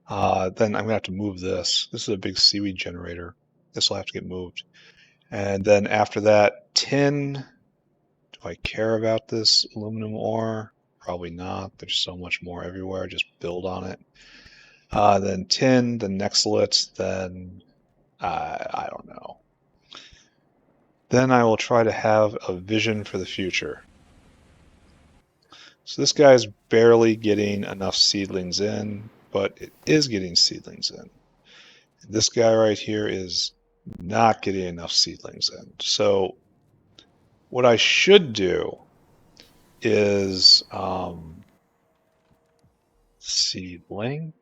Then I'm going to have to move this. This is a big seaweed generator. This will have to get moved. And then after that, tin. Do I care about this aluminum ore? Probably not. There's so much more everywhere. Just build on it. Then tin, then nexolite, then I don't know. Then I will try to have a vision for the future. So this guy's barely getting enough seedlings in, but it is getting seedlings in. This guy right here is not getting enough seedlings in. So what I should do is seedling.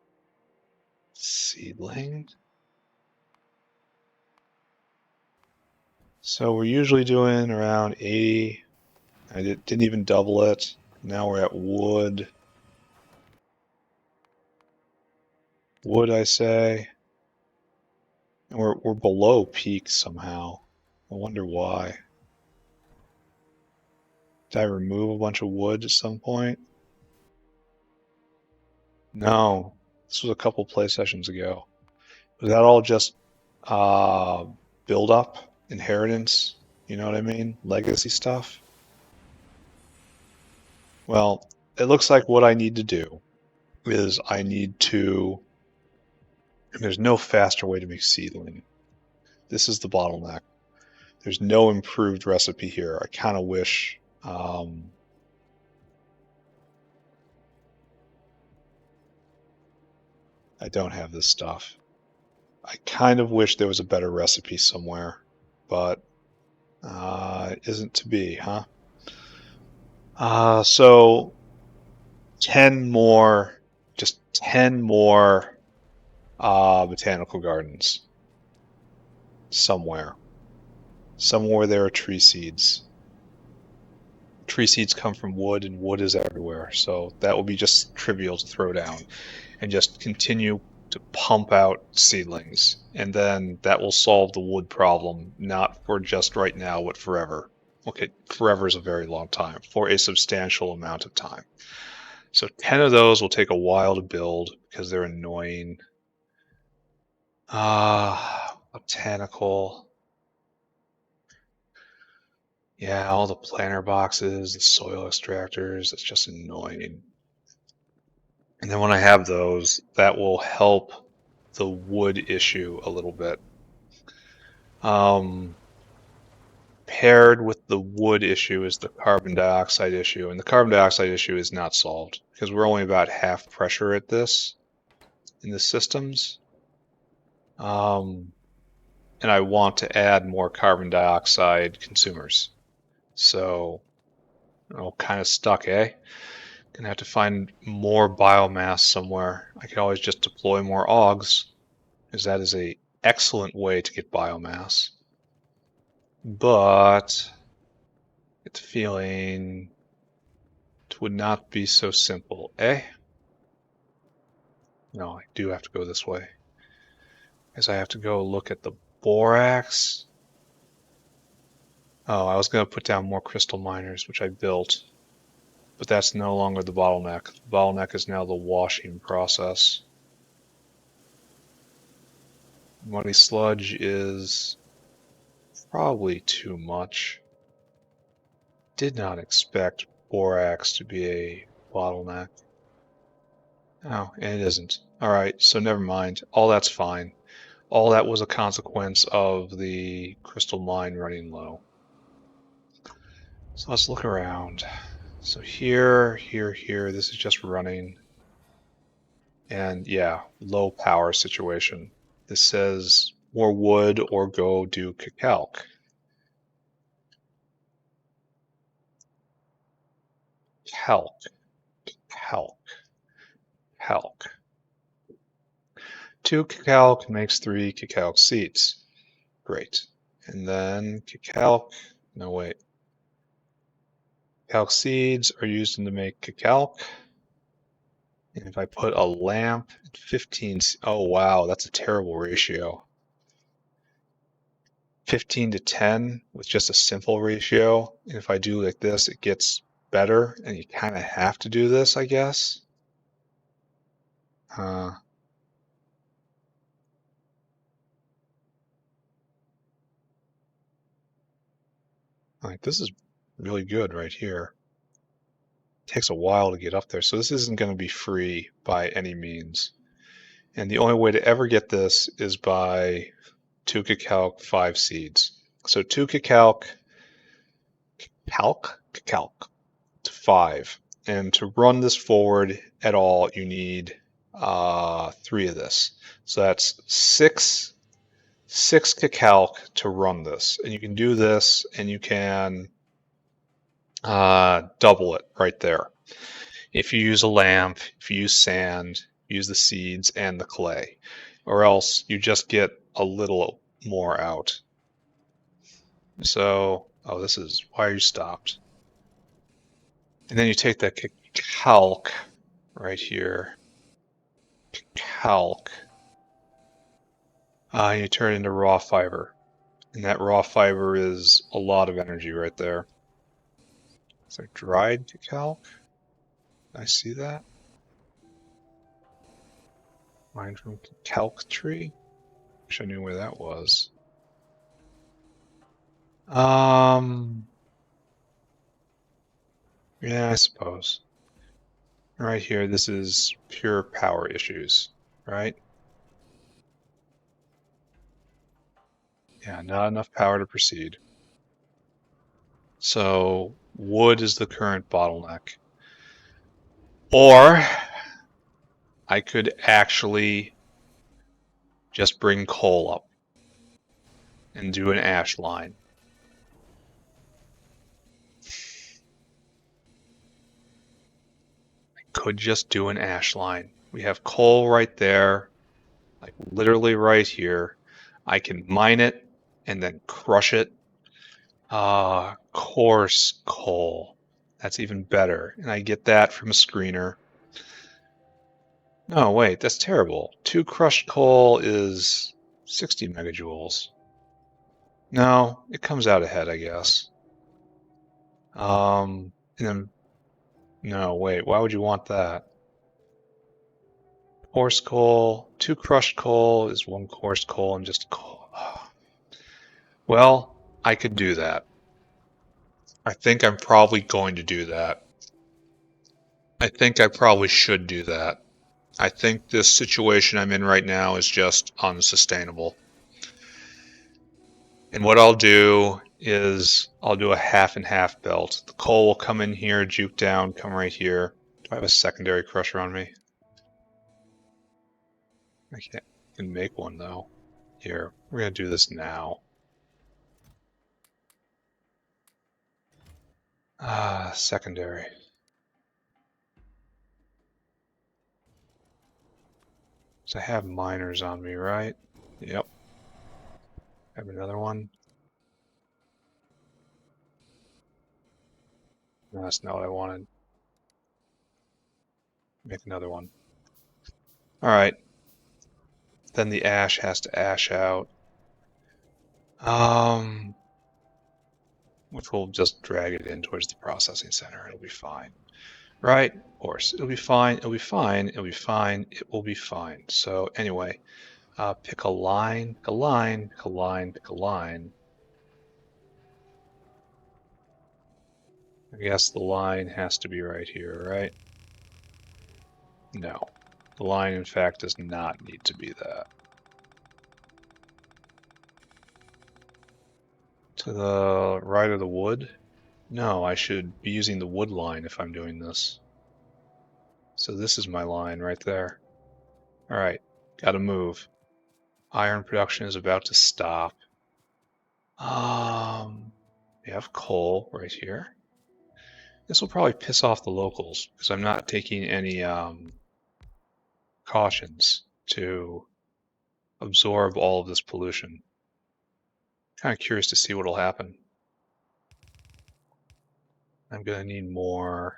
So we're usually doing around 80. I didn't even double it. Now we're at wood. Wood, I say. And we're below peak somehow. I wonder why. Did I remove a bunch of wood at some point? No. This was a couple play sessions ago. Was that all just build up, inheritance? You know what I mean? Legacy stuff? Well, it looks like what I need to do is I need to. There's no faster way to make seedling. This is the bottleneck. There's no improved recipe here. I kind of wish. I don't have this stuff. I kind of wish there was a better recipe somewhere, but it isn't to be, huh? So 10 more, just 10 more botanical gardens somewhere. Somewhere there are tree seeds. Tree seeds come from wood, and wood is everywhere, so that will be just trivial to throw down. And just continue to pump out seedlings, and then that will solve the wood problem, not for just right now, but forever. Okay, forever is a very long time, for a substantial amount of time. So 10 of those will take a while to build because they're annoying. Botanical. Yeah, all the planter boxes, the soil extractors, it's just annoying. And then when I have those, that will help the wood issue a little bit. Paired with the wood issue is the carbon dioxide issue, and the carbon dioxide issue is not solved because we're only about half pressure at this in the systems. And I want to add more carbon dioxide consumers. So, kind of stuck, eh? Gonna have to find more biomass somewhere. I could always just deploy more augs, because that is a excellent way to get biomass. But I get the feeling it would not be so simple, eh? No, I do have to go this way. Because I have to go look at the borax. Oh, I was going to put down more crystal miners, which I built. But that's no longer the bottleneck. The bottleneck is now the washing process. Muddy sludge is probably too much. Did not expect borax to be a bottleneck. Oh, and it isn't. Alright, so never mind. All that's fine. All that was a consequence of the crystal mine running low. So let's look around. So here, this is just running. And yeah, low power situation. This says more wood or go do calc. Calc. 2 calc makes 3 calc seeds. Great. And then calc, no wait. Calc seeds are used to make calc. And if I put a lamp at 15, oh wow, that's a terrible ratio. 15 to 10 with just a simple ratio. And if I do like this, it gets better, and you kind of have to do this, I guess. Like this is really good right here. It takes a while to get up there, so this isn't going to be free by any means. And the only way to ever get this is by 2 calc 5 seeds. So 2 cacalc to 5. And to run this forward at all, you need 3 of this. So that's 6 cacalc to run this. And you can do this, and you can double it right there. If you use a lamp, if you use sand, use the seeds and the clay, or else you just get a little more out. So, oh, this is why are you stopped? And then you take that calc right here, calc, and you turn it into raw fiber. And that raw fiber is a lot of energy right there. Is there dried calc? I see that. Mine from calc tree. Wish I knew where that was. Yeah, I suppose. Right here, this is pure power issues, right? Yeah, not enough power to proceed. So wood is the current bottleneck. Or I could actually just bring coal up and do an ash line. I could just do an ash line. We have coal right there, like literally right here. I can mine it and then crush it. Coarse coal. That's even better. And I get that from a screener. No, wait, that's terrible. 2 crushed coal is 60 megajoules. No, it comes out ahead, I guess. And then, no, wait, why would you want that? Coarse coal, 2 crushed coal is 1 coarse coal and just coal. Well, I could do that. I think I'm probably going to do that. I think I probably should do that. I think this situation I'm in right now is just unsustainable. And what I'll do is I'll do a half and half belt. The coal will come in here, juke down, come right here. Do I have a secondary crusher on me? I can make one though. Here, we're gonna do this now. Secondary. So I have miners on me, right? Yep. Have another one. No, that's not what I wanted. Make another one. Alright. Then the ash has to ash out. Which will just drag it in towards the processing center. It'll be fine. Right? Of course. It'll be fine. It'll be fine. It'll be fine. It will be fine. So anyway, pick a line, pick a line, pick a line, pick a line. I guess the line has to be right here, right? No. The line, in fact, does not need to be that. To the right of the wood? No, I should be using the wood line if I'm doing this. So this is my line right there. Alright, gotta move. Iron production is about to stop. We have coal right here. This will probably piss off the locals because I'm not taking any cautions to absorb all of this pollution. Kind of curious to see what will happen. I'm gonna need more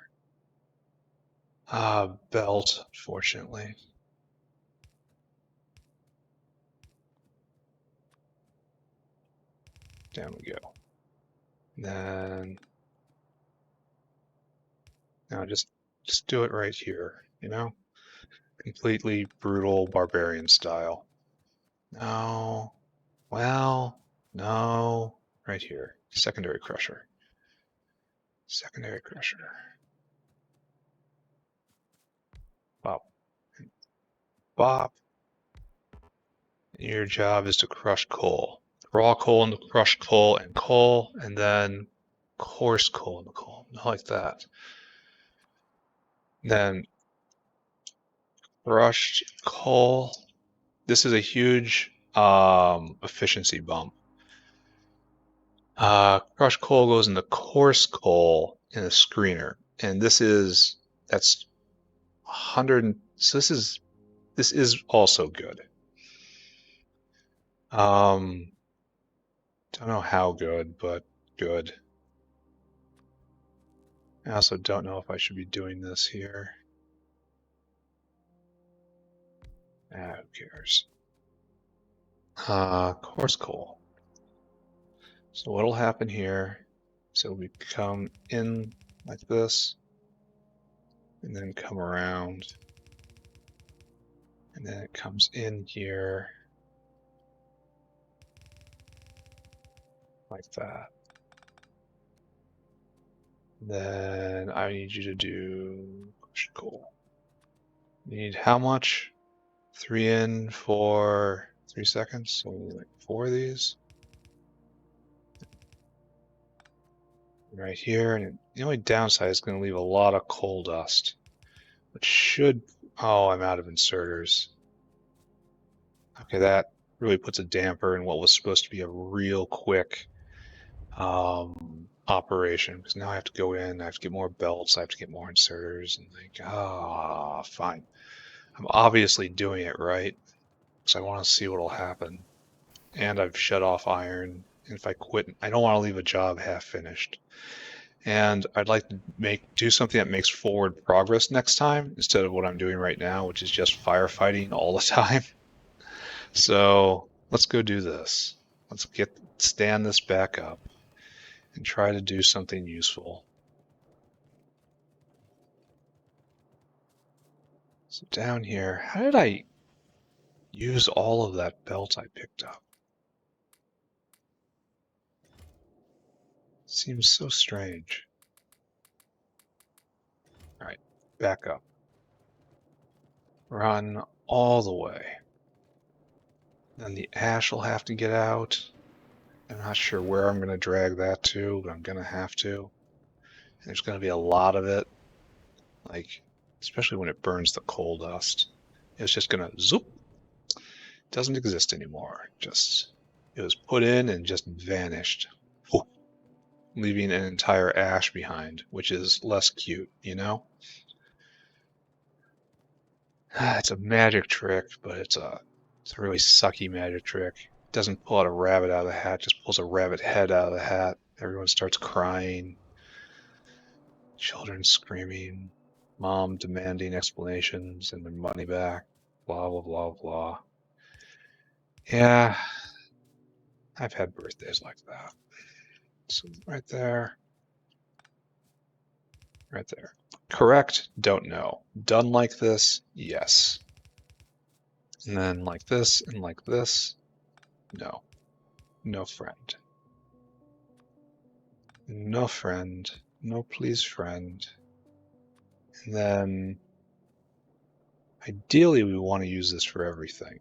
belt, fortunately. Down we go. Then now just do it right here, you know? Completely brutal barbarian style. No. Well, no. Right here. Secondary crusher. Secondary crusher. Bop. Bop. Your job is to crush coal. raw coal into crushed coal and coal, and then coarse coal into coal, like that. Then crushed coal. This is a huge efficiency bump. Crushed coal goes into coarse coal in a screener, and that's 100. So this is also good. Don't know how good, but good. I also don't know if I should be doing this here. Who cares? Coarse coal. So what'll happen here? So we come in like this, and then come around, and then it comes in here like that. Then I need you to do coal. You need how much? 3 in for 3 seconds, so we need like 4 of these. Right here, and the only downside is going to leave a lot of coal dust, which should... Oh, I'm out of inserters. Okay, that really puts a damper in what was supposed to be a real quick operation, because now I have to go in, I have to get more belts, I have to get more inserters, and like, fine. I'm obviously doing it right, because I want to see what'll happen. And I've shut off iron, and if I quit, I don't want to leave a job half finished. And I'd like to do something that makes forward progress next time, instead of what I'm doing right now, which is just firefighting all the time. So let's go do this. Let's stand this back up and try to do something useful. So down here, how did I use all of that belt I picked up? Seems so strange. All right, back up. Run all the way. Then the ash will have to get out. I'm not sure where I'm going to drag that to, but I'm going to have to. And there's going to be a lot of it, like, especially when it burns the coal dust. It's just going to zoop. Doesn't exist anymore. It was put in and just vanished, leaving an entire ash behind, which is less cute, you know? It's a magic trick, but it's a really sucky magic trick. It doesn't pull out a rabbit out of the hat, just pulls a rabbit head out of the hat. Everyone starts crying. Children screaming. Mom demanding explanations and their money back. Blah, blah, blah, blah. Yeah, I've had birthdays like that. So right there. Right there. Correct? Don't know. Done like this? Yes. And then like this and like this? No. No friend. No friend. No please friend. And then ideally we want to use this for everything.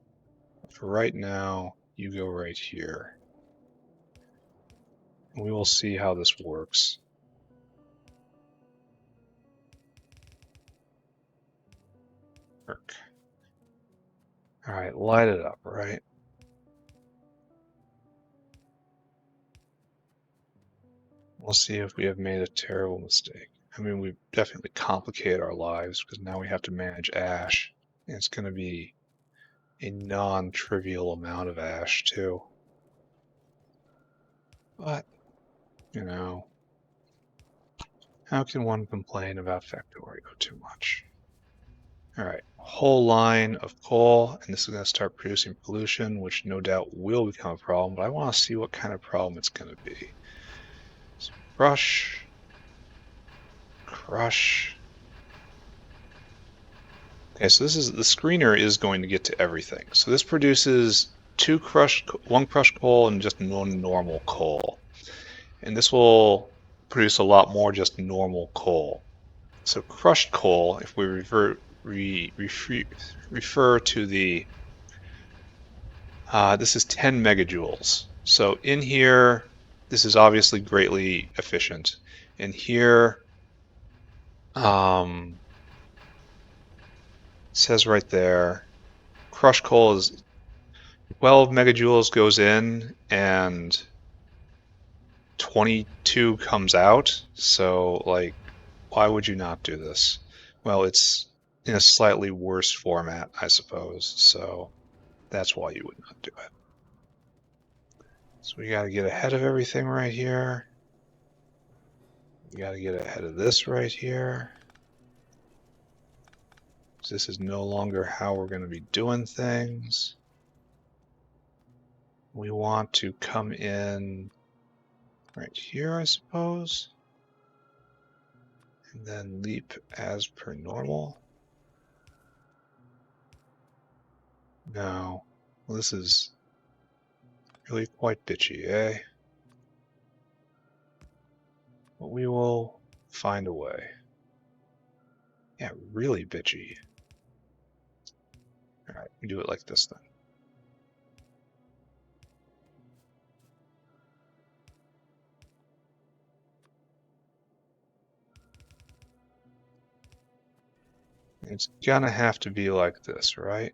For right now, you go right here. And we will see how this works. Work. All right, light it up, right? We'll see if we have made a terrible mistake. I mean, we've definitely complicated our lives because now we have to manage ash. And it's going to be a non-trivial amount of ash, too. But, you know, how can one complain about Factorio too much? All right, whole line of coal, and this is going to start producing pollution, which no doubt will become a problem, but I want to see what kind of problem it's going to be. So crush, crush. Okay, so the screener is going to get to everything. So this produces one crushed coal and just one normal coal. And this will produce a lot more just normal coal. So crushed coal, if we refer to the, this is 10 megajoules. So in here, this is obviously greatly efficient. In here, it says right there, crushed coal is 12 megajoules goes in and 22 comes out. So, like, why would you not do this? Well, it's in a slightly worse format, I suppose. So that's why you would not do it. So we got to get ahead of everything right here. We got to get ahead of this right here. This is no longer how we're going to be doing things. We want to come in right here, I suppose. And then leap as per normal. No. Well, this is really quite bitchy, eh? But we will find a way. Yeah, really bitchy. Alright, we do it like this then. It's gonna have to be like this, right?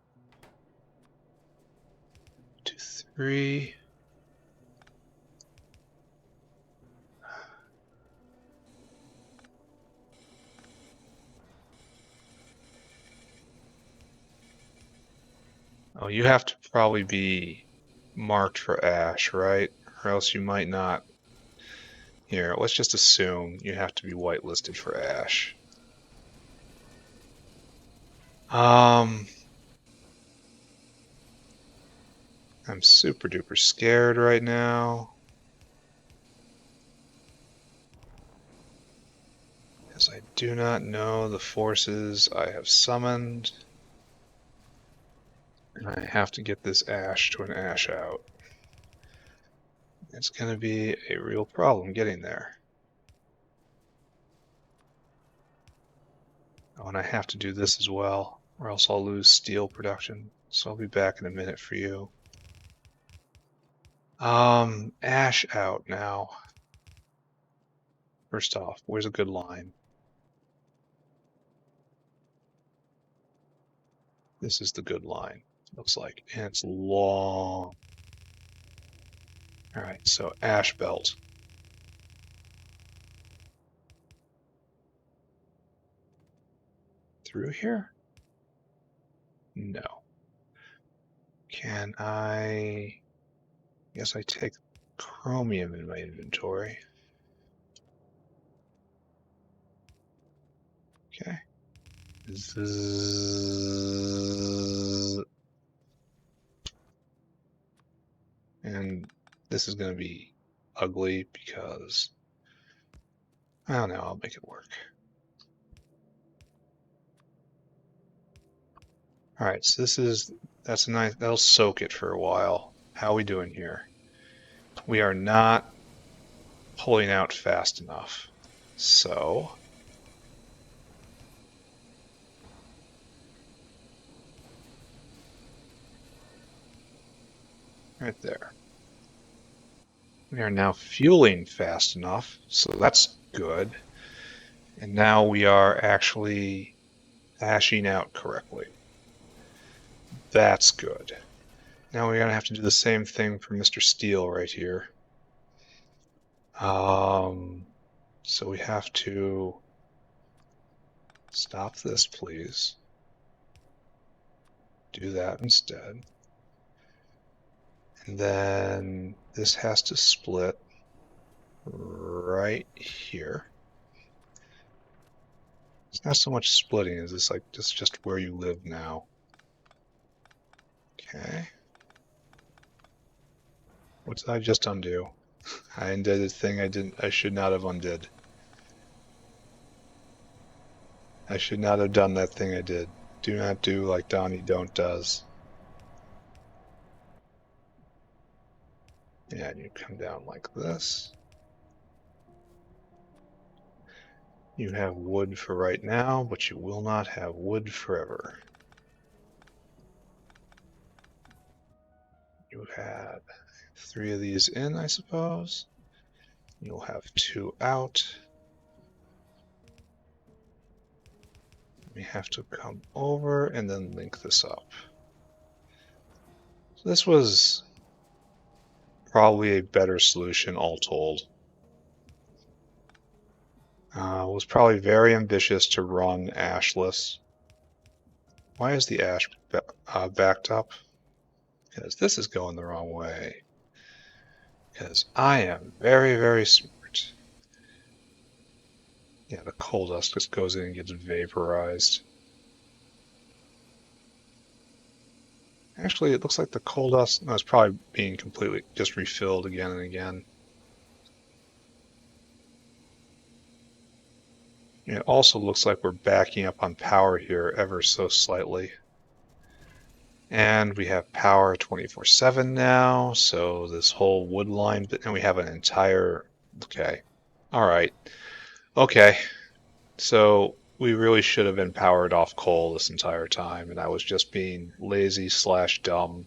2, 3. Oh, you have to probably be marked for ash, right? Or else you might not. Here, let's just assume you have to be whitelisted for ash. I'm super duper scared right now. Because I do not know the forces I have summoned. And I have to get this ash to an ash out. It's going to be a real problem getting there. Oh, and I have to do this as well, or else I'll lose steel production. So I'll be back in a minute for you. Ash out now. First off, where's a good line? This is the good line, looks like, and it's long. All right, so ash belt. Through here? No. Can I guess I take chromium in my inventory. Okay. Zzz. And this is going to be ugly because I don't know, I'll make it work. All right, so that's a nice, that'll soak it for a while. How are we doing here? We are not pulling out fast enough. So right there. We are now fueling fast enough, so that's good. And now we are actually ashing out correctly. That's good. Now we're going to have to do the same thing for Mr. Steel right here. So we have to stop this, please. Do that instead. And then this has to split right here. It's not so much splitting as it's like just where you live now. Okay. What did I just undo? I undid a thing I should not have undid. I should not have done that thing I did. Do not do like Donnie Don't does. Yeah, and you come down like this. You have wood for right now, but you will not have wood forever. You had 3 of these in, I suppose. You'll have 2 out. We have to come over and then link this up. So this was probably a better solution all told. It was probably very ambitious to run ashless. Why is the ash backed up? Because this is going the wrong way. Because I am very, very smart. Yeah, the coal dust just goes in and gets vaporized. Actually, it looks like the coal dust is probably being completely just refilled again and again. It also looks like we're backing up on power here ever so slightly. And we have power 24/7 now, so this whole wood line, and we have an entire, okay, all right, okay. So we really should have been powered off coal this entire time, and I was just being lazy / dumb.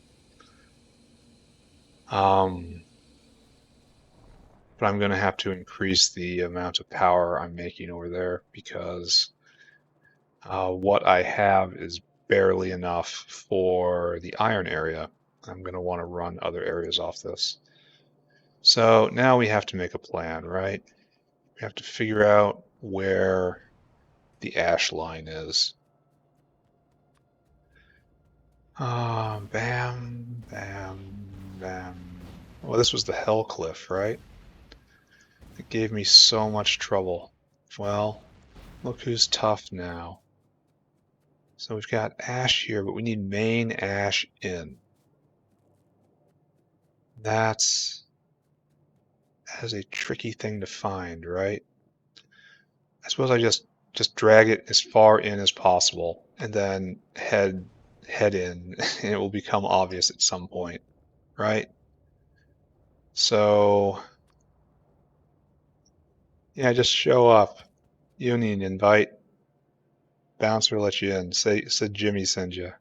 But I'm going to have to increase the amount of power I'm making over there because what I have is barely enough for the iron area. I'm going to want to run other areas off this. So now we have to make a plan, right? We have to figure out where the ash line is. Bam, bam, bam. Well, this was the Hell Cliff, right? It gave me so much trouble. Well, look who's tough now. So we've got ash here, but we need main ash in. That is a tricky thing to find, right? I suppose I just drag it as far in as possible and then head in, and it will become obvious at some point, right? So yeah, just show up. You don't need an invite. Bouncer will let you in. Said Jimmy send you.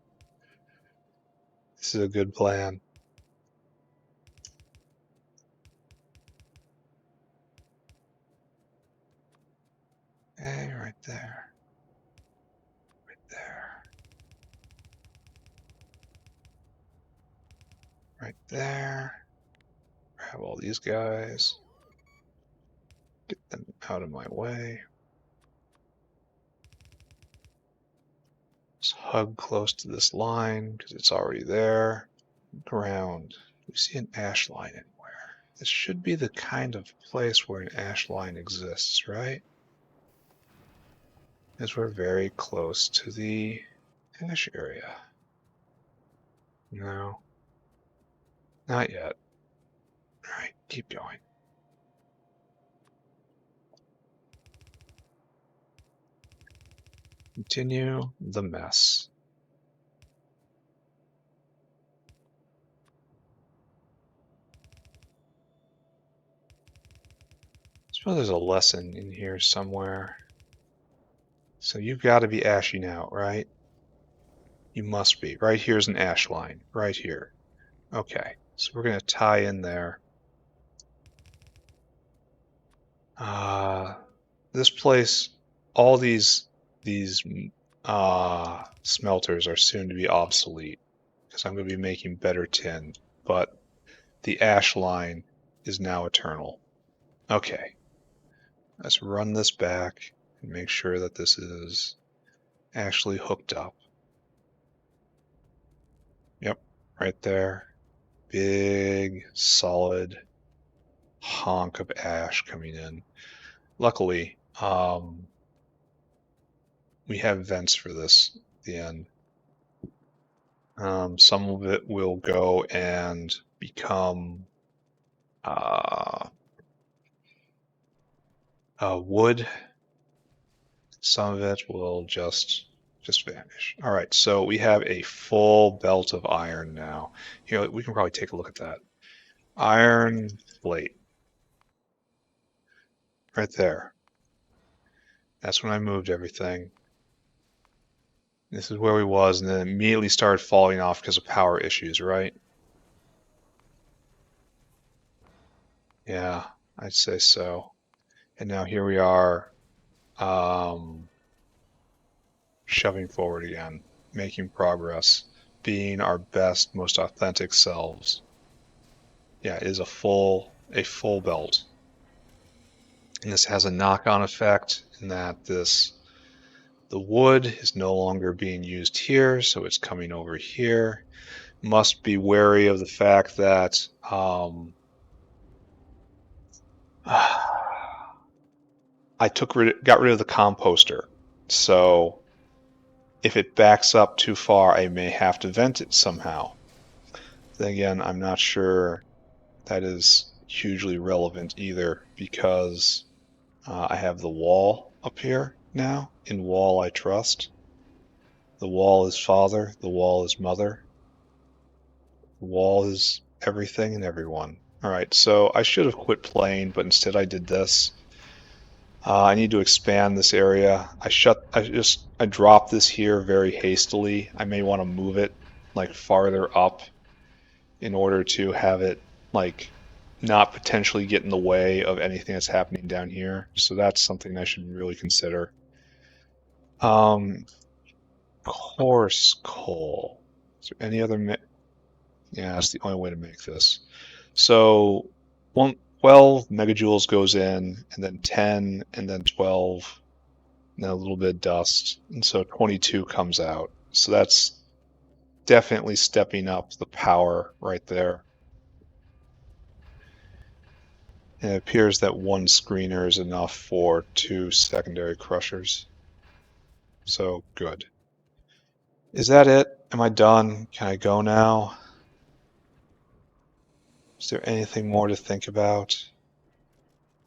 This is a good plan. Hey, right there. Right there. Right there. Grab all these guys. Get them out of my way. Just hug close to this line because it's already there. Ground. Do we see an ash line anywhere? This should be the kind of place where an ash line exists, right? As we're very close to the ash area. No. Not yet. Alright, keep going. Continue the mess. I suppose there's a lesson in here somewhere. So you've got to be ashing out, right? You must be. Right here's an ash line. Right here. Okay, so we're going to tie in there. This place, all these smelters are soon to be obsolete because I'm going to be making better tin, but the ash line is now eternal. Okay, let's run this back and make sure that this is actually hooked up. Yep, right there. Big, solid honk of ash coming in. Luckily, we have vents for this at the end. Some of it will go and become wood. Some of it will just vanish. All right, so we have a full belt of iron now. Here, we can probably take a look at that. Iron plate. Right there. That's when I moved everything. This is where we was, and then immediately started falling off because of power issues, right? Yeah, I'd say so. And now here we are, shoving forward again, making progress, being our best, most authentic selves. Yeah, it is a full belt. And this has a knock-on effect in that the wood is no longer being used here, so it's coming over here. Must be wary of the fact that I got rid of the composter. So if it backs up too far, I may have to vent it somehow. Then again, I'm not sure that is hugely relevant either because I have the wall up here now. In wall I trust. The wall is father, the wall is mother, the wall is everything and everyone. All right, so I should have quit playing, but instead I did this. I need to expand this area. I dropped this here very hastily. I may want to move it like farther up in order to have it like not potentially get in the way of anything that's happening down here. So that's something I should really consider. Coarse coal. Is there any other? Yeah, that's the only way to make this. So 12 megajoules goes in, and then 10, and then 12, and then a little bit of dust, and so 22 comes out. So that's definitely stepping up the power right there. And it appears that one screener is enough for 2 secondary crushers. So good. Is that it? Am I done? Can I go now? Is there anything more to think about?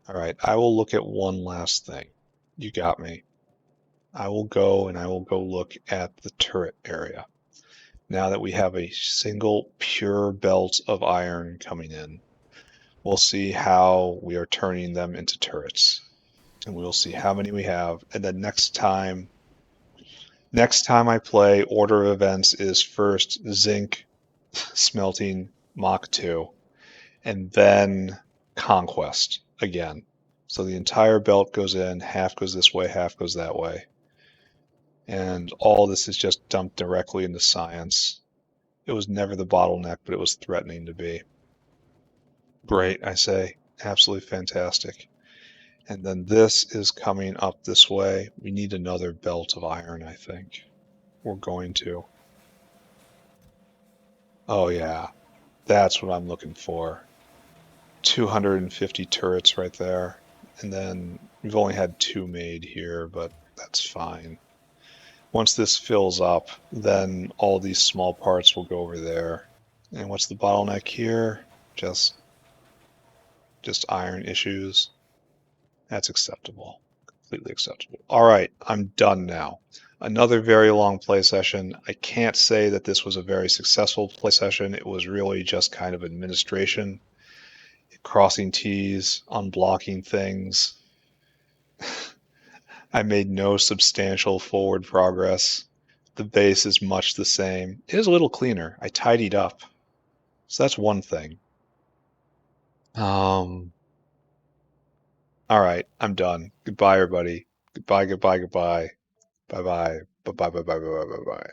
All right, I will look at one last thing. You got me. I will go and I will go look at the turret area. Now that we have a single pure belt of iron coming in, we'll see how we are turning them into turrets. And we'll see how many we have. And then next time I play, order of events is first zinc smelting Mach 2, and then conquest again. So the entire belt goes in, half goes this way, half goes that way. And all this is just dumped directly into science. It was never the bottleneck, but it was threatening to be. Great, I say. Absolutely fantastic. And then this is coming up this way. We need another belt of iron, I think. We're going to. Oh yeah, that's what I'm looking for. 250 turrets right there. And then we've only had 2 made here, but that's fine. Once this fills up, then all these small parts will go over there. And what's the bottleneck here? Just iron issues. That's acceptable. Completely acceptable. All right, I'm done now. Another very long play session. I can't say that this was a very successful play session. It was really just kind of administration, crossing T's, unblocking things. I made no substantial forward progress. The base is much the same. It is a little cleaner. I tidied up. So that's one thing. All right, I'm done. Goodbye, everybody. Goodbye, goodbye, goodbye. Bye bye. Bye bye bye bye bye bye bye.